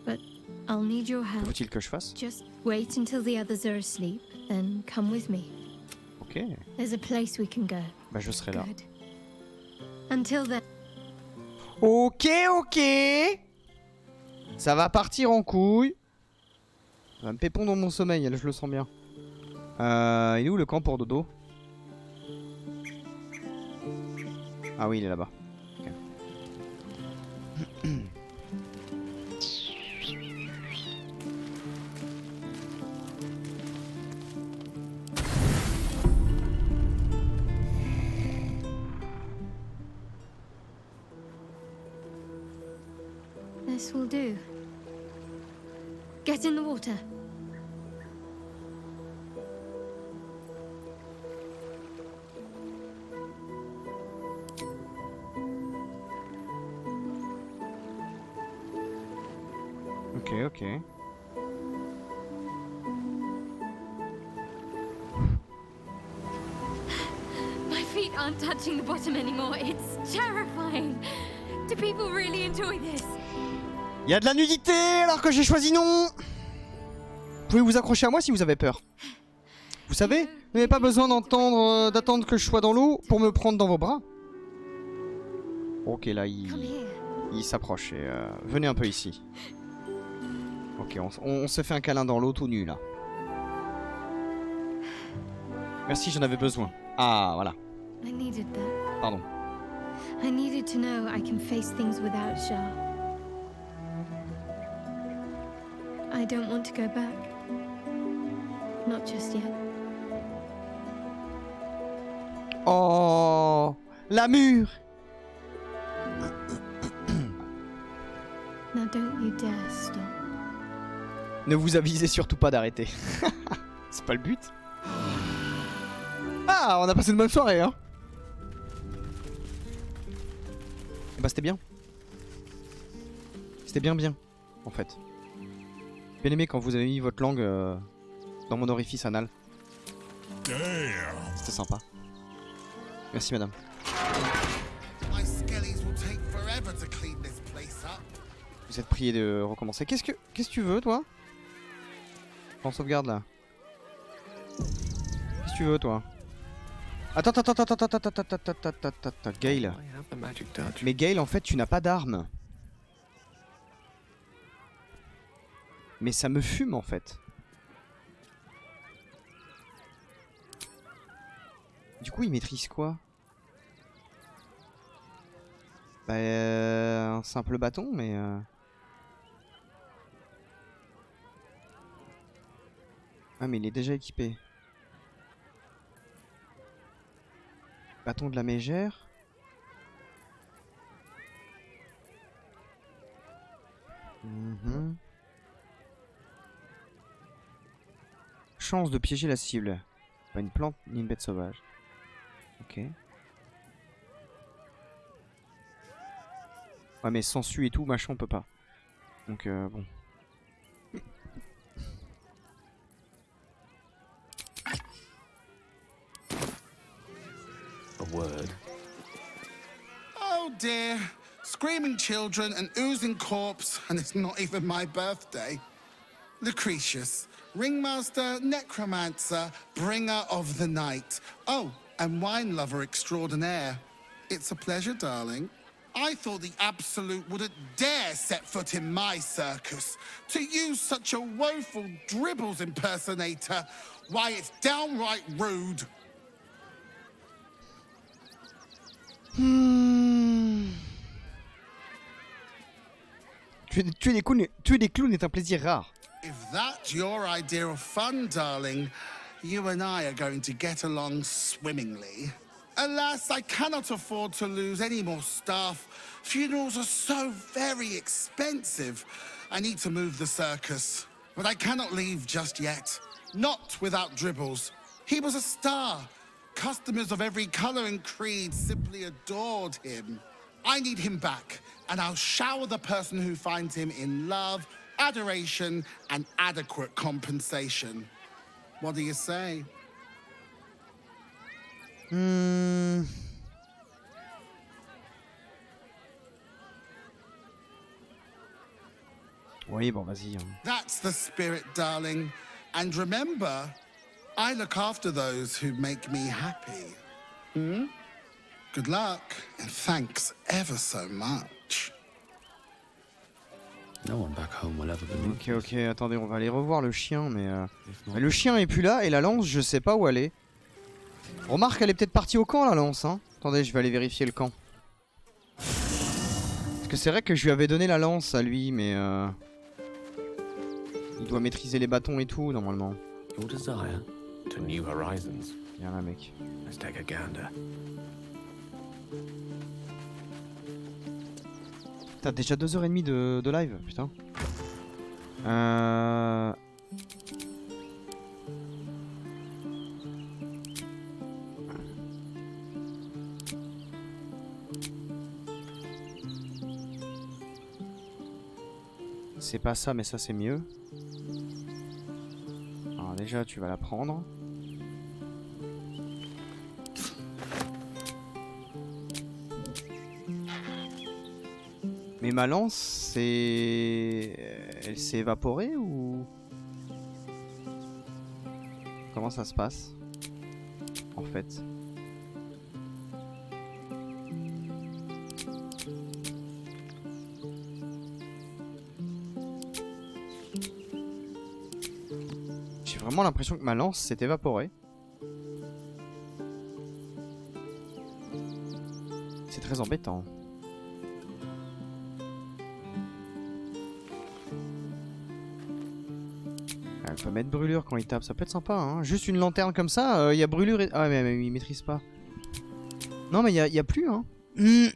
But I'll need your help. Faut-il que je fasse? Just wait until the others are asleep, then come with me. Ok. There's a place we can go. Bah je serai là. Good. Until then. Ok, ok. Ça va partir en couille. Ça va me pépon dans mon sommeil, là je le sens bien. Il est où le camp pour dodo? Ah oui, il est là-bas. Okay. This will do. Get in the water. Ok, ok. My feet aren't touching the bottom anymore. It's terrifying. Do people really enjoy this? Il y a de la nudité alors que j'ai choisi non. Vous pouvez vous accrocher à moi si vous avez peur. Vous savez, vous n'avez pas besoin d'attendre que je sois dans l'eau pour me prendre dans vos bras. Ok, là il s'approche et venez un peu ici. Ok, on se fait un câlin dans l'eau tout nu là. Merci, j'en avais besoin. Ah, voilà. I needed that. Pardon. I needed to know I can face things without Shah. I don't want to go back. Not just yet. Oh, la mûre. Now don't you dare stop. Ne vous avisez surtout pas d'arrêter. C'est pas le but. Ah, on a passé une bonne soirée, hein. Et bah c'était bien. C'était bien, en fait. J'ai bien aimé quand vous avez mis votre langue dans mon orifice anal. C'était sympa. Merci madame. Vous êtes prié de recommencer. Qu'est-ce que tu veux toi? En sauvegarde là. Qu'est-ce que tu veux toi? Attends, Gale. Mais Gale, en fait, tu n'as pas d'arme. Mais ça me fume en fait. Du coup, il maîtrise quoi? Bah, un simple bâton, mais... Ah, mais il est déjà équipé. Bâton de la mégère. Chance de piéger la cible. Pas une plante ni une bête sauvage. Ok. Ouais mais sensu et tout, machin on peut pas. Donc bon. A word. Oh dear. Screaming children, an oozing corpse, and it's not even my birthday. Lucretius, ringmaster, necromancer, bringer of the night. Oh, and wine lover extraordinaire. It's a pleasure, darling. I thought the Absolute wouldn't dare set foot in my circus. To use such a woeful dribbles impersonator, why, it's downright rude. Tuer des clowns est un plaisir rare. If that's your idea of fun, darling, you and I are going to get along swimmingly. Alas, I cannot afford to lose any more staff. Funerals are so very expensive. I need to move the circus. But I cannot leave just yet. Not without Dribbles. He was a star. Customers of every color and creed simply adored him. I need him back, and I'll shower the person who finds him in love, adoration, and adequate compensation. What do you say? Oui, bon, vas-y. That's the spirit, darling. And remember, I look after those who make me happy. Hmm? Good luck, and thanks ever so much. No one back home will ever believe. Ok, attendez, on va aller revoir le chien, mais le chien est plus là, et la lance, je sais pas où elle est. Remarque, elle est peut-être partie au camp, la lance, hein. Attendez, je vais aller vérifier le camp. Parce que c'est vrai que je lui avais donné la lance à lui, mais il doit maîtriser les bâtons et tout, normalement. Your desire to new horizons. Viens là, mec. Let's take a gander. T'as déjà 2h30 de live, putain. C'est pas ça, mais ça c'est mieux. Alors déjà, tu vas la prendre. Mais ma lance, c'est... Elle s'est évaporée ou... Comment ça se passe? En fait. J'ai vraiment l'impression que ma lance s'est évaporée. C'est très embêtant. Elle peut mettre brûlure quand il tape, ça peut être sympa hein. Juste une lanterne comme ça, il y a brûlure et... Ah mais il maîtrise pas. Non mais il y a plus hein. Il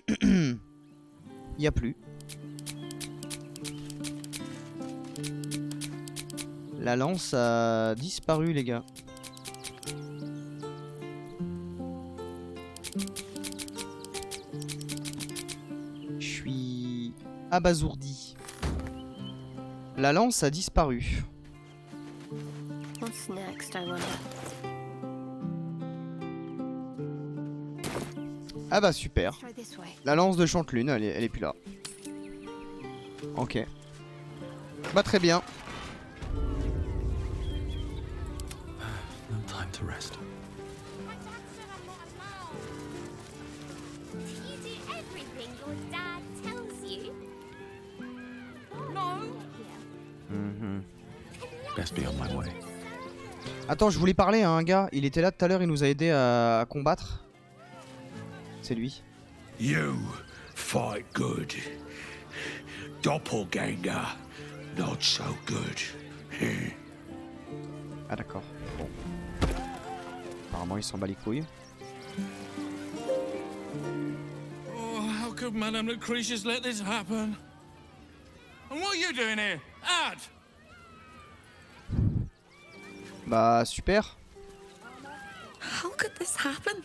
y a plus. La lance a disparu les gars. abasourdi. La lance a disparu. What's next, I wonder? Ah bah super. La lance de Chantelune, elle est plus là. Ok. Bah très bien. No time to rest. You do everything your dad tells you. Best be on my way. Attends, je voulais parler à un gars. Il était là tout à l'heure, il nous a aidé à combattre. C'est lui. You fight good. Doppelganger, not so good. Ah d'accord. Bon. Apparemment il s'en bat les couilles. Oh, how could Madame Lucretius let this happen? And what are you doing here? Ad! Bah super. How could this happen?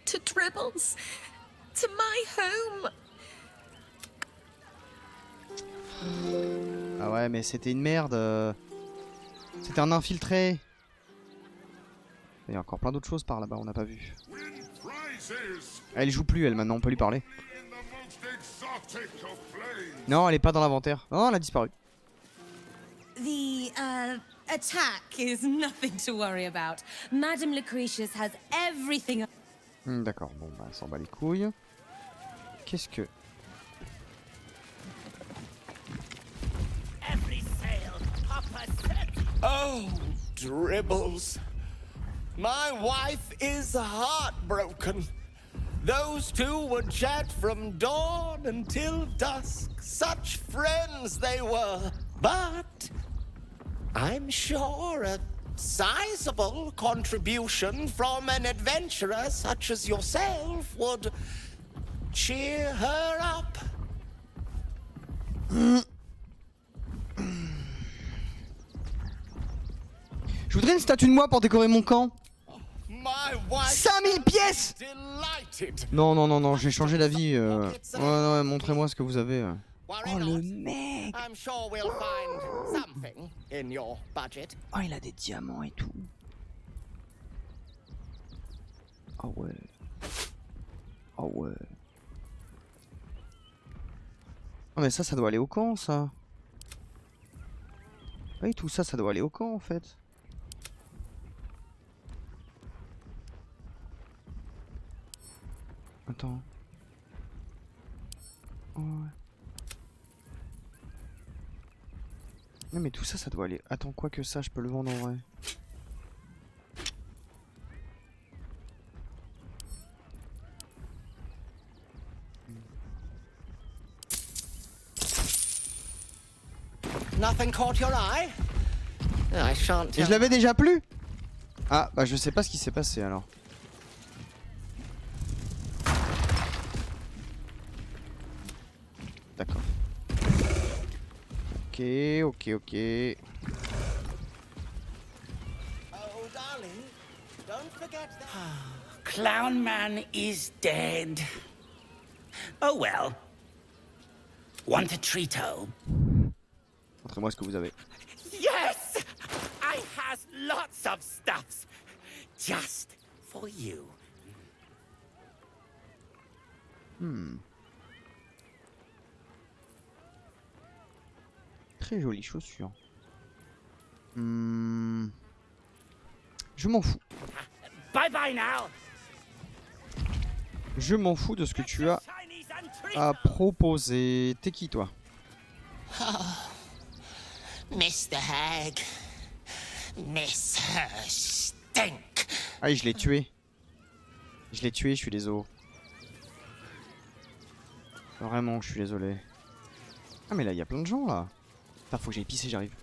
To Dribbles? To my home? Ah ouais mais c'était une merde. C'était un infiltré. Il y a encore plein d'autres choses par là-bas, on n'a pas vu. Elle joue plus elle maintenant, on peut lui parler. Non, elle est pas dans l'inventaire. Non, elle a disparu. The attack is nothing to worry about. Madame Lucretius has everything. D'accord, bon bah elle s'en bat les couilles. Qu'est-ce que... Oh, Dribbles. My wife is heartbroken. Those two would chat from dawn until dusk. Such friends they were. But I'm sure a sizable contribution from an adventurer such as yourself would cheer her up. Je voudrais une statue de moi pour décorer mon camp. 5000 pièces. Non, non, non, non, j'ai changé d'avis. Ouais, montrez-moi ce que vous avez. Oh, le mec. Oh, il a des diamants et tout. Oh ouais. Oh ouais. Oh mais ça doit aller au camp, ça. Oui, tout ça, ça doit aller au camp, en fait. Attends. Oh ouais. Non mais tout ça, ça doit aller... Attends, quoi que ça, je peux le vendre en vrai. Nothing caught your eye? I shan't. Et je l'avais déjà plus. Ah, bah je sais pas ce qui s'est passé alors. D'accord. Ok, ok, ok. Oh, darling, don't forget that. Clown Man is dead. Oh well. Want a treato? Montrez-moi ce que vous avez. Yes! I has lots of stuffs. Just for you. Très jolie chaussure. Je m'en fous. Bye bye now. Je m'en fous de ce que tu as à proposer. T'es qui toi? Mr. Hag. Miss her stink. Ah, je l'ai tué. Je l'ai tué, je suis désolé. Vraiment, je suis désolé. Ah, mais là, il y a plein de gens là. Putain, faut que j'aille pisser, j'arrive.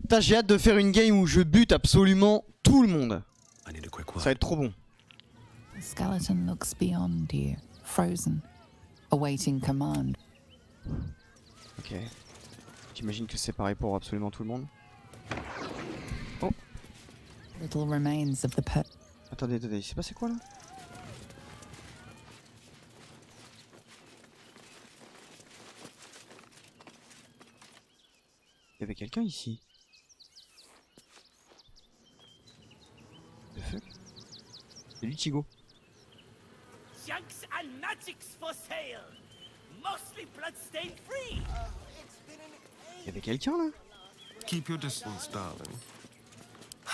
Putain, j'ai hâte de faire une game où je bute absolument tout le monde. Ça va être trop bon. The skeleton looks beyond you, frozen, awaiting command. Ok. J'imagine que c'est pareil pour absolument tout le monde. Oh. Little remains of the Attendez, il s'est passé quoi là? Il y avait quelqu'un ici. The fuck? C'est lui Chigo. Junks and magics for sale. Mostly bloodstain free. Il y avait quelqu'un là? Keep your distance, darling.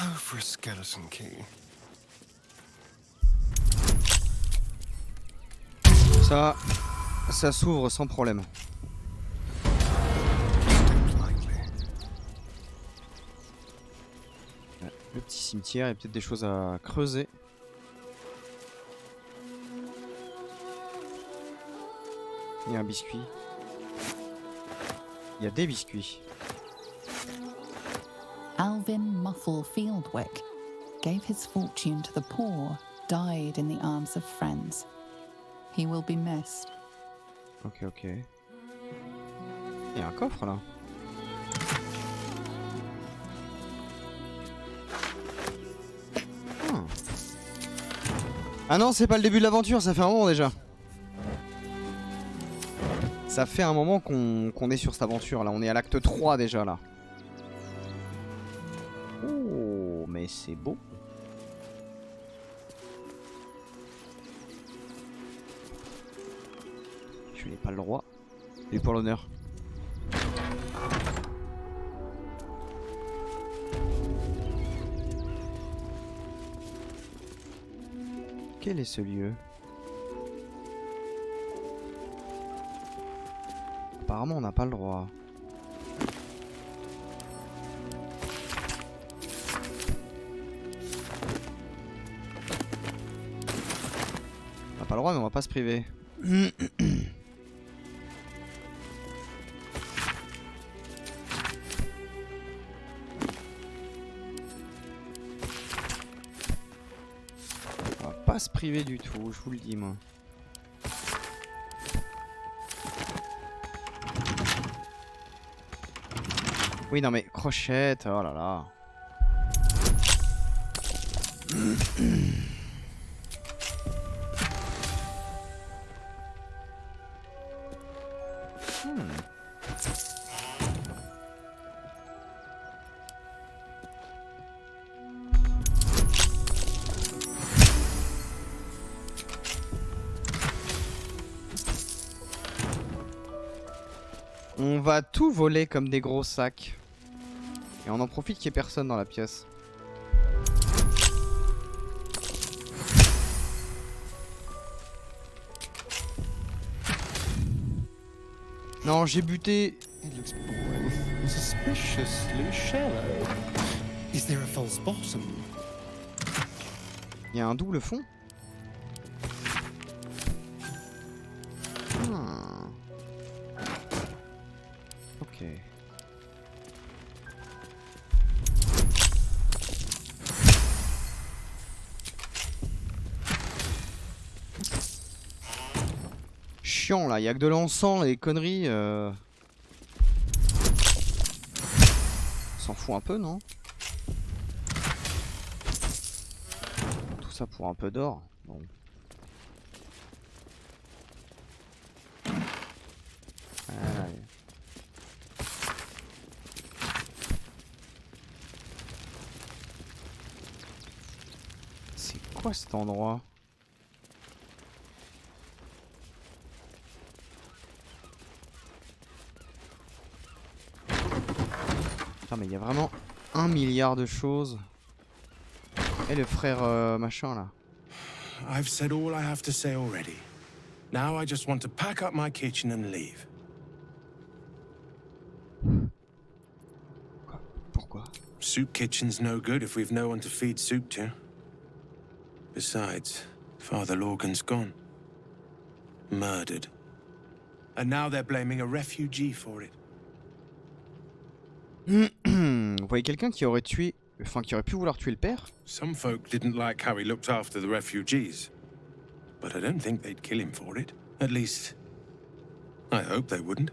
Oh, for a skeleton key. Ça s'ouvre sans problème. Le petit cimetière, il y a peut-être des choses à creuser. Il y a un biscuit. Il y a des biscuits. Alvin Muffle Fieldwick gave his fortune to the poor, died in the arms of friends. He will be missed. Ok. Il y a un coffre là. Ah non, c'est pas le début de l'aventure, ça fait un moment déjà. Ça fait un moment qu'on est sur cette aventure là, on est à l'acte 3 déjà là. Oh, mais c'est beau. Je n'ai pas le droit. Et pour l'honneur. Quel est ce lieu? Apparemment on n'a pas le droit. On n'a pas le droit mais on va pas se priver. On va pas se priver du tout, je vous le dis moi. Oui non mais crochette, oh là là. On va tout voler comme des gros sacs. Et on en profite qu'il n'y ait personne dans la pièce. Non, j'ai buté. It looks boring. Suspiciously shallow. Is there a false bottom? Il y a un double fond. Ok. Chiant là, il y a que de l'encens et des conneries. On s'en fout un peu, non? Tout ça pour un peu d'or. Bon. Allez. C'est quoi cet endroit? Putain mais il y a vraiment 1 milliard de choses. Et le frère machin là. I've said all I have to say already. Now I just want to pack up my kitchen and leave. Pourquoi? Soup kitchen's no good if we've no one to feed soup to. Besides, Father Lorgan's gone. Murdered. And now they're blaming a refugee for it. Vous voyez quelqu'un qui aurait tué... Enfin, qui aurait pu vouloir tuer le père? Some folk didn't like how he looked after the refugees. But I don't think they'd kill him for it. At least, I hope they wouldn't.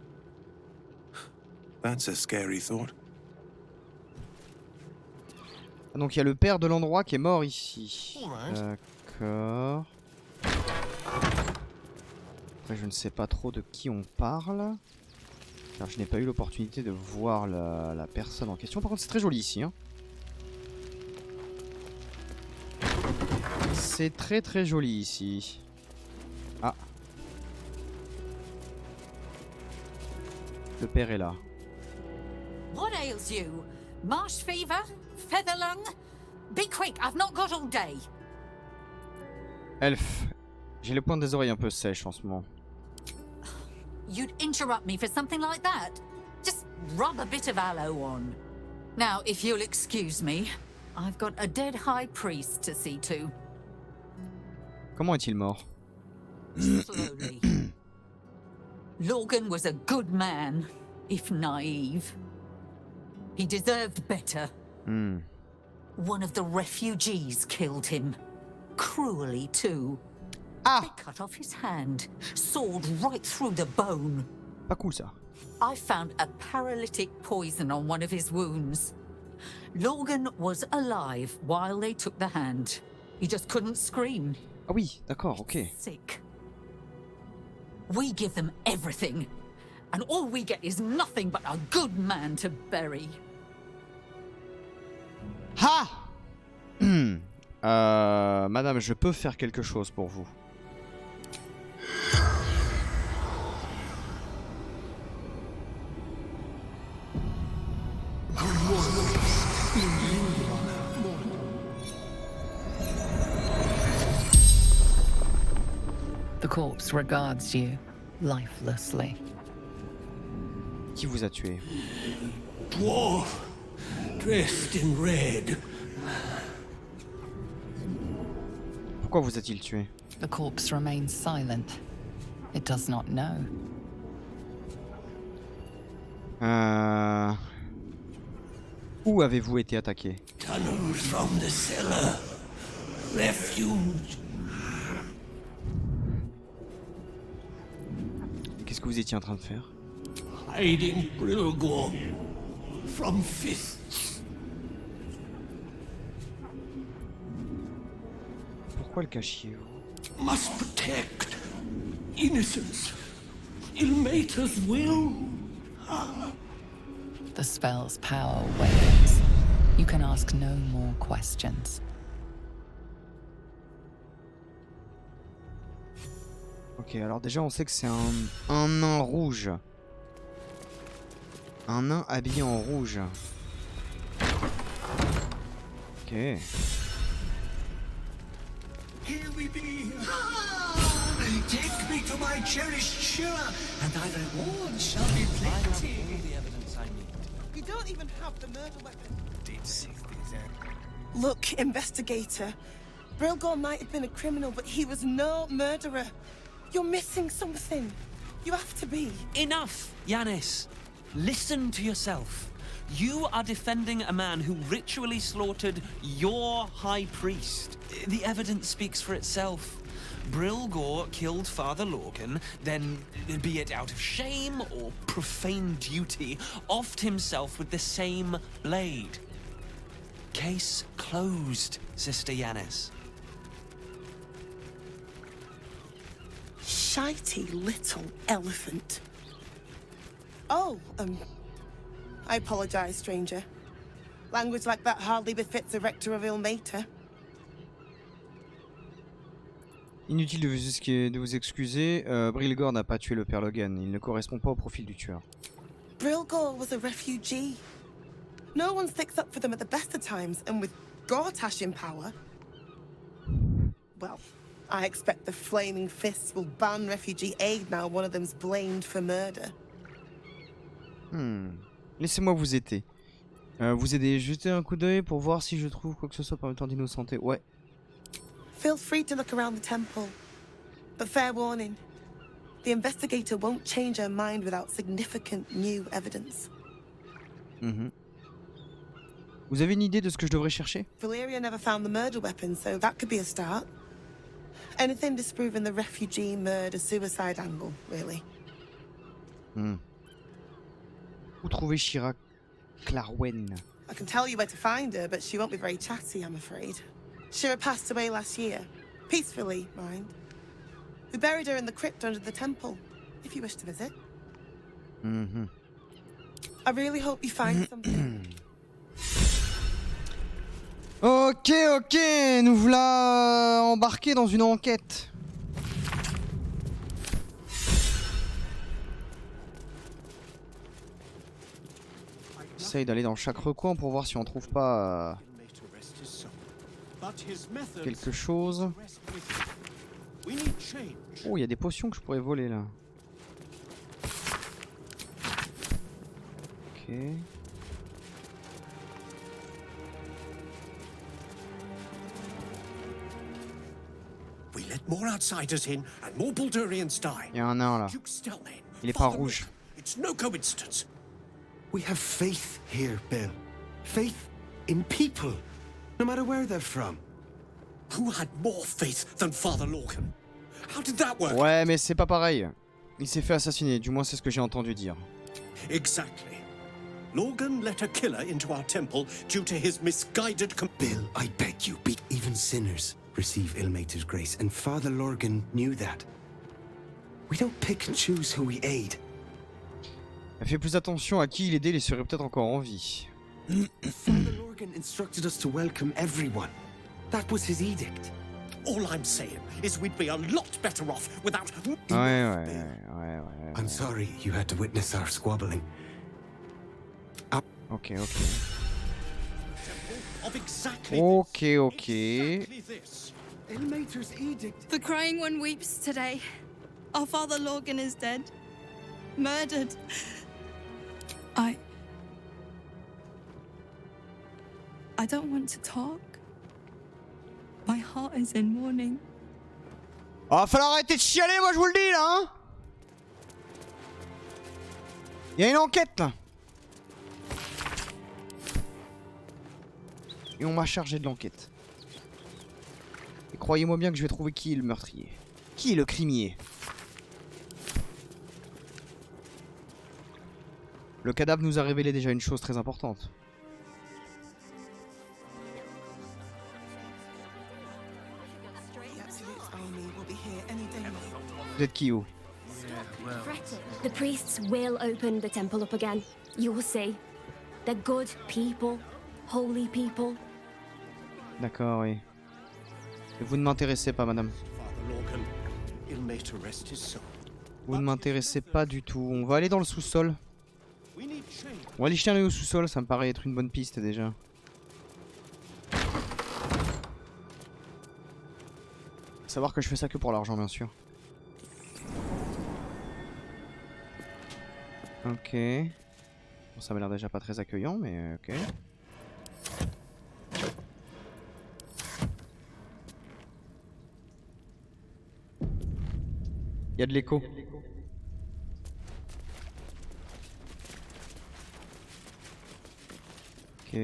That's a scary thought. Donc il y a le père de l'endroit qui est mort ici. D'accord. Après je ne sais pas trop de qui on parle. Car je n'ai pas eu l'opportunité de voir la personne en question. Par contre c'est très joli ici. Hein. C'est très très joli ici. Ah. Le père est là. What ails you? Marsh fever? Feather lung? Be quick, I've not got all day. Elf, j'ai les pointes des oreilles un peu sèches en ce moment. You'd interrupt me for something like that? Just rub a bit of aloe on. Now, if you'll excuse me, I've got a dead high priest to see to. Comment est-il mort? Slowly. Logan was a good man, if naive. He deserved better. One of the refugees killed him. Cruelly, too. They cut off his hand, sawed right through the bone. Pas cool ça. I found a paralytic poison on one of his wounds. Logan was alive while they took the hand. He just couldn't scream. Ah oui, d'accord, ok. Sick. We give them everything, and all we get is nothing but a good man to bury. Ha! Madame, je peux faire quelque chose pour vous. The corpse regards you lifelessly. Qui vous a tué? Dwarf, dressed in red. Pourquoi vous a-t-il tué? The corpse remains silent. It does not know. Où avez-vous été attaqué? Tunnels from the cellar. Refuge. Qu'est-ce que vous étiez en train de faire? Hiding Brilgor from fists. Pourquoi le cachiez-vous? Must protect innocence. Ilmater's will. The spell's power wanes. You can ask no more questions. Ok, alors déjà on sait que c'est un nain rouge. Un nain habillé en rouge. Ok. Here we be. Take me to my cherished Shira, and thy reward shall be plenty. You don't even have the murder weapon. Look, investigator. Brilgor might have been a criminal, but he was no murderer. You're missing something. You have to be. Enough, Yanis. Listen to yourself. You are defending a man who ritually slaughtered your high priest. The evidence speaks for itself. Brilgor killed Father Lorcan, then, be it out of shame or profane duty, offed himself with the same blade. Case closed, Sister Yanis. Shitey little elephant. Oh, I apologize, stranger. Language like that hardly befits a rector of Ilmater. Inutile de vous excuser, Brilgor n'a pas tué le père Logan, il ne correspond pas au profil du tueur. Brilgor was a refugee. No one sticks up for them at the best of times, and with Gortash in power... Well, I expect the Flaming Fists will ban refugee aid now one of them's blamed for murder. Laissez-moi vous aider. Vous aider, jeter un coup d'œil pour voir si je trouve quoi que ce soit permettant d'innocenter. Ouais. Feel free to look around the temple. But fair warning, The investigator won't change her mind without significant new evidence. Vous avez une idée de ce que je devrais chercher? Valeria never found the murder weapon, so that could be a start. Anything disproving the refugee murder-suicide angle, really. Où trouver Shira Clarwen? I can tell you where to find her, but she won't be very chatty, I'm afraid. Shira passed away last year. Peacefully, mind. We buried her in the crypt under the temple, if you wish to visit. I really hope you find something. Ok, nous voilà embarqués dans une enquête. J'essaye d'aller dans chaque recoin pour voir si on trouve pas quelque chose. Oh, il y a des potions que je pourrais voler là. Ok. We let more outsiders in and more Baldurians die. Il y a un nain là. Il est pas rouge. It's no coincidence. We have faith here, Bill. Faith in people, no matter where they're from. Who had more faith than Father Lorcan? How did that work? Ouais, mais c'est pas pareil. Il s'est fait assassiner, du moins c'est ce que j'ai entendu dire. Exactly. Lorcan let a killer into our temple due to his misguided Bill, I beg you, even sinners receive Ilmater's grace, and Father Lorcan knew that. We don't pick and choose who we aid. Fais plus attention à qui il aidait, il serait peut-être encore en vie. Father Lorcan instructed us to welcome everyone. That was his edict. All I'm saying is we'd be a lot better off without... Ouais. I'm sorry you had to witness our squabbling. Ok. Ilmater's edict. The Crying One weeps today. Our Father Lorcan is dead. Murdered. I don't want to talk. My heart is in mourning. Oh, va falloir arrêter de chialer, moi je vous le dis là, hein. Il y a une enquête là. Et on m'a chargé de l'enquête. Et croyez-moi bien que je vais trouver qui est le meurtrier. Qui est le crimier. Le cadavre nous a révélé déjà une chose très importante. Vous êtes qui, où? The priests will open the temple up again. You will see. They're good people. Holy people. D'accord, oui. Et vous ne m'intéressez pas, madame. Vous ne m'intéressez pas du tout. On va aller dans le sous-sol. On va aller jeter un œil au sous-sol, ça me paraît être une bonne piste déjà. Savoir que je fais ça que pour l'argent, bien sûr. Ok. Bon, ça m'a l'air déjà pas très accueillant, mais ok. Il y a de l'écho. Ok.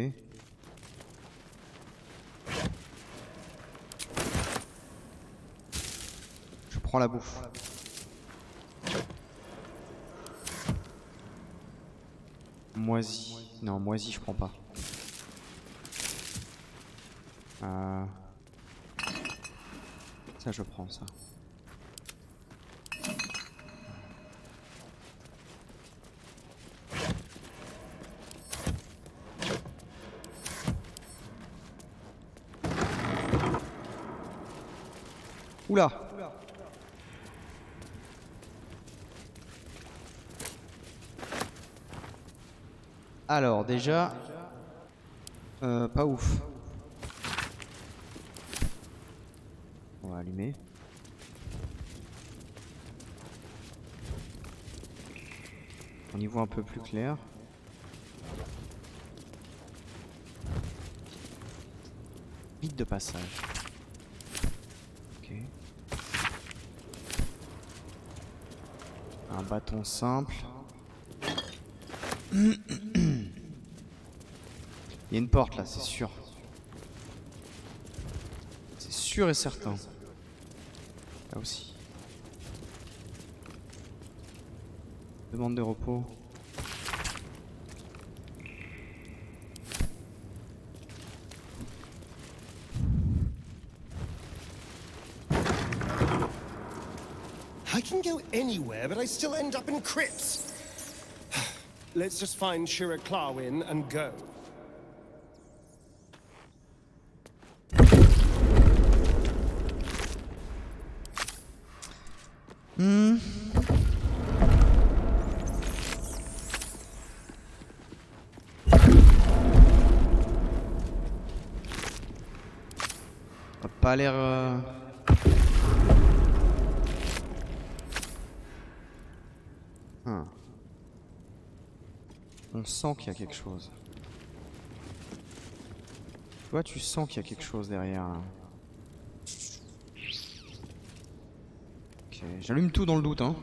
Je prends la bouffe. Moisi. Non, moisi, je prends pas. Ça, je prends ça. Oula. Alors déjà, pas ouf. On va allumer. On y voit un peu plus clair. Vide de passage. Ok. Un bâton simple. Il y a une porte là, c'est sûr. C'est sûr et certain. Là aussi. Demande de repos. I can go anywhere, but I still end up in crypts. Let's just find Shira Clarwin and go. Pas l'air... On sent qu'il y a quelque chose. Tu vois, tu sens qu'il y a quelque chose derrière. Ok, j'allume tout dans le doute, hein.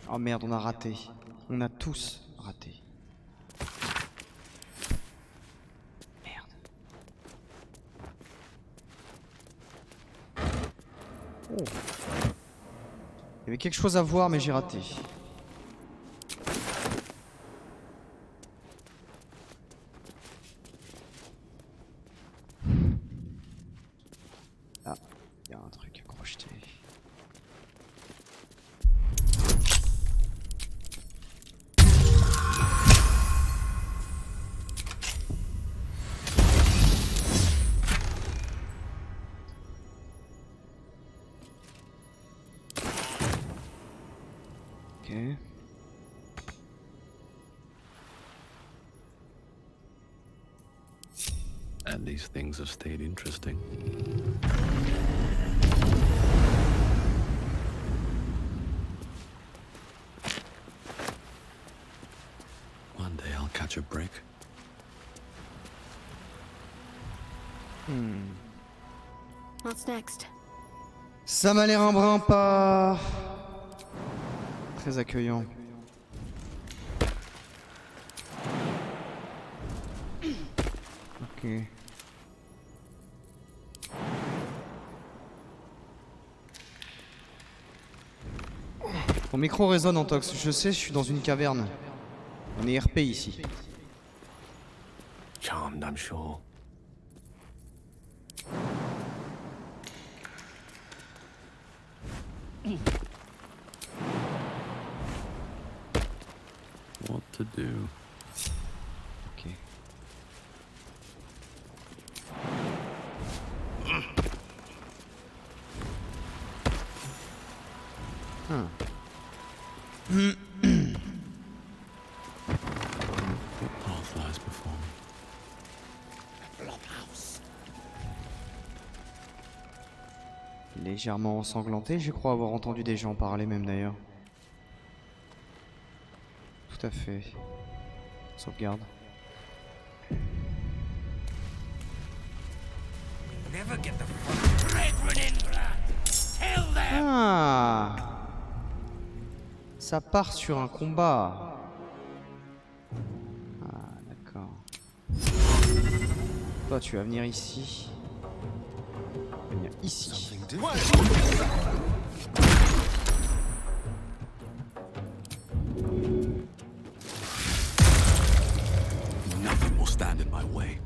Oh merde, on a raté. On a tous raté. Merde. Oh. Il y avait quelque chose à voir, mais j'ai raté. Ah, il y a un truc à crocheter. Okay. And these things have stayed interesting. One day I'll catch a break. What's next? Ça m'a l'air un brin pas... très accueillant. Ok. Ton micro résonne, Anthox. Je sais, je suis dans une caverne. On est RP ici. Charmed, I'm sure. What to do? Okay. All flies before me. Légèrement ensanglanté, je crois avoir entendu des gens parler même d'ailleurs. Tout à fait. Sauvegarde. Ah, ça part sur un combat. Ah, d'accord. Toi, tu vas venir ici. Venir ici. Nothing will stand in my way.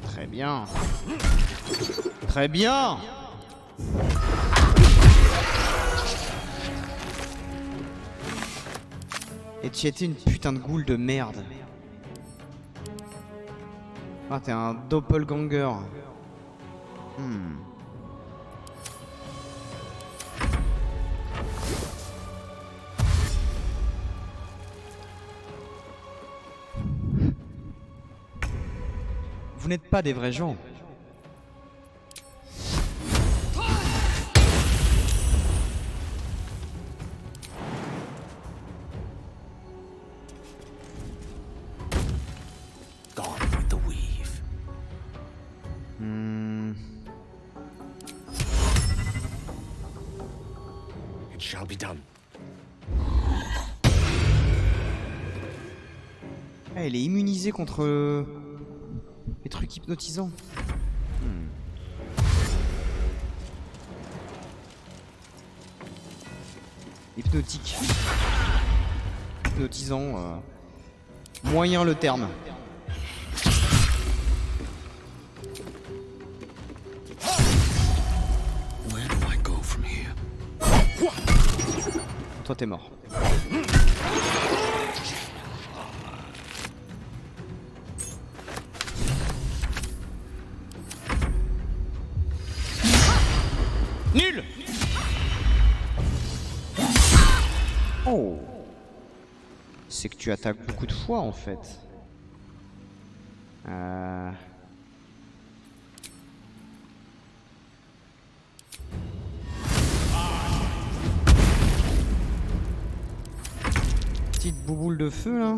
Très bien. Très bien. Et tu étais une putain de goule de merde. Ah, t'es un doppelganger. Vous n'êtes pas des vrais gens. Gone with the weave. It shall be done. Ah, elle est immunisée contre les trucs hypnotisants. Hypnotique. Hypnotisant. Moyen le terme. Where do I go from here? Toi t'es mort. Nul. Oh. C'est que tu attaques beaucoup de fois en fait. Petite bouboule de feu là.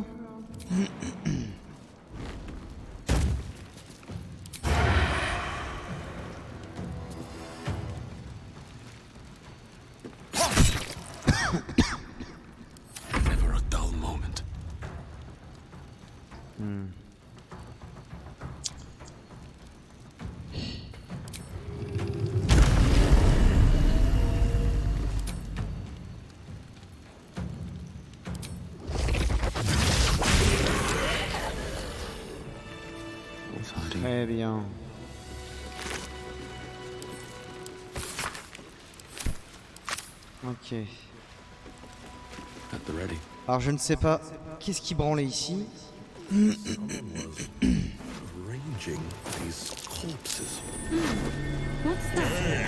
Never a dull moment. Très bien. Ok. At the ready. Alors je ne sais pas qu'est-ce qui branlait ici. Arranging these corpses. What's that?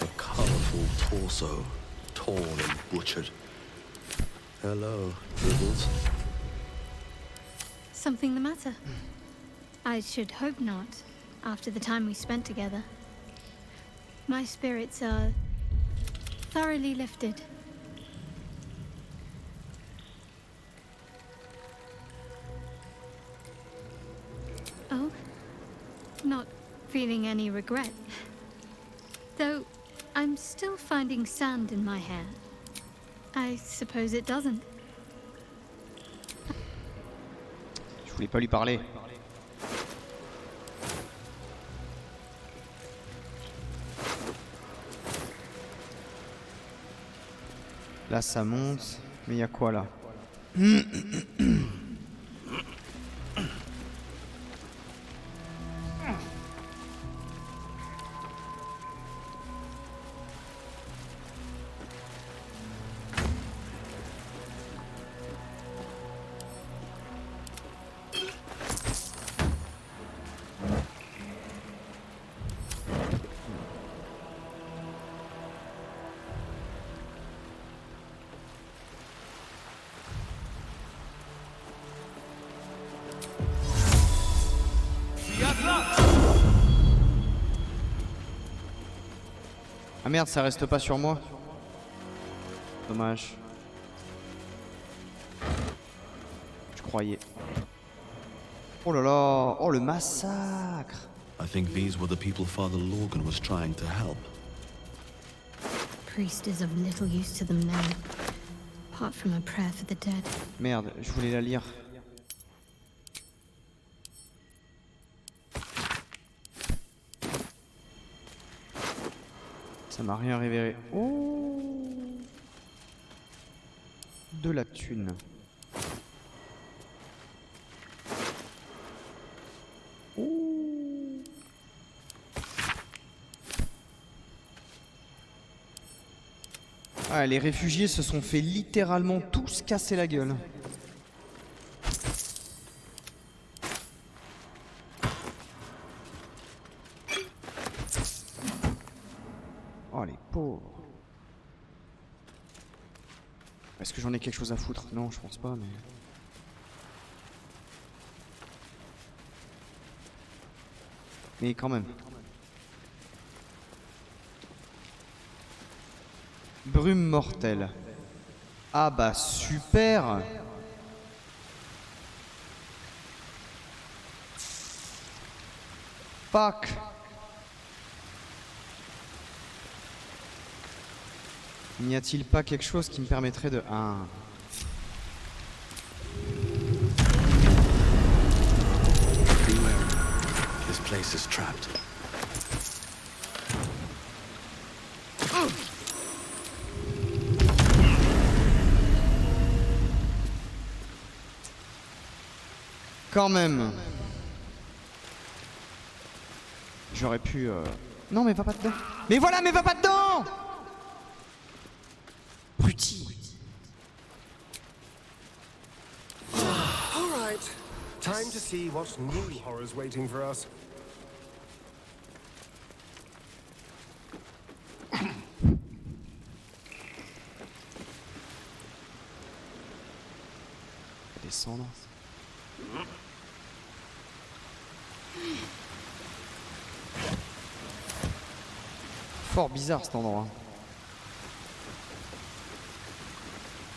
A colorful torso, torn and butchered. Hello, Dribbles. Something the matter? I should hope not, after the time we spent together. My spirits are thoroughly lifted. Oh? Not feeling any regret. Though I'm still finding sand in my hair. I suppose it doesn't. Je voulais pas lui parler. Là ça monte, mais il y a quoi là? Ah merde, ça reste pas sur moi. Dommage. Je croyais. Oh là là, oh le massacre. I think these were the people Father Lorgan was trying to help. Priest is of little use to them now, apart from a prayer for the dead. Merde, je voulais la lire. Ça m'a rien révélé. Oh, de la thune. Oh. Ah, les réfugiés se sont fait littéralement tous casser la gueule. Oh les pauvres. Est-ce que j'en ai quelque chose à foutre? Non, je pense pas, mais... Mais quand même. Brume mortelle. Ah bah super. Fuck. N'y a-t-il pas quelque chose qui me permettrait de... Ah. Beware. This place is trapped. Quand même. J'aurais pu... Non mais va pas dedans. Mais voilà, mais va pas dedans. Bruti. All right. Time to see what new horrors waiting for us. Descendre. Fort bizarre cet endroit.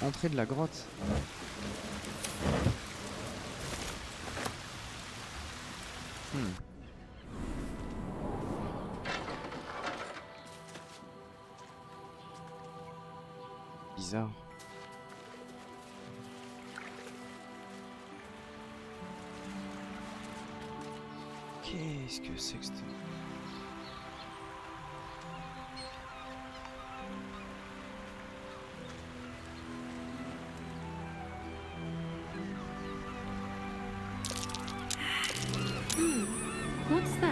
Entrée de la grotte. Bizarre. Qu'est-ce que c'est que ça? What's that?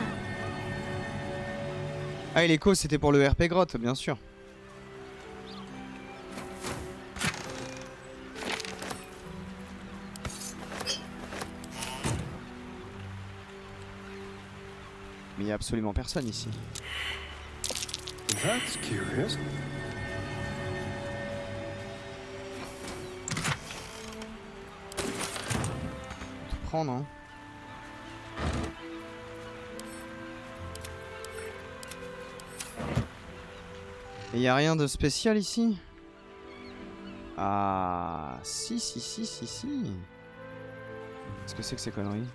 Ah, et l'écho c'était pour le RP grotte, bien sûr. Mais il n'y a absolument personne ici. That's curious. Tout prendre, hein. Et y a rien de spécial ici? Ah, si. Qu'est-ce que c'est que ces conneries?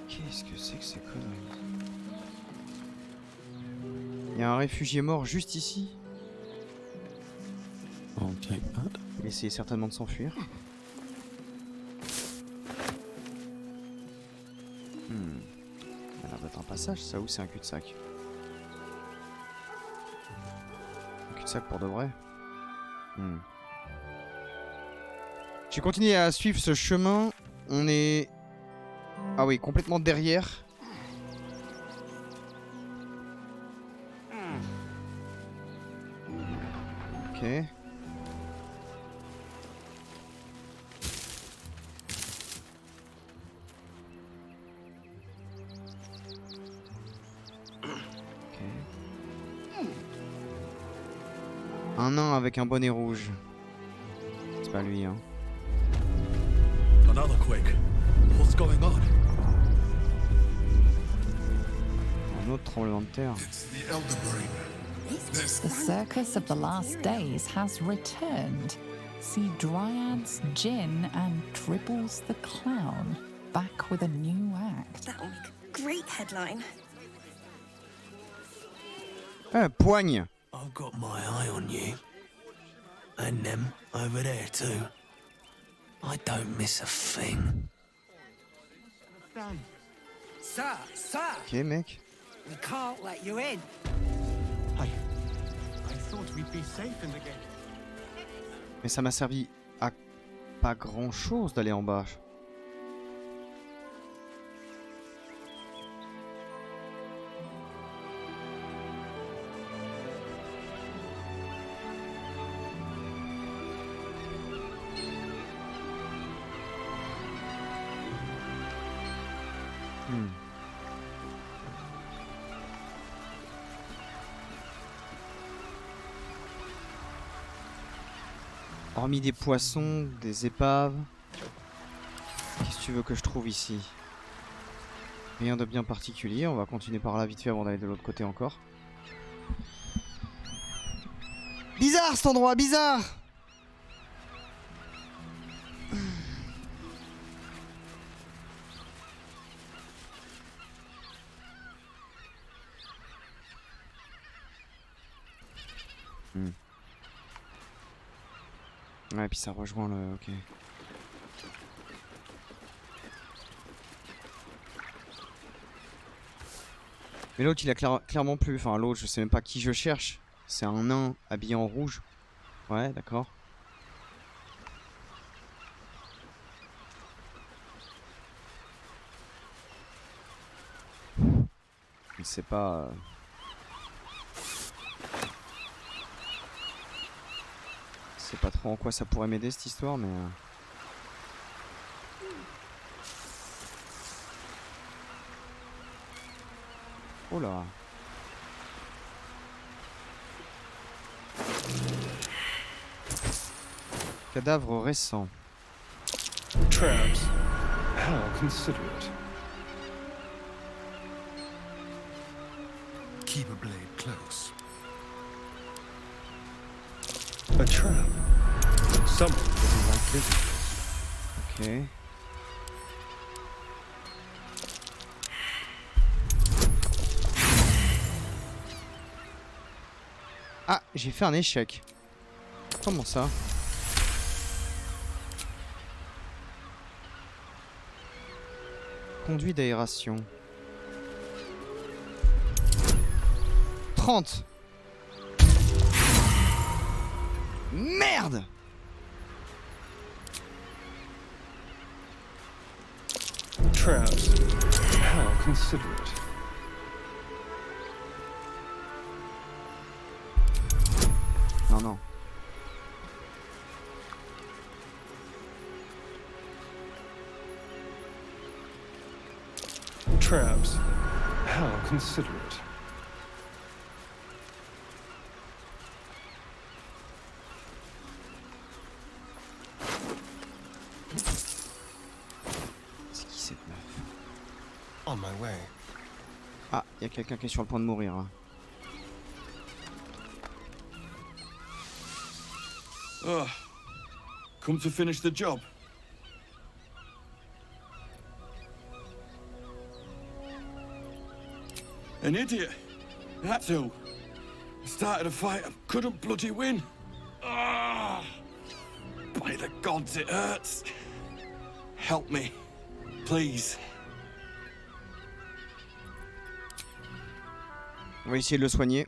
Qu'est-ce que c'est que ces conneries? Il y a un réfugié mort juste ici. I'll take that. Il essayait certainement de s'enfuir. Ça a l'air d'être un passage, ça, ou c'est un cul-de-sac? Un cul-de-sac pour de vrai. J'ai continué à suivre ce chemin. On est... Ah oui, complètement derrière. Ok. Un nain avec un bonnet rouge. C'est pas lui, hein. Another quake. What's going on? Un autre tremblement de terre. The circus of the last days has returned. See Dryads, Jin, and Dribbles the Clown back with a new act. That'll make a great headline. Ah, poigne. I've got my eye on you. And them over there too. I don't miss a thing. Sir! Ok, mec. We can't let you in. I thought we'd be safe in the gate. Mais ça m'a servi à pas grand chose d'aller en bas. Hormis des poissons, des épaves. Qu'est-ce que tu veux que je trouve ici? Rien de bien particulier. On va continuer par là vite fait avant d'aller de l'autre côté encore. Bizarre cet endroit, bizarre! Ouais, puis ça rejoint le... Ok. Mais l'autre, il a clairement plus... Enfin, l'autre, je sais même pas qui je cherche. C'est un nain habillé en rouge. Ouais, d'accord. Je sais pas... Je sais pas trop en quoi ça pourrait m'aider cette histoire, mais... Oh là. Cadavre récent. Traps. How considerate. Keep a blade close. A trap. Someone doesn't like visitors. Ok. Ah, j'ai fait un échec. Comment ça? Conduit d'aération. 30. Merde! Traps. How considerate. Non, non. Traps. How considerate. C'est qui cette meuf? On my way. Ah, il y a quelqu'un qui est sur le point de mourir. Hein. Oh, come to finish the job. An idiot. That's who. Started a fight I couldn't bloody win. Ah! By the gods, it hurts. Help me, please. On va essayer de le soigner.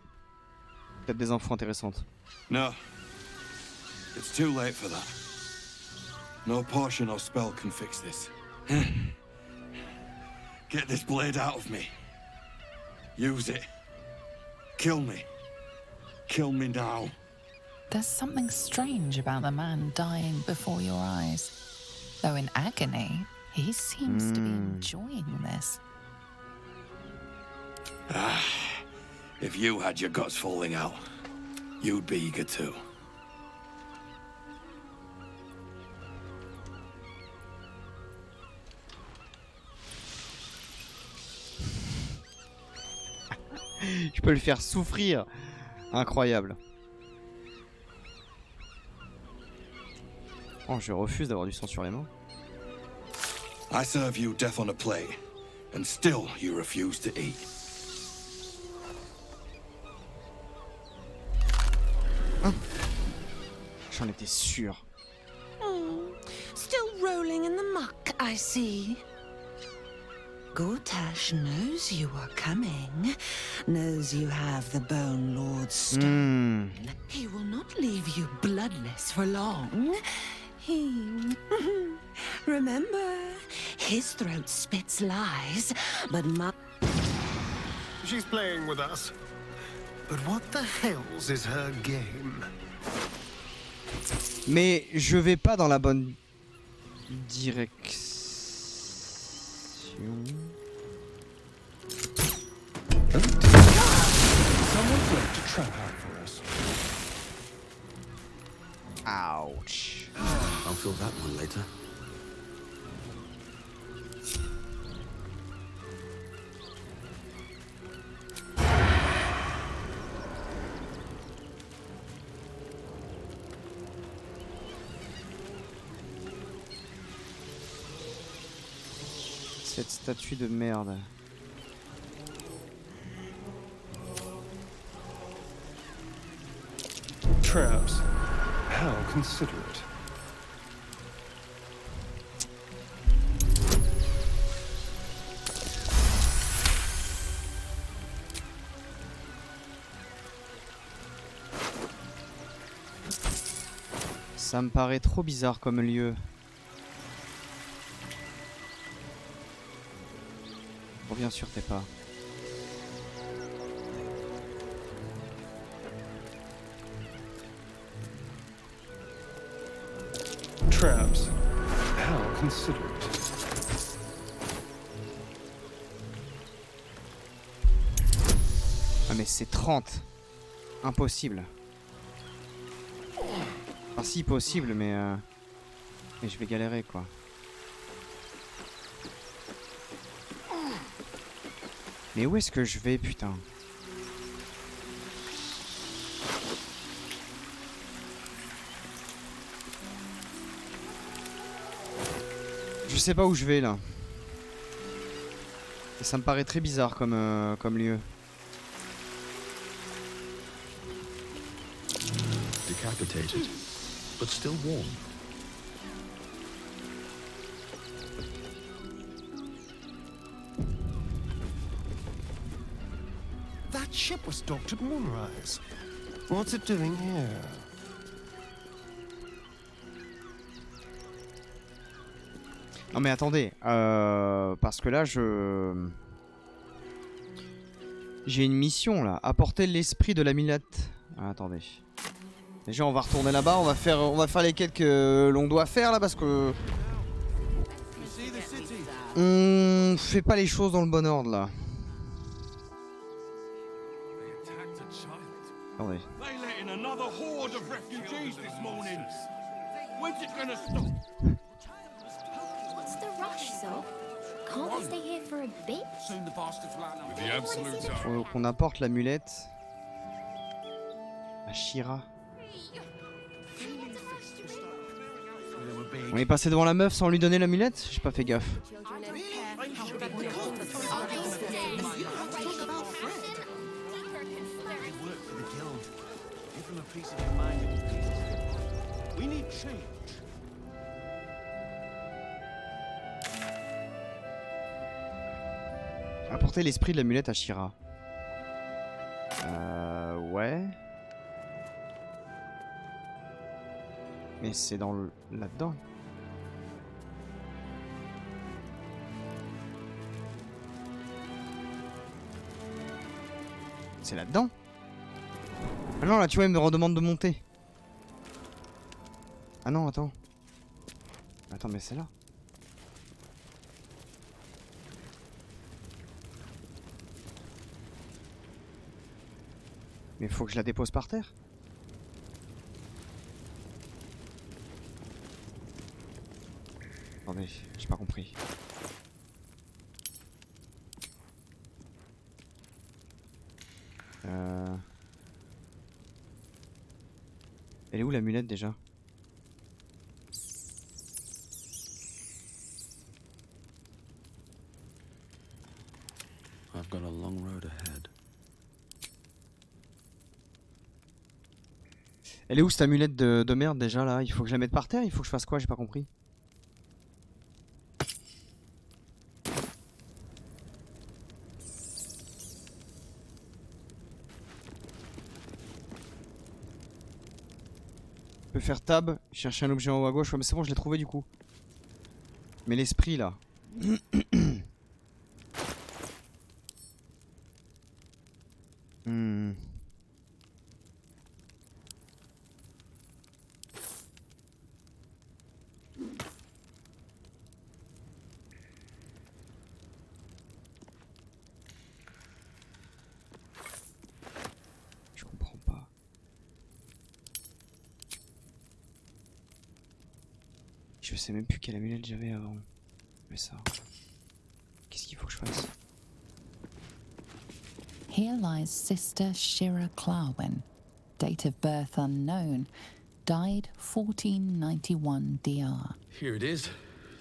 Peut-être des infos intéressantes. No. It's too late for that. No potion or spell can fix this. Get this blade out of me. Use it. Kill me. Kill me now. There's something strange about the man dying before your eyes. Though in agony, he seems to be enjoying this. If you had your guts falling out, you'd be eager too. Je peux le faire souffrir. Incroyable. Oh, je refuse d'avoir du sang sur les mains. I serve you death on a plate, and still you refuse to eat. Hein? J'en étais sûr. Still rolling in the muck, I see. Gortash knows you are coming, knows you have the Bone Lord's stone. He will not leave you bloodless for long. He... Remember, his throat spits lies, but my... She's playing with us. But what the hell's is her game? Mais je vais pas dans la bonne direction. Someone's left a trap out for us. Ow. Ouch. I'll fill that one later. Cette statue de merde. Traps. How considerate. Ça me paraît trop bizarre comme lieu. Reviens sur tes pas. Traps. How considerate. Ah mais c'est 30. Impossible. Enfin si possible mais je vais galérer quoi. Mais où est-ce que je vais putain? Je sais pas où je vais là. Et ça me paraît très bizarre comme lieu. Decapitated, but still warm. That ship was docked at Moonrise. What's it doing here? Non mais attendez, parce que là j'ai une mission là, apporter l'esprit de l'amulette. Ah, attendez. Déjà on va retourner là-bas, on va faire les quêtes que l'on doit faire là parce que on fait pas les choses dans le bon ordre là. Attendez. They let in another horde of refugees this morning. When's it gonna stop? What's the rush, so? Can't we stay here for a bit? Soon the bastards will out. With the absolute Faut qu'on apporte l'amulette à Shira. On est passé devant la meuf sans lui donner l'amulette? J'ai pas fait gaffe. Apporter l'esprit de l'amulette à Shira. Ouais. Mais c'est dans là-dedans. C'est là-dedans. Ah non, là tu vois, il me redemande de monter. Ah non, attends. Attends, mais c'est là. Mais faut que je la dépose par terre. Attendez, j'ai pas compris. Elle est où l'amulette déjà? I've got a long road ahead. Elle est où cette amulette de merde déjà là? Il faut que je la mette par terre? Il faut que je fasse quoi? J'ai pas compris. Je peux faire tab, chercher un objet en haut à gauche. Ouais, mais c'est bon, je l'ai trouvé du coup. Mais l'esprit là. Je comprends pas. Je sais même plus quelle amulette j'avais avant. Mais ça. Qu'est-ce qu'il faut que je fasse? Here lies Sister Shira Clarwen, date of birth unknown, died 1491 DR. Here it is,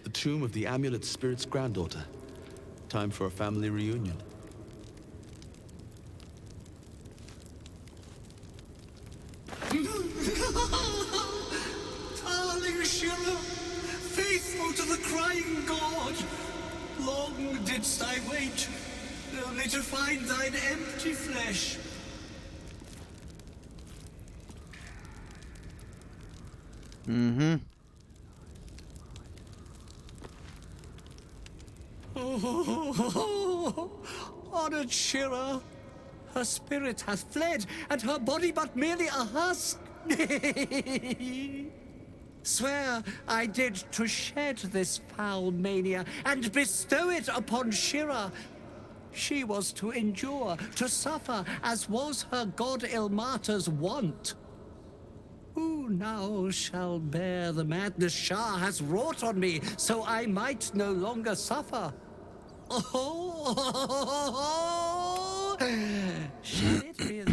the tomb of the amulet spirit's granddaughter. Time for a family reunion. Darling Shira, faithful to the crying god, long didst I wait, only to find thine empty flesh. Oh, honored Shira, her spirit hath fled, and her body but merely a husk. Swear I did to shed this foul mania and bestow it upon Shira. She was to endure, to suffer, as was her god Ilmata's wont. Who now shall bear the madness Shah has wrought on me, so I might no longer suffer? Oh, shall it be thou?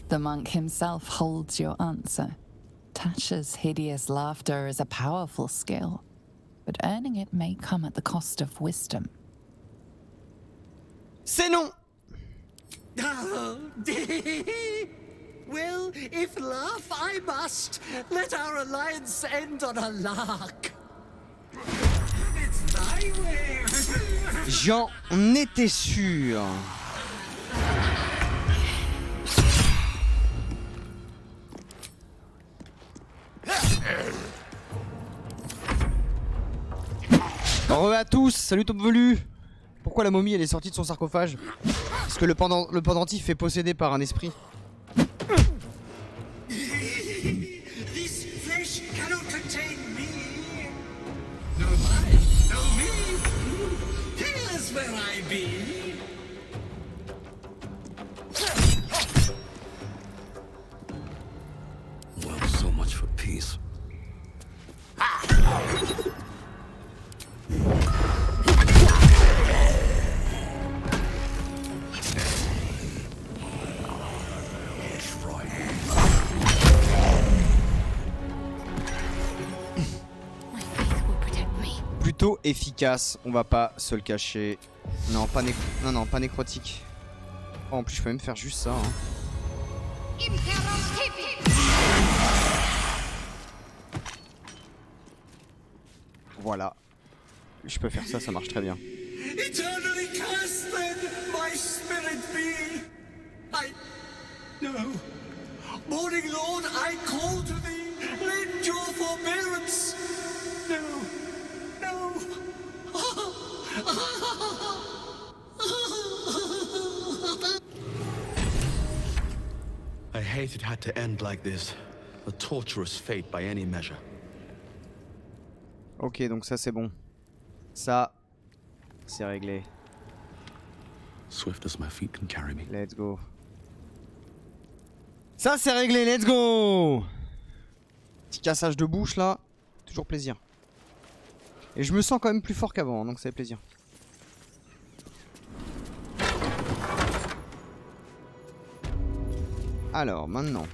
The monk himself holds your answer. Tasha's hideous laughter is a powerful skill, but earning it may come at the cost of wisdom. C'est non! Oh, well, if laugh I must, let our alliance end on a lark. It's thy way. J'en étais sûr. Re à tous, salut Top Velu. Pourquoi la momie elle est sortie de son sarcophage? Parce que le pendentif est possédé par un esprit. This flesh cannot contain me. No I, no me. Here's where I be. Well, so much for peace. Plutôt efficace, on va pas se le cacher. Non, pas pas nécrotique. Oh, en plus, je peux même faire juste ça. Hein. Voilà. Je peux faire ça, ça marche très bien. Eternally cast then, my spirit be. No. Morning Lord, I call to thee. Lend your forbearance. No. No. I hate it had to end like this. A torturous fate by any measure. Ok, donc ça c'est bon. Ça, c'est réglé. Swift as my feet can carry me. Let's go. Ça c'est réglé, let's go. Petit cassage de bouche là, toujours plaisir. Et je me sens quand même plus fort qu'avant, donc ça fait plaisir. Alors, maintenant.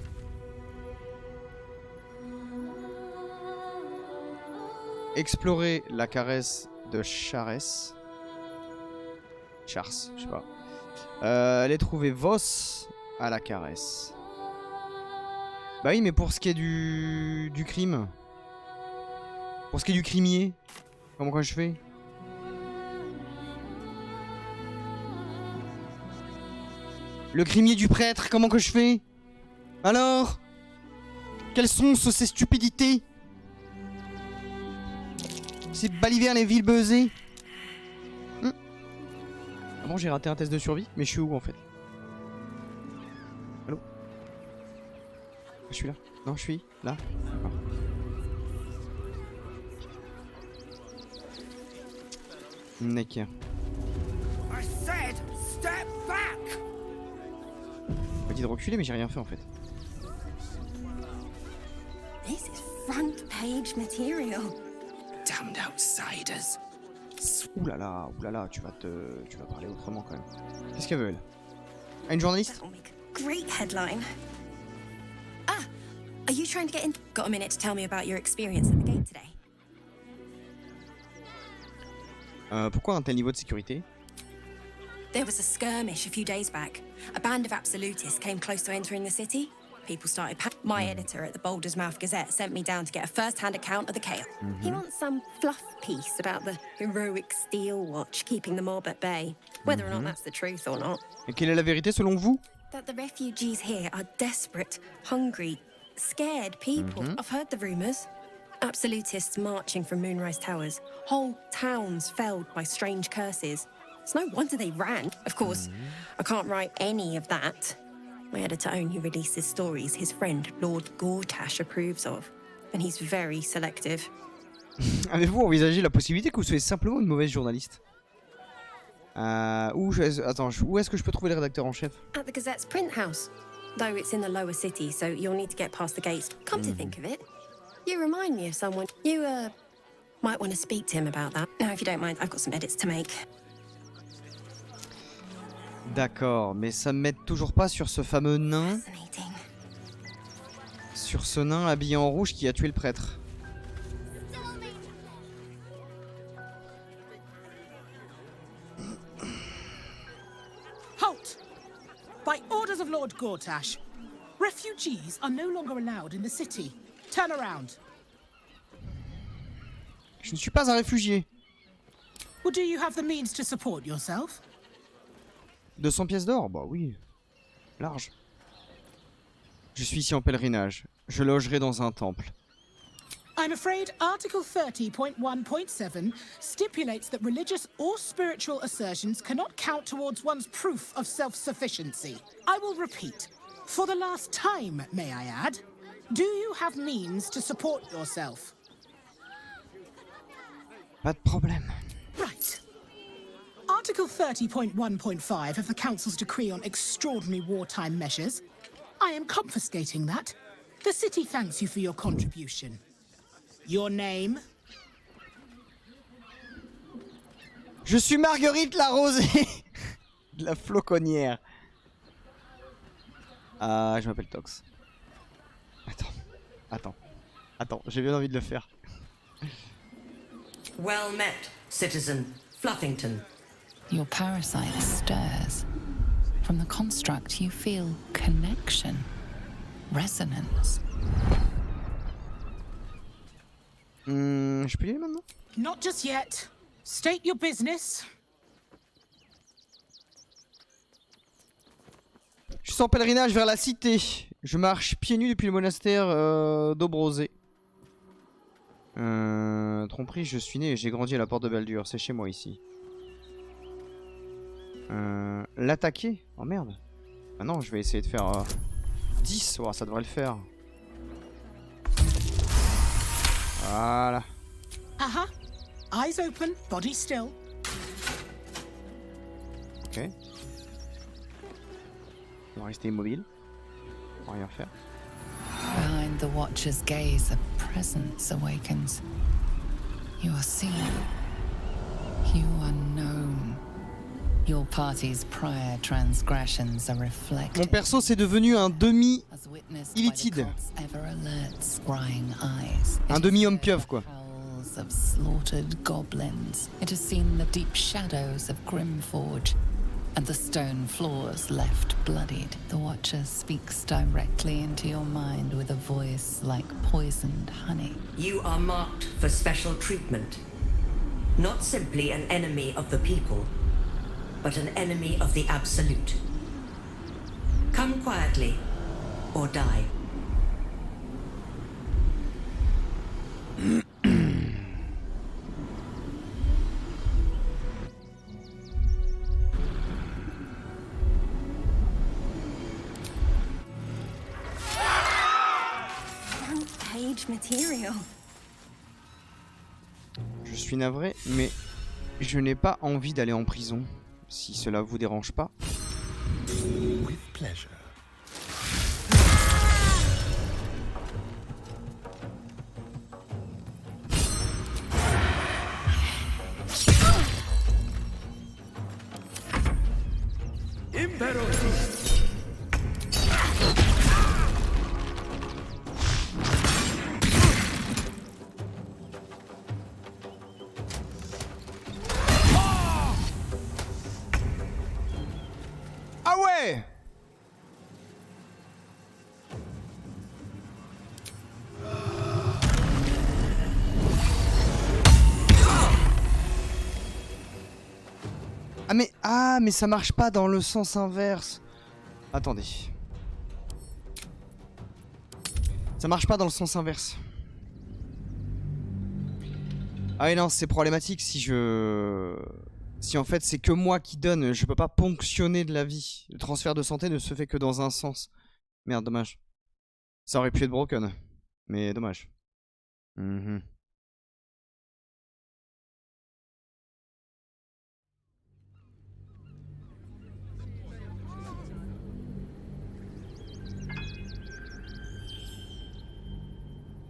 Explorer la caresse de Charès. Chars, je sais pas. Aller trouver Voss à la caresse. Bah oui, mais pour ce qui est du crime. Pour ce qui est du crimier. Comment quoi je fais? Le crimier du prêtre, comment que je fais? Alors? Quelles sont ces stupidités? C'est baliver les villes buzzées. Ah bon, j'ai raté un test de survie? Mais je suis où en fait? Allô? Je suis là? Non, je suis là? D'accord. Mec. I said, step back. On m'a dit de reculer, mais j'ai rien fait en fait. This is front page material. Damned outsiders. Ouh là là, tu vas parler autrement quand même. Qu'est-ce qu'elle veut elle? Ah, une journaliste? Great headline. Ah, are you trying to get in? Got a minute to tell me about your experience at the gate today? Pourquoi un tel niveau de sécurité? There was a skirmish a few days back. A band of absolutists came close to entering the city. People started My editor at the Baldur's Mouth Gazette sent me down to get a first-hand account of the chaos. He wants some fluff piece about the heroic steel watch keeping the mob at bay. Whether or not that's the truth or not. Et quelle est la vérité selon vous? That the refugees here are desperate, hungry, scared people. I've heard the rumors. Absolutists marching from Moonrise Towers. Whole towns felled by strange curses. It's no wonder they ran. Of course, I can't write any of that. My editor only releases stories his friend Lord Gortash approves of. And he's very selective. Avez-vous envisagé la possibilité que vous soyez simplement une mauvaise journaliste? Où est-ce que je peux trouver le rédacteur en chef? At the Gazette's print house. Though it's in the lower city, so you'll need to get past the gates. Come to think of it, you remind me of someone. You, might want to speak to him about that. Now, if you don't mind, I've got some edits to make. D'accord, mais ça m'aide toujours pas sur ce fameux nain. Sur ce nain habillé en rouge qui a tué le prêtre. Halt! By orders of Lord Gortash, refugees are no longer allowed in the city. Turn around. Je ne suis pas un réfugié. Well, do you have the means to support yourself? 200 pièces d'or? Bah oui. Large. Je suis ici en pèlerinage. Je logerai dans un temple. I'm afraid Article 30.1.7 stipulates that religious or spiritual assertions cannot count towards one's proof of self-sufficiency. I will repeat. For the last time, may I add, do you have means to support yourself? Pas de problème. Right. Article 30.1.5 of the Council's Decree on Extraordinary Wartime Measures. I am confiscating that. The city thanks you for your contribution. Your name? Je suis Marguerite la Rosée de la Floconnière. Je m'appelle Tox. Attends, j'ai bien envie de le faire. Well met, citizen Fluffington. Your parasite stirs. From the construct, you feel connection, resonance. Je peux y aller maintenant? Not just yet. State your business. Je suis en pèlerinage vers la cité. Je marche pieds nus depuis le monastère d'Obrosé. Tromperie, je suis né et j'ai grandi à la porte de Baldur. C'est chez moi ici. L'attaquer? Oh merde. Ah non, je vais essayer de faire 10. Oh, ça devrait le faire. Voilà. Aha. Eyes open, body still. Ok. On va rester immobile. On va rien faire. Behind the Watcher's gaze, a presence awakens. You are seen. You are known. Your party's prior transgressions are reflected. Mon perso c'est devenu un demi illitide. Un demi homme pieuvre quoi. Of slaughtered goblins. It has seen the deep shadows of Grimforge and the stone floors left bloodied. The Watcher speaks directly into your mind with a voice like poisoned honey. You are marked for special treatment. Not simply an enemy of the people, but an enemy of the Absolute. Come quietly, or die. Front page material. Je suis navré, mais je n'ai pas envie d'aller en prison, si cela vous dérange pas. With pleasure. Ah ouais! Ah mais ça marche pas dans le sens inverse. Attendez. Ça marche pas dans le sens inverse. Ah oui non, c'est problématique si en fait c'est que moi qui donne, je peux pas ponctionner de la vie. Le transfert de santé ne se fait que dans un sens. Merde, dommage. Ça aurait pu être broken. Mais dommage.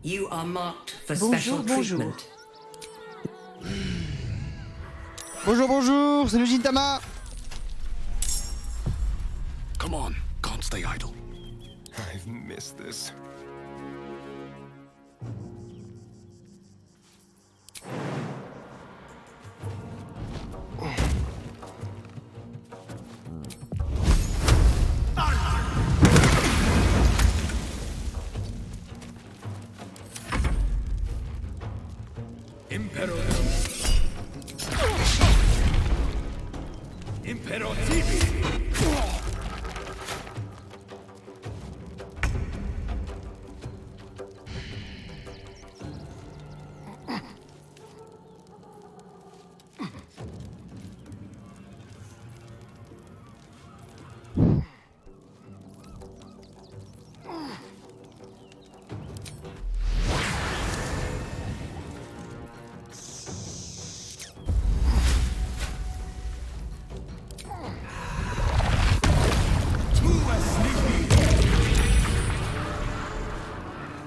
You are marked for special treatment. Bonjour, bonjour, c'est le Gintama. Come on, can't stay idle. I've missed this.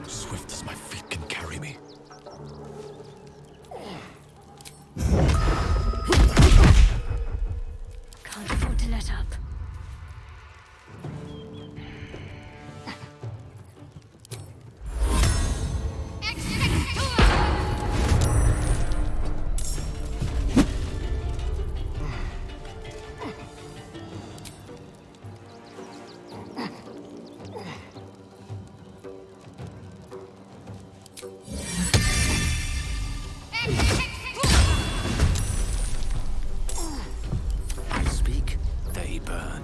Swift as my feet can carry me. Can't afford to let up. I speak, they burn.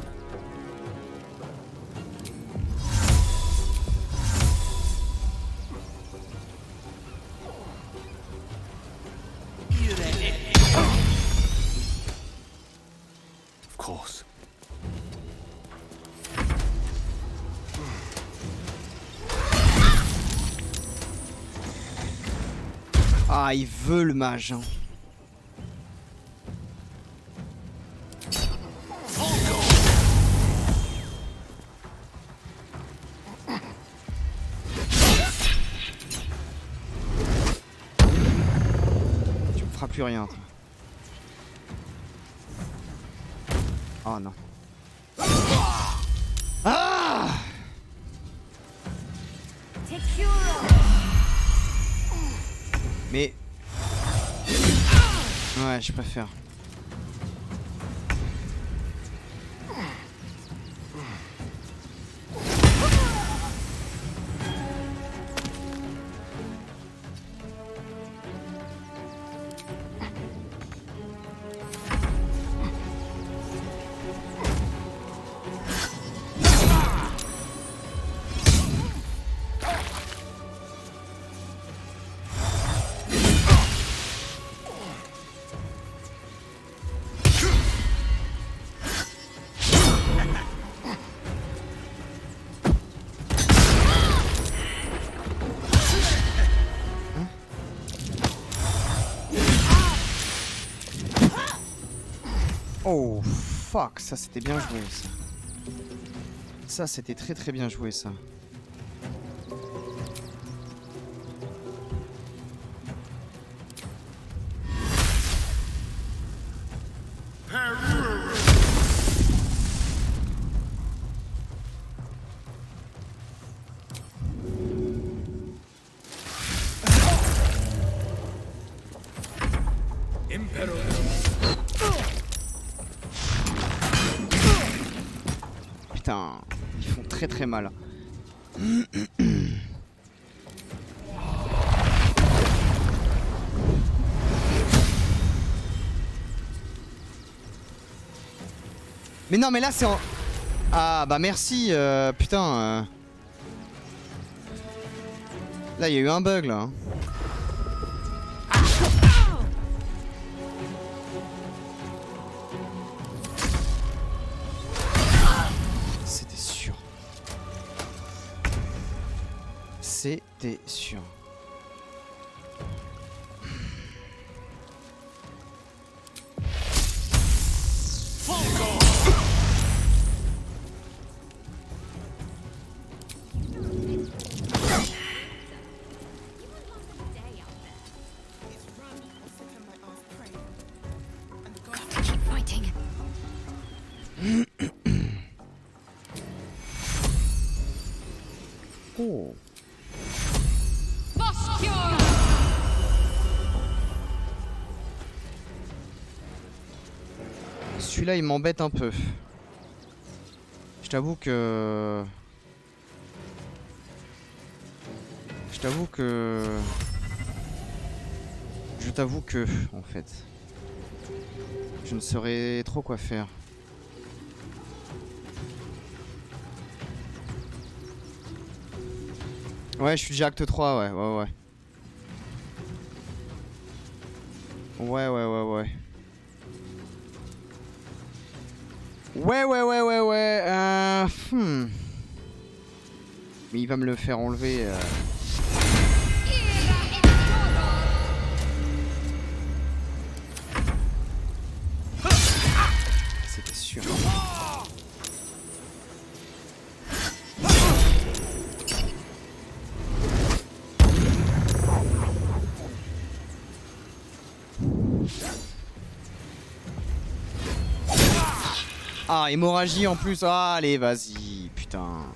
Of course. Ah, il veut le mage. Hein. Tu me feras plus rien. Toi. Oh non. Ah! Mais... Ouais, je préfère. Oh fuck, ça c'était bien joué ça. Ça c'était très très bien joué ça. Putain, ils font très très mal. Mais non, mais là c'est en... Ah bah merci, putain. Là il y a eu un bug là. C'était sûr. C'était sûr. Oh. Celui-là il m'embête un peu. Je t'avoue que... Je t'avoue que... En fait... Je ne saurais trop quoi faire. Ouais, je suis déjà acte 3, ouais. Ouais. Mais il va me le faire enlever. C'était sûr. Ah, hémorragie en plus. Ah, allez, vas-y, putain.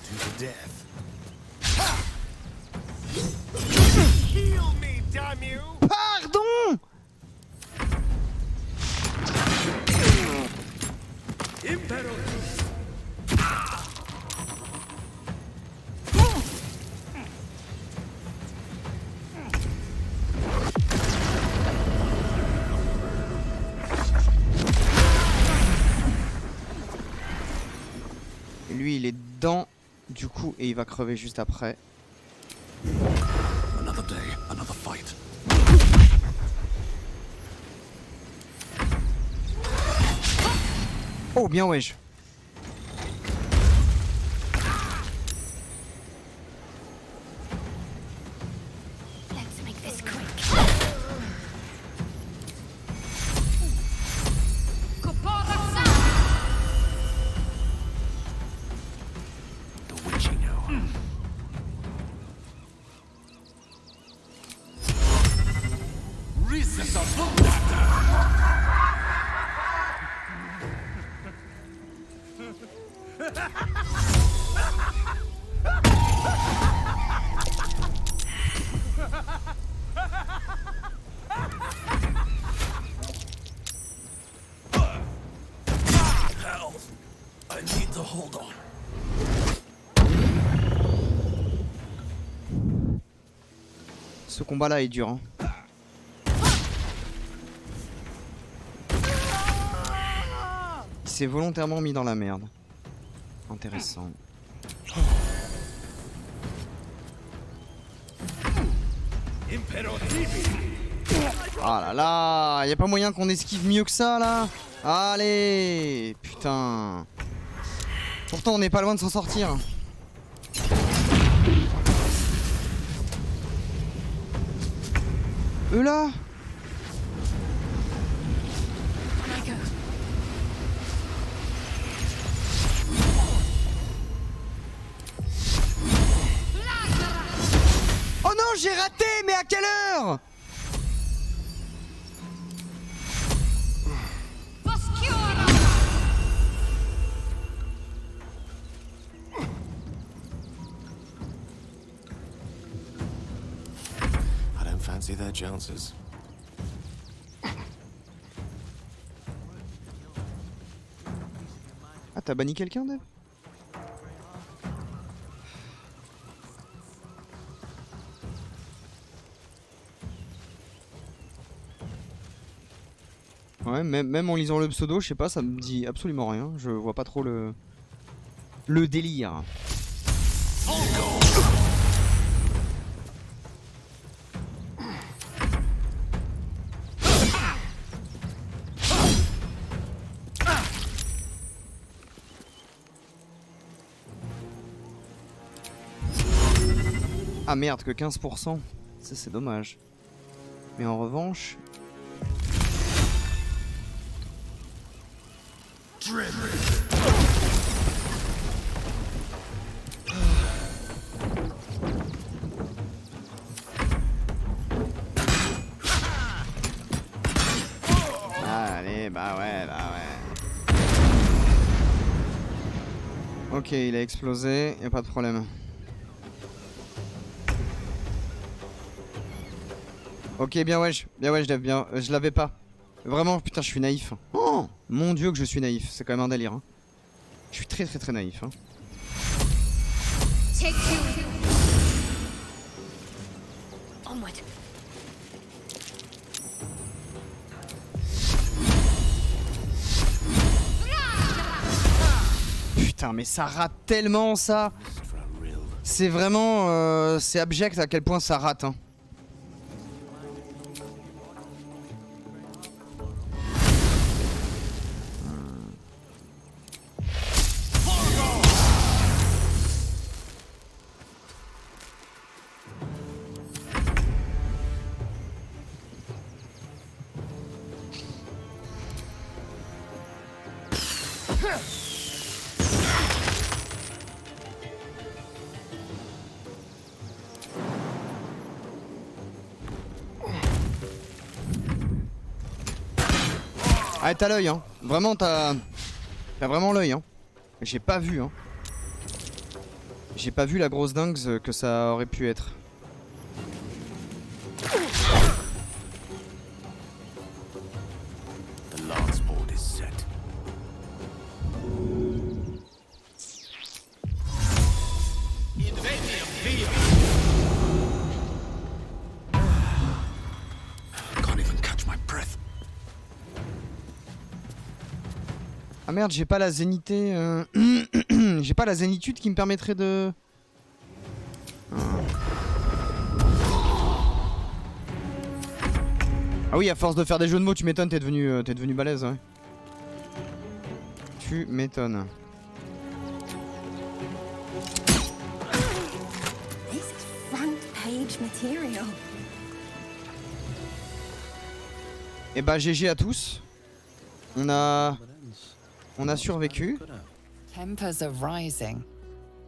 To the death. Heal me, damn you! Pardon! Et lui, il est dedans, du coup, et il va crever juste après. Another day, another fight. Oh, bien wesh. Let's make this quick. The witching hour. Hell, I need to hold on. Ce combat là est dur, hein. Il s'est volontairement mis dans la merde. Intéressant. Ah là là, y a pas moyen qu'on esquive mieux que ça là? Allez, putain. Pourtant on n'est pas loin de s'en sortir. Eux là? Oh non, j'ai raté, mais à quelle heure? I don't fancy their chances. Ah, t'as banni quelqu'un, Dave? Ouais, même en lisant le pseudo, je sais pas, ça me dit absolument rien. Je vois pas trop le délire. Ah merde, que 15%. Ça c'est dommage. Mais en revanche... Allez, bah ouais, bah ouais. Ok, il a explosé, y a pas de problème. Ok, bien ouais, je l'avais pas. Vraiment, putain, je suis naïf. Oh, mon dieu que je suis naïf, c'est quand même un délire. Hein. Je suis très naïf. Hein. Putain, mais ça rate tellement ça. C'est vraiment... c'est abject à quel point ça rate. Hein. Ah, t'as l'œil, hein. Vraiment, t'as vraiment l'œil, hein. J'ai pas vu, hein. J'ai pas vu la grosse dingue que ça aurait pu être. The lance board is set. Can't even catch my breath. Ah merde, j'ai pas la zénité. J'ai pas la zénitude qui me permettrait de. Ah oui, à force de faire des jeux de mots, tu m'étonnes, t'es devenu balèze, ouais. Tu m'étonnes. This is front page material. Et bah GG à tous. On a survécu. Tempers are rising.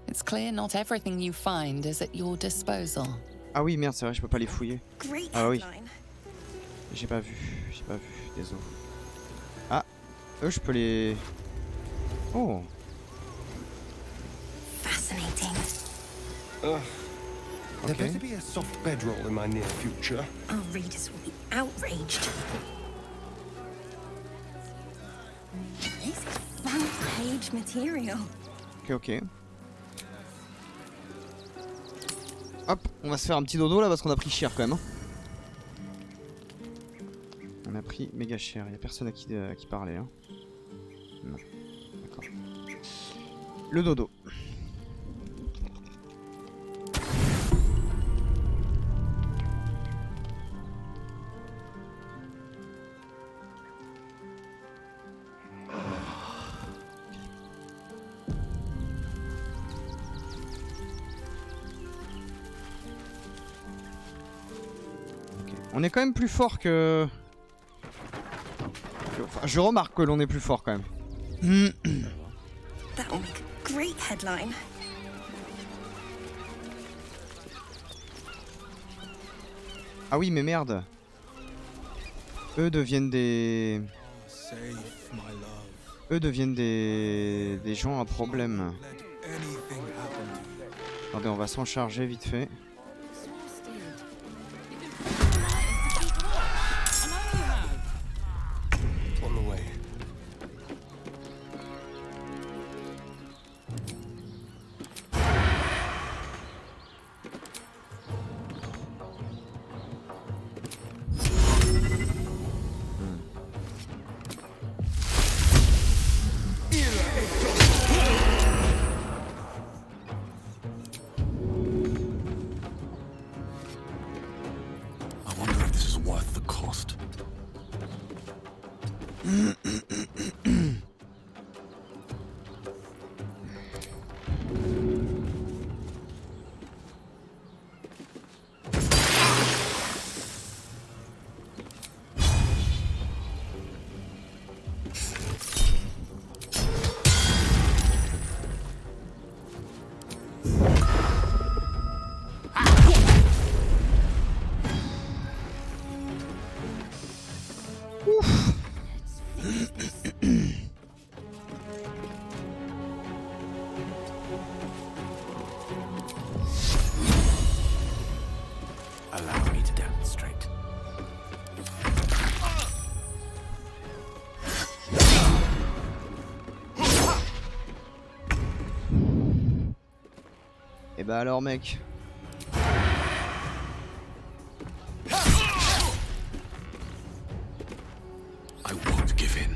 It's clear not everything you find is at your disposal. Ah oui, merde, c'est vrai, je peux pas les fouiller. Great Ah oui. headline. J'ai pas vu, désolé. Ah, eux je peux les... Oh. Fascinating. There better be a soft bedroll in my near future. Our readers will be outraged. This is front page material. Ok. Hop, on va se faire un petit dodo là parce qu'on a pris cher quand même. Hein. On a pris méga cher, il n'y a personne à qui parler. Hein. Non, d'accord. Le dodo. On est quand même plus fort que... Enfin, je remarque que l'on est plus fort quand même. That will make a great headline. Ah oui, mais merde. Eux deviennent des... Eux deviennent des gens à problème. Attendez, on va s'en charger vite fait. Allow me to demonstrate. Et bah alors mec. I won't give in.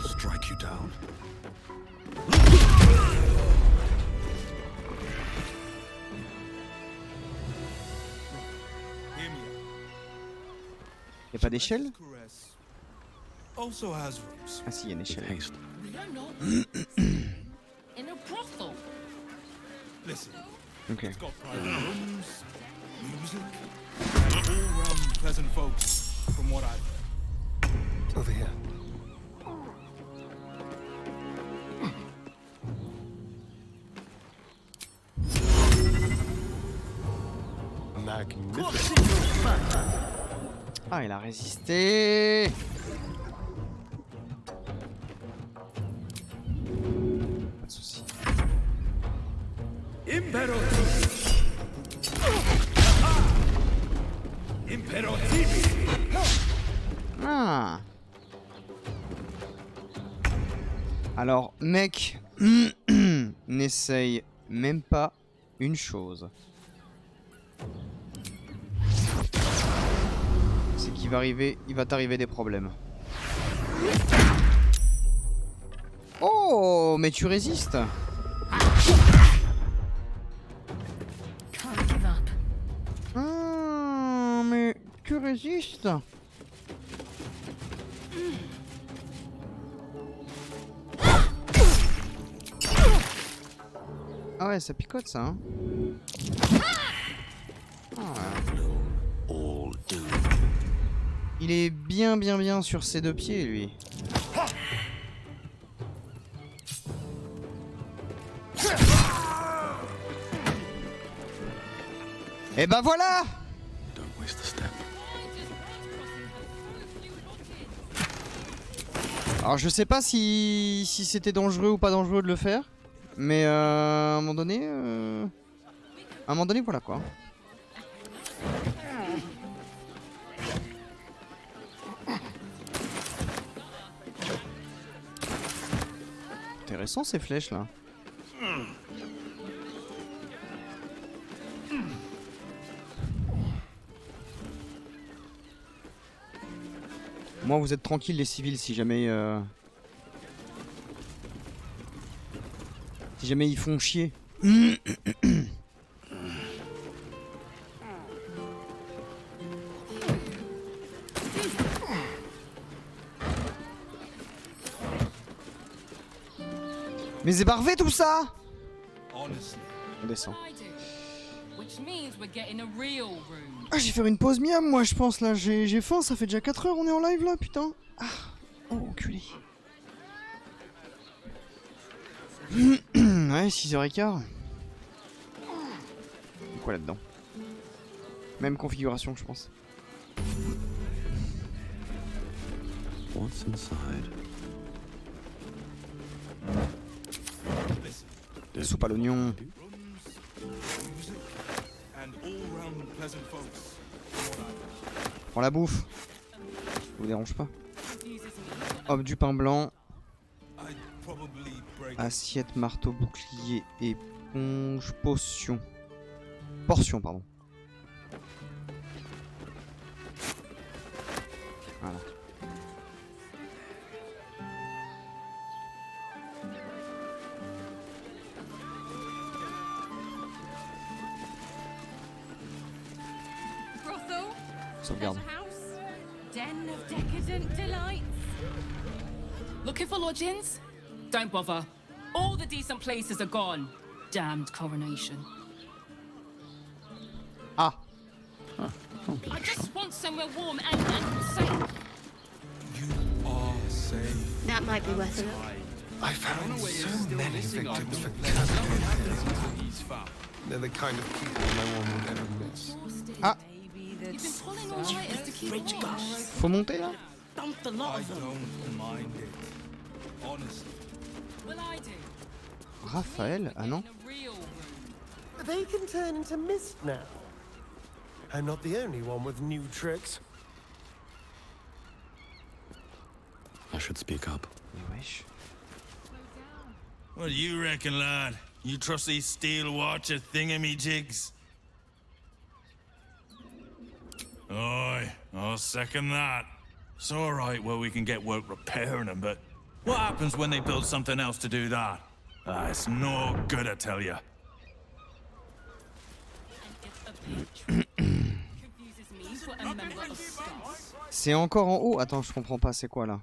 Strike you down. Y'a pas d'échelle? Also has rooms. Ah si, y'a une échelle. In a brothel. Listen. Ok. It's got private rooms, music, and all round pleasant folks, from what I've... Over here. Magnificent. Ah, il a résisté. Pas de soucis. Impero Impero Tibi. Ah. Alors, mec, n'essaye même pas une chose. C'est qu'il va arriver, il va t'arriver des problèmes. Oh, mais tu résistes. Ah, mais tu résistes. Ah ouais, ça picote ça, hein. Il est bien sur ses deux pieds, lui. Et ben voilà! Alors je sais pas si c'était dangereux ou pas dangereux de le faire, mais à un moment donné, voilà quoi. Intéressant ces flèches là. Moi vous êtes tranquilles les civils si jamais ils font chier. Mais c'est parfait tout ça. On descend. Ah, j'ai fait une pause miam, moi, je pense, là. J'ai faim, ça fait déjà 4 heures, on est en live, là, putain. Ah. Oh, enculé. Ouais, 6h15. Quoi là-dedans? Même configuration, je pense. What's inside? Soupe à l'oignon. Prends la bouffe. Ça vous dérange pas? Hop, du pain blanc. Assiette, marteau, bouclier, éponge, potion. Portion, pardon. Voilà. Sauvegarde. Den of decadent delights. Looking for lodgings? Don't bother. All the decent places are gone. Damned coronation. Ah. I just want somewhere warm and safe. You are safe. That might be worth a look. I found so many victims for They're the kind of people no one would ever miss. Ah. You've been pulling all nighters to keep warm. Faut monter là? I don't mind it. Honestly. Well, I do. Raphaël? Ah non? They can turn into mist now. I'm not the only one with new tricks. I should speak up. Wesh. What do you reckon, lad? You trust these steel watcher thingamajigs? Aye, I'll second that. It's alright where we can get work repairing them, but what happens when they build something else to do that? Ah, it's no good, I tell you. C'est encore en haut? Attends, je comprends pas, c'est quoi là?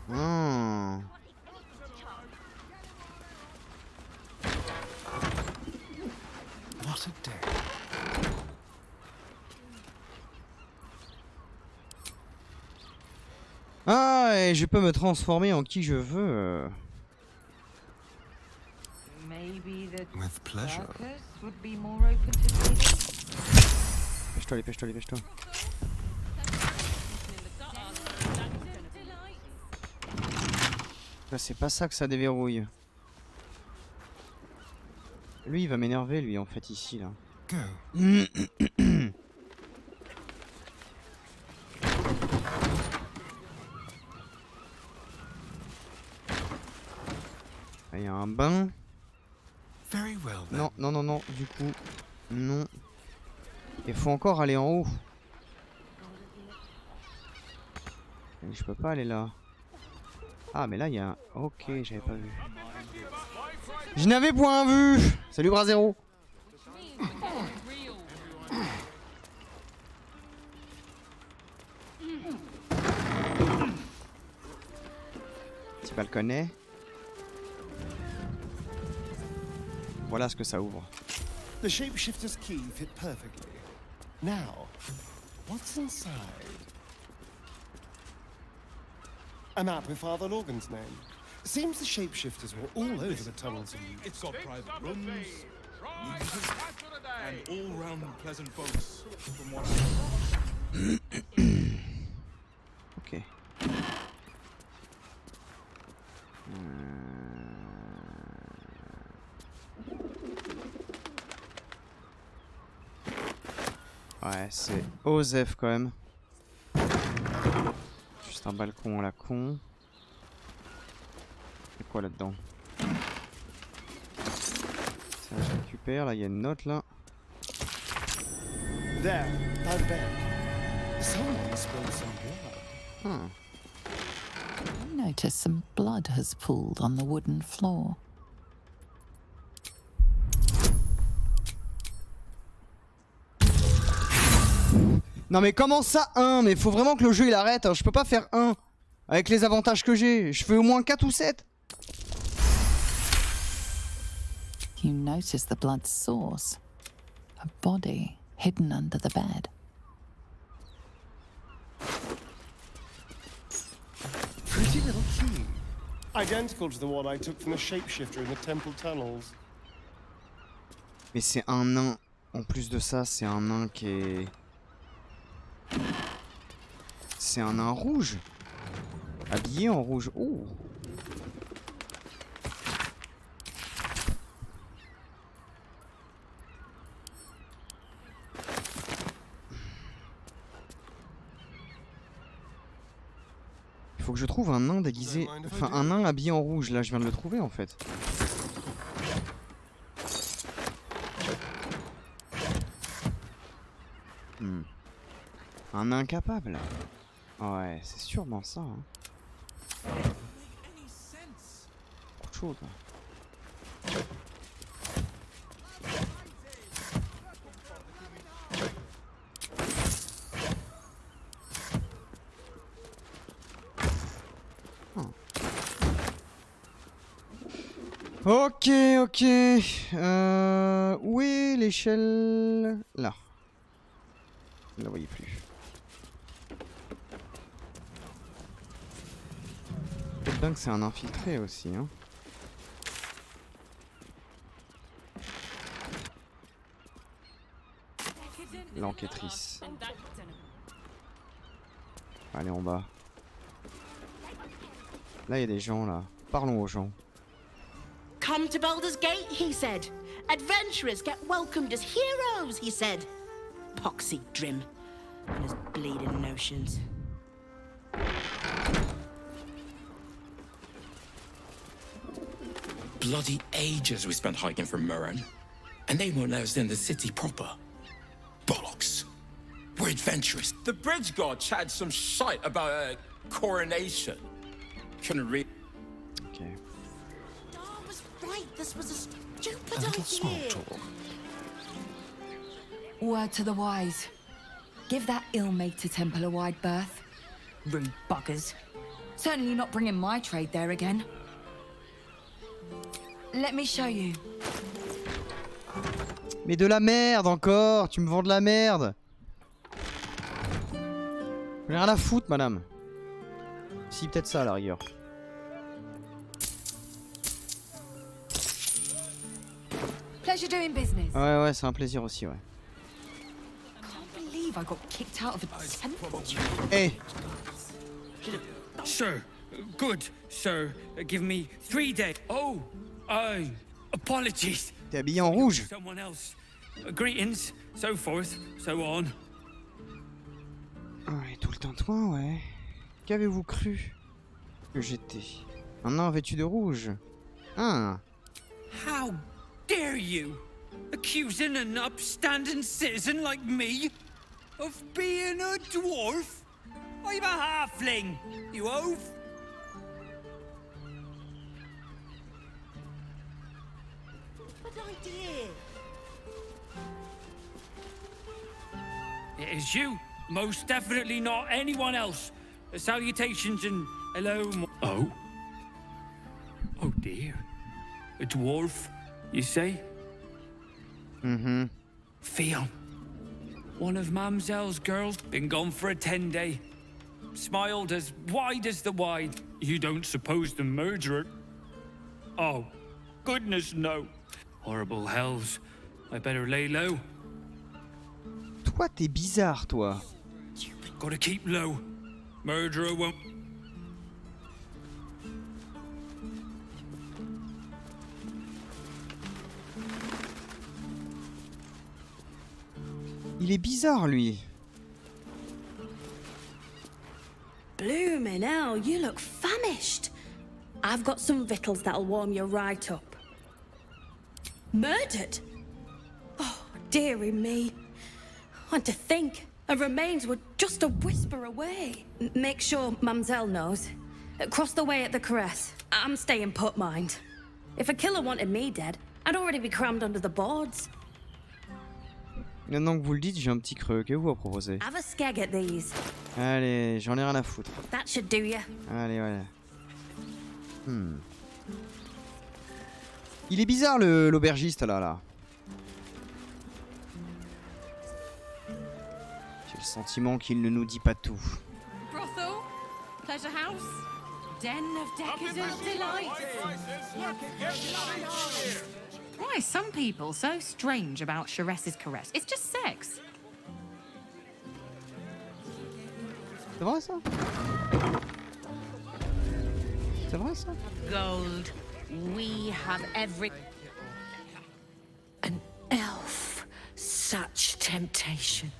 Hmm. What a day. Ah, et je peux me transformer en qui je veux. With pleasure. Pêche-toi, pêche-toi, pêche-toi. Là, c'est pas ça que ça déverrouille. Lui, il va m'énerver, lui, en fait, ici, là. Il y a un bain. Non, non, non, non, du coup, non. Il faut encore aller en haut. Et je peux pas aller là. Ah, mais là, il y a un... Ok, j'avais pas vu. Je n'avais point vu. Salut, Brazero. Petit balconnet. Voilà ce que ça ouvre. The shapeshifter's key fit perfectly. Now, what's inside? A map with Father Lorgan's name. Seems the shapeshifters were all over the tunnels of youth. It's got private rooms, music, and all-round pleasant folks, from what Ok. Ouais, c'est Osef quand même. Juste un balcon à la con. C'est quoi là-dedans? Ça je récupère, là il y a une note là. There, by the bed. Someone spilled some blood. I notice some blood has pooled on the wooden floor. Non mais comment ça 1? Mais faut vraiment que le jeu il arrête, hein. Je peux pas faire 1 avec les avantages que j'ai. Je fais au moins 4 ou 7. You notice the blood's source. A body hidden under the bed. Pretty little key. Identical to the one I took from the shapeshifter in the temple tunnels. Mais c'est un nain. En plus de ça, c'est un nain qui est... C'est un nain rouge. Habillé en rouge. Oh. Il faut que je trouve un nain déguisé... Enfin, un nain habillé en rouge. Là, je viens de le trouver, en fait. Un nain capable. Ouais, c'est sûrement ça. Hein. Beaucoup de choses. Ok, ok. Où est l'échelle? Là. Vous ne la voyez plus. C'est dingue, c'est un infiltré aussi. Hein. L'enquêtrice. Allez, en bas. Là, il y a des gens, là. Parlons aux gens. Come to Baldur's Gate, he said. Adventurers get welcomed as heroes, he said. Poxy Drim and his bleeding notions. Bloody ages we spent hiking from Murren, and they won't let us in the city proper. Bollocks. We're adventurous. The bridge god chatted some shite about a coronation. Couldn't read. Okay. Dar was right. This was a stupid idea. Word to the wise. Give that ill-mated temple a wide berth. Rude buggers. Certainly not bringing my trade there again. Let me show you. Mais de la merde encore. Tu me vends de la merde. J'ai rien à foutre, madame. Si, peut-être ça à la rigueur. Pleasure doing business. Ouais, ouais, c'est un plaisir aussi, ouais. Can't believe I got kicked out of a temple. Hey. Sir, good, sir. Give me 3 days. Oh, apologies. T'es habillé en rouge. Someone else. Greetings, so forth, so on. Ouais, tout le tintouin, ouais. Qu'avez-vous cru que j'étais? Un nain vêtu de rouge. Ah. How dare you accusing an upstanding citizen like me of being a dwarf? I'm a halfling, you oaf. Good idea. It is you, most definitely not anyone else. Salutations and hello. Oh? Oh dear. A dwarf, you say? Mm-hmm. Fion. One of Mamselle's girls, been gone for a 10-day. Smiled as wide as the wide. You don't suppose the murderer? Oh, goodness no. Horrible hells. I better lay low. Toi, t'es bizarre, toi. Gotta keep low. Murderer won't... Il est bizarre, lui. Bloomin' hell, you look famished. I've got some victuals that'll warm you right up. Murdered? Oh, dearie me. And to think, her remains were just a whisper away. Make sure Mamselle knows. Across the way at the caress. I'm staying put, mind. If a killer wanted me dead, I'd already be crammed under the boards. Maintenant que vous le dites, j'ai un petit creux. Qu'est-ce que vous à proposer? Have a skeg at these. Allez, j'en ai rien à foutre. That should do ya. Allez, ouais. Il est bizarre l'aubergiste là. J'ai le sentiment qu'il ne nous dit pas tout. Brothel, pleasure house, den of decadent delights. Why are some people so strange about Sharess's caress? It's just sex. C'est vrai ça? C'est vrai ça? Gold. We have every... An elf. Such temptation.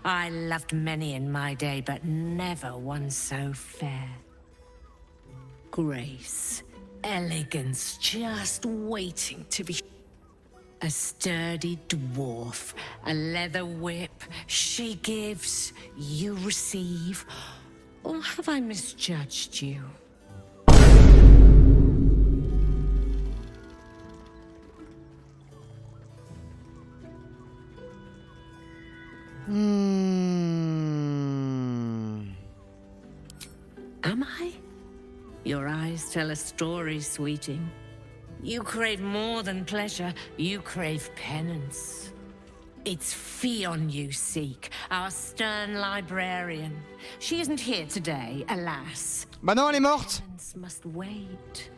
I loved many in my day, but never one so fair. Grace, elegance, just waiting to be... A sturdy dwarf, a leather whip. She gives, you receive. Or have I misjudged you? Am I? Your eyes tell a story, sweeting. You crave more than pleasure, you crave penance. It's Fionn you seek, our stern librarian. She isn't here today, alas. Bah non, elle est morte. Penance must wait.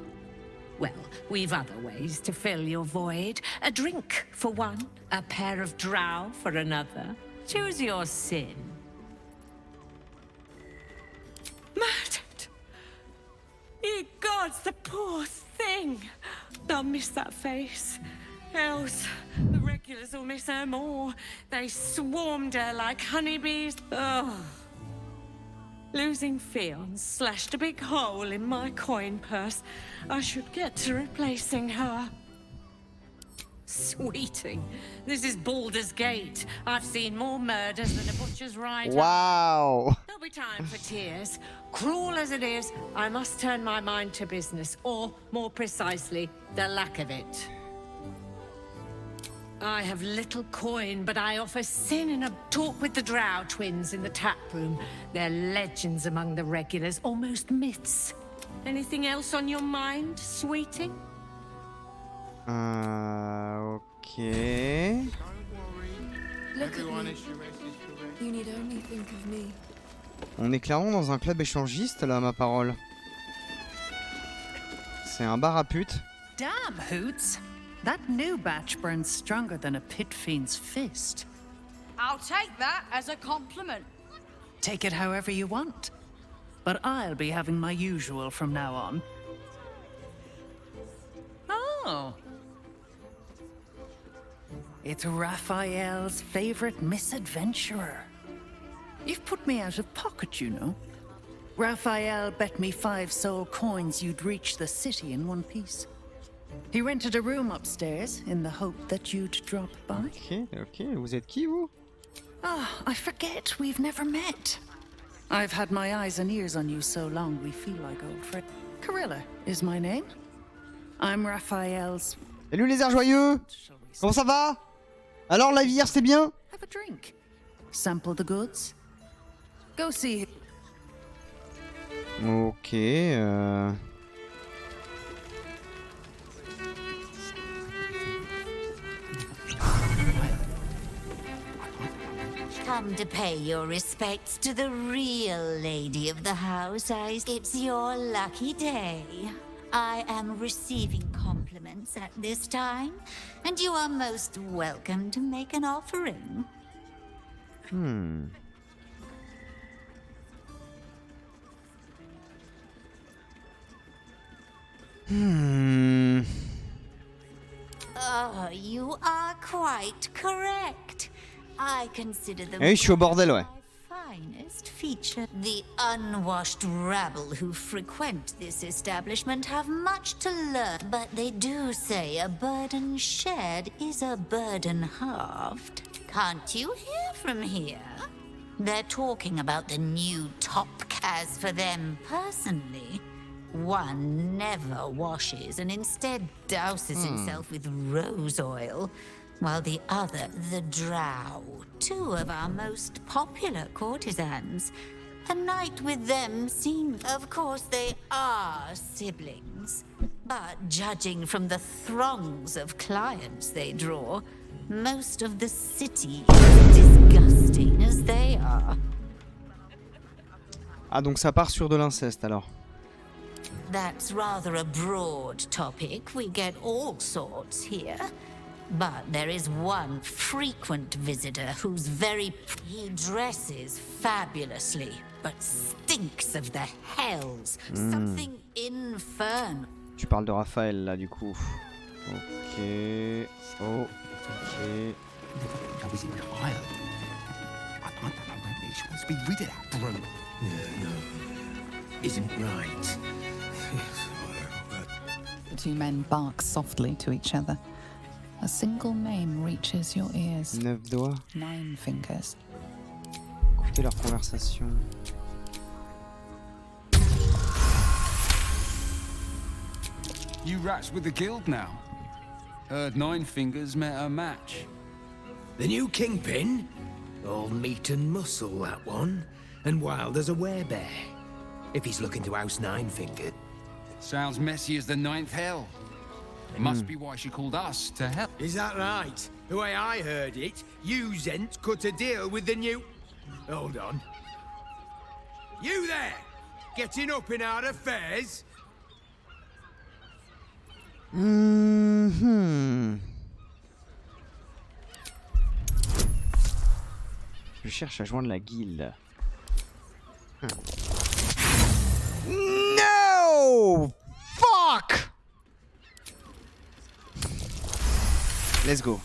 Well, we've other ways to fill your void. A drink for one, a pair of drow for another. Choose your sin. Murdered! Ye gods, the poor thing! They'll miss that face. Else, the regulars will miss her more. They swarmed her like honeybees. Oh. Losing Fionn slashed a big hole in my coin purse. I should get to replacing her. Sweeting, this is Baldur's Gate. I've seen more murders than a butcher's ride. Wow. There'll be time for tears. Cruel as it is, I must turn my mind to business, or, more precisely, the lack of it. I have little coin, but I offer sin in a talk with the Drow twins in the tap room. They're legends among the regulars, almost myths. Anything else on your mind, sweeting? Ok. Look at me. You need only think of me. On est clairement dans un club échangiste là, ma parole. C'est un bar à putes. Damn, Hoots! That new batch burns stronger than a pit fiend's fist. I'll take that as a compliment. Take it however you want. But I'll be having my usual from now on. Oh. It's Raphael's favorite misadventurer. You've put me out of pocket, you know. Raphael bet me 5 soul coins you'd reach the city in one piece. He rented a room upstairs in the hope that you'd drop by. Ok, vous êtes qui, vous? Ah, I forget we've never met. I've had my eyes and ears on you so long we feel like old friends. Carilla is my name. I'm Raphael's... Salut les airs joyeux! Comment ça va? Alors la vie hier c'était bien? Have a drink. Sample the goods. Go see. Ok. Come to pay your respects to the real lady of the house. It's your lucky day. I am receiving compliments at this time, and you are most welcome to make an offering. Oh, you are quite correct. I consider the je suis au bordel, ouais. finest feature. The unwashed rabble who frequent this establishment have much to learn, but they do say a burden shared is a burden halved. Can't you hear from here? They're talking about the new top. As for them personally, one never washes and instead douses himself with rose oil, while the other, the Drow, 2 of our most popular courtesans. A night with them seems... Of course, they are siblings, But judging from the throngs of clients they draw, most of the city is disgusting as they are. Ah, donc ça part sur de l'inceste alors. That's rather a broad topic. We get all sorts here. But there is one frequent visitor who's he dresses fabulously, but stinks of the hells. Something infernal. Tu parles de Raphaël là du coup. Ok. Oh. Ok. I was in Kyle. She wants to be rid of that broom. No. Isn't right. The two men bark softly to each other. A single name reaches your ears. 9 doigts. 9 fingers. Écoutez leur conversation. You rats with the guild now. Heard 9 fingers met a match. The new kingpin? All meat and muscle, that one. And wild as a werebear. If he's looking to oust 9 fingered. Sounds messy as the 9th hell. Must be why she called us to help. Is that right? The way I heard it, you Zent cut a deal with the new... Hold on. You there! Getting up in our affairs? Je cherche à joindre la guilde. No! Fuck! Let's go.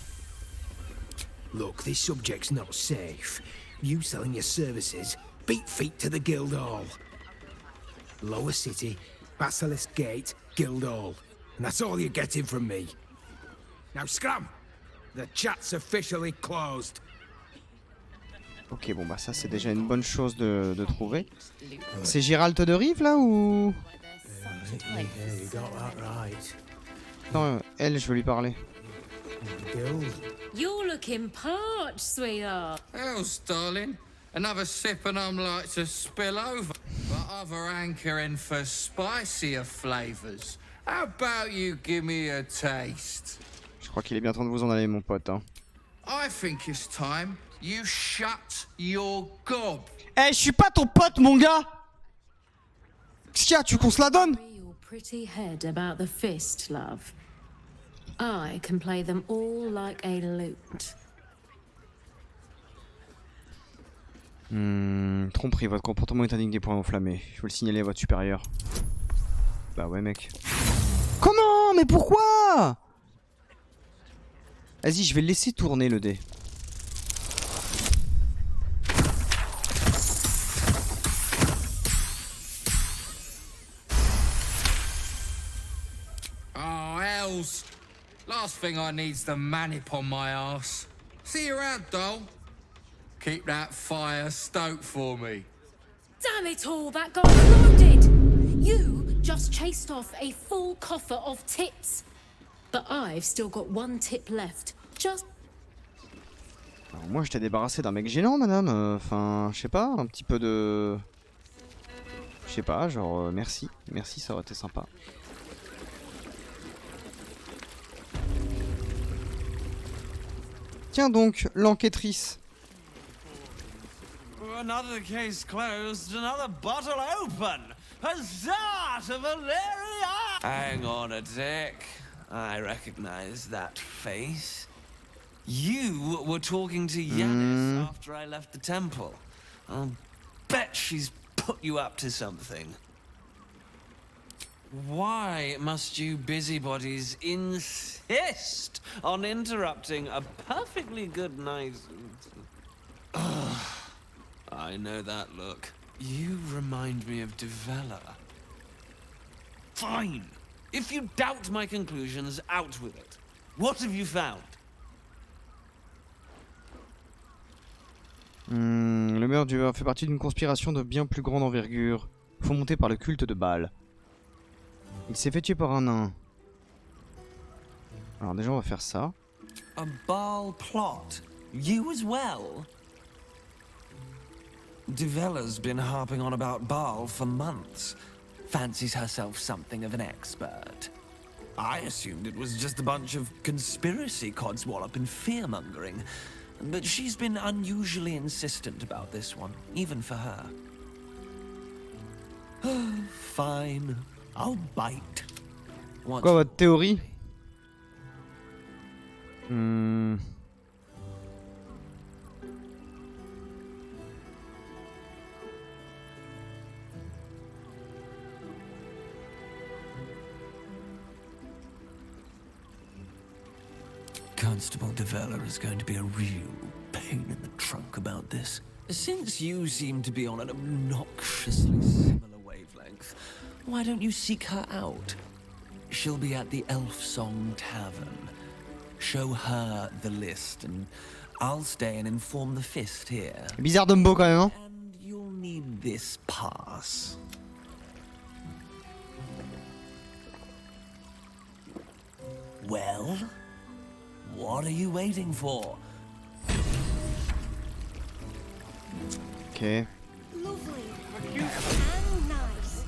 Look, this subject's not safe. You selling your services, beat feet to the guild hall. Lower City, Basilisk Gate, guild hall. And that's all you're getting from me. Now scram! The chat's officially closed. Ok, bon bah ça c'est déjà une bonne chose de trouver. C'est Gérald de Rive là ou... Non, elle, je veux lui parler. You're looking parched, sweetheart. Else, darling. Another sip and I'm like to spill over. But other hankering for spicier flavors. How about you give me a taste? Je crois qu'il est bien temps de vous en aller, mon pote. Hein. I think it's time you shut your gob. Eh, je suis pas ton pote, mon gars. Qu'est-ce qu'il y a, tu qu'on se la donne? Your pretty head about the fist, love. I can play them all like a lute. Tromperie, votre comportement est indigne des points enflammés. Je veux le signaler à votre supérieur. Bah ouais, mec. Comment? Mais pourquoi? Vas-y, je vais le laisser tourner le dé. Oh, hells. Last thing I need's the manip on my ass. See you around, doll. Keep that fire stoked for me. Damn it all, that guy's loaded! You just chased off a full coffer of tips. But I've still got 1 tip left. Just... Alors moi, je t'ai débarrassé d'un mec gênant, madame. Enfin, je sais pas, un petit peu de... Je sais pas, genre, merci. Merci, ça aurait été sympa. Tiens donc, l'enquêtrice. Another case closed, another bottle open. Huzzah to Valeria! Hang on a tick. I recognize that face. You were talking to Yanis after I left the temple. I'll bet she's put you up to something. Why must you busybodies insist on interrupting a perfectly good night? I know that look. You remind me of Devella. Fine. If you doubt my conclusions, out with it. What have you found? Le meurtre fait partie d'une conspiration de bien plus grande envergure, fomentée par le culte de Baal. Il s'est fait tuer par un nain. Alors déjà on va faire ça. A Baal plot? You as well? Devella's been harping on about Baal for months. Fancies herself something of an expert. I assumed it was just a bunch of conspiracy codswallop and fear-mongering. But she's been unusually insistent about this one, even for her. Fine, I'll bite. Quoi votre théorie? Constable Develler is going to be a real pain in the trunk about this. Since you seem to be on an obnoxiously similar wavelength, why don't you seek her out? She'll be at the Elf Song Tavern. Show her the list, and I'll stay and inform the Fist here. Bizarre Dumbo quand même, hein? And you'll need this pass. Well, what are you waiting for? Okay. Lovely. And nice.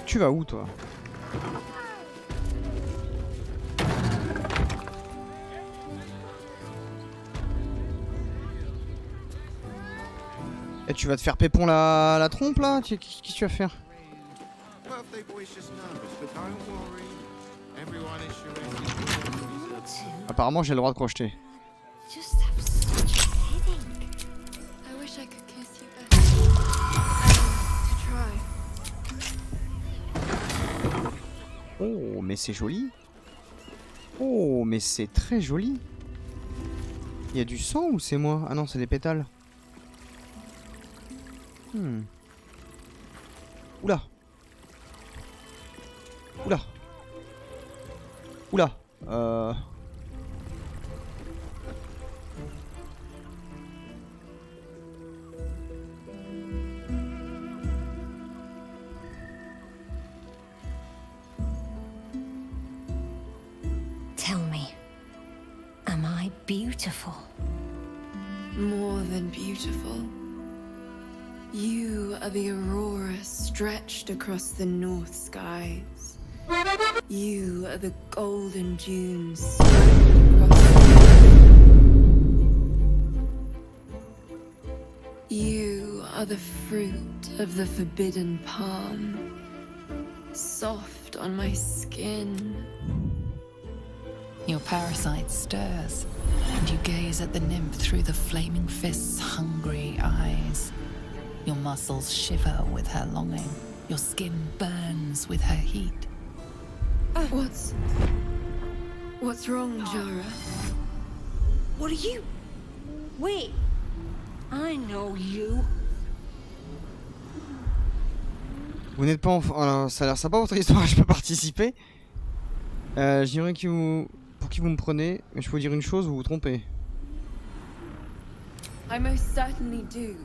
Tu vas où toi? Et tu vas te faire pépon la trompe là? Qu'est-ce que tu vas faire? Apparemment j'ai le droit de crocheter. Oh mais c'est joli. Oh mais c'est très joli. Il y a du sang ou c'est moi? Ah non c'est des pétales. Oula. Oula. Oula. Tell me, am I beautiful? More than beautiful. You are the aurora stretched across the north skies. You are the golden dunes spread across the You are the fruit of the forbidden palm, soft on my skin. Your parasite stirs, and you gaze at the nymph through the flaming fist's hungry eyes. Your muscles shiver with her longing. Your skin burns with her heat. What's wrong, Jara? What are you? Wait, I know you. Vous n'êtes pas en... Alors, ça a l'air sympa votre histoire, je peux participer. Je dirais que vous... Pour qui vous me prenez, mais je peux vous dire une chose, vous vous trompez. I most certainly do.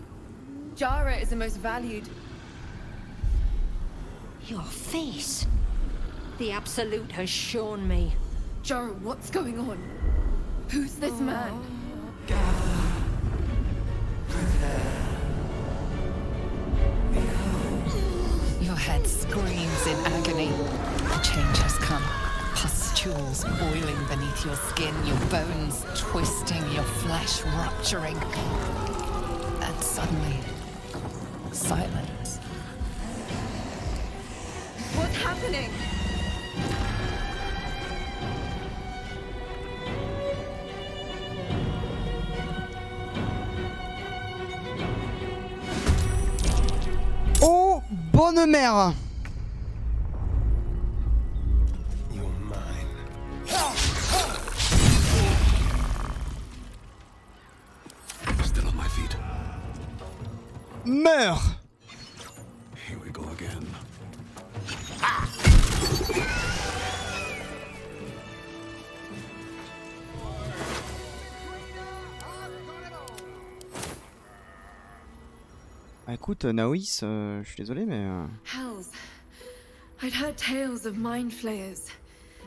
Jara is the most valued. Your face. The Absolute has shown me. Jara, what's going on? Who's this man? Your head screams in agony. The change has come. Pustules boiling beneath your skin, your bones twisting, your flesh rupturing. And suddenly, silence. What's happening? Oh, bonne mère! Still on my feet. Meurs! Here we go again. Ah, écoute, Naois, je suis désolé, mais... Hells. I'd heard tales of mind flayers,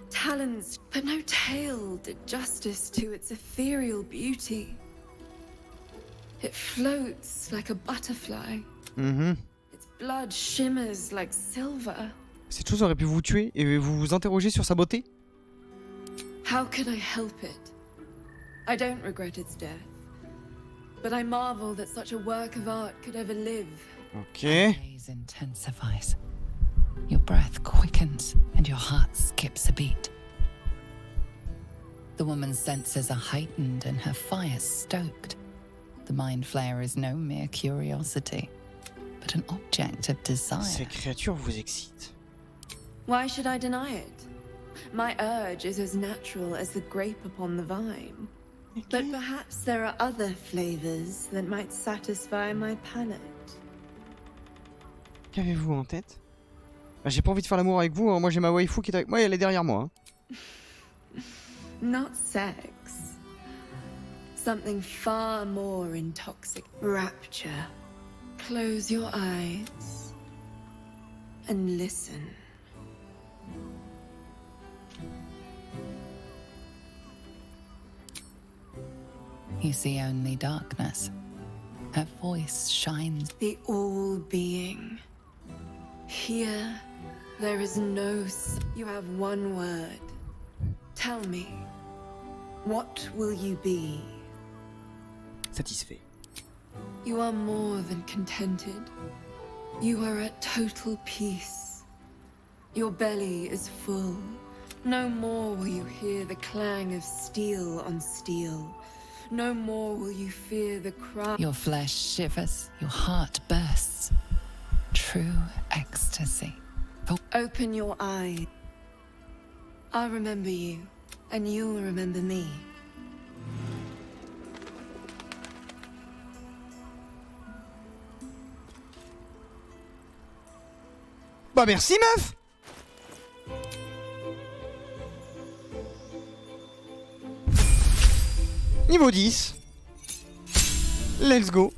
talons, but no tale did justice to its ethereal beauty. It floats like a butterfly. Its blood shimmers like silver. Cette chose aurait pu vous tuer et vous vous interrogez sur sa beauté? How could I help it? I don't regret its death. But I marvel that such a work of art could ever live. Okay. Gaze intensifies. Your breath quickens and your heart skips a beat. The woman's senses are heightened and her fire stoked. The mind flayer is no mere curiosity, but an object of desire. Ces créatures vous excitent. Why should I deny it? My urge is as natural as the grape upon the vine. But perhaps there are other flavors that might satisfy my palate. Qu'avez-vous en tête? Bah, j'ai pas envie de faire l'amour avec vous, hein. Moi j'ai ma waifu qui est avec moi et elle est derrière moi. Hein. Not sex. Something far more intoxicating. Rapture. Close your eyes and listen. You see only darkness. Her voice shines. The all-being. Here, there is no... You have one word. Tell me, what will you be? Satisfait. You are more than contented. You are at total peace. Your belly is full. No more will you hear the clang of steel on steel. No more will you fear the cry. Your flesh shivers, your heart bursts. True ecstasy. Open your eyes. I'll remember you, and you'll remember me. Bah merci meuf. Niveau 10. Let's go.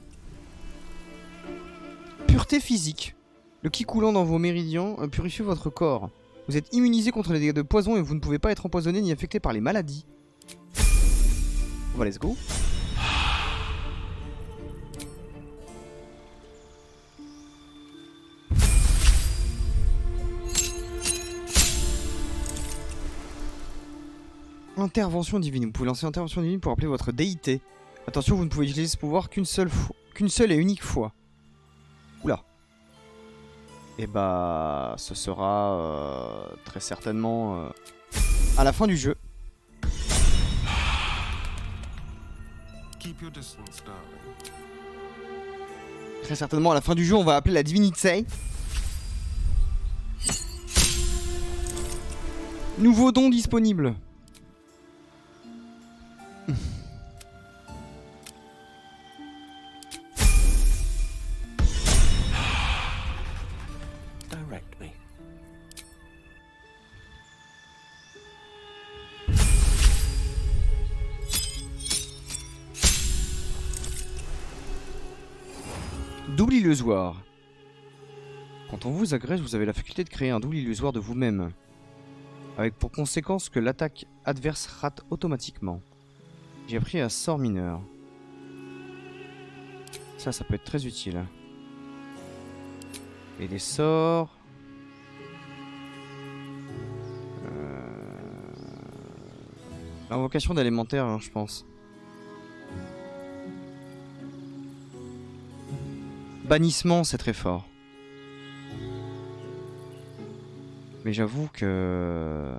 Pureté physique. Le ki coulant dans vos méridiens purifie votre corps. Vous êtes immunisé contre les dégâts de poison et vous ne pouvez pas être empoisonné ni affecté par les maladies. Bon bah let's go. Intervention divine. Vous pouvez lancer intervention divine pour appeler votre déité. Attention, vous ne pouvez utiliser ce pouvoir qu'une seule et unique fois. Oula. Et bah, ce sera très certainement à la fin du jeu. Keep your distance, darling. Très certainement à la fin du jeu, on va appeler la divinité. Nouveau don disponible. Direct me. Double illusoire. Quand on vous agresse, vous avez la faculté de créer un double illusoire de vous-même. Avec pour conséquence que l'attaque adverse rate automatiquement. J'ai appris un sort mineur. Ça peut être très utile. Et des sorts... L'invocation d'élémentaire, hein, je pense. Bannissement, c'est très fort. Mais j'avoue que...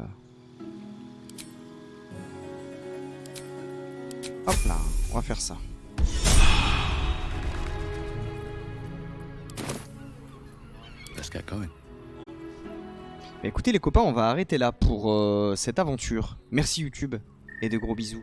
Hop là, on va faire ça. Let's get going. Écoutez les copains, on va arrêter là pour cette aventure. Merci YouTube et de gros bisous.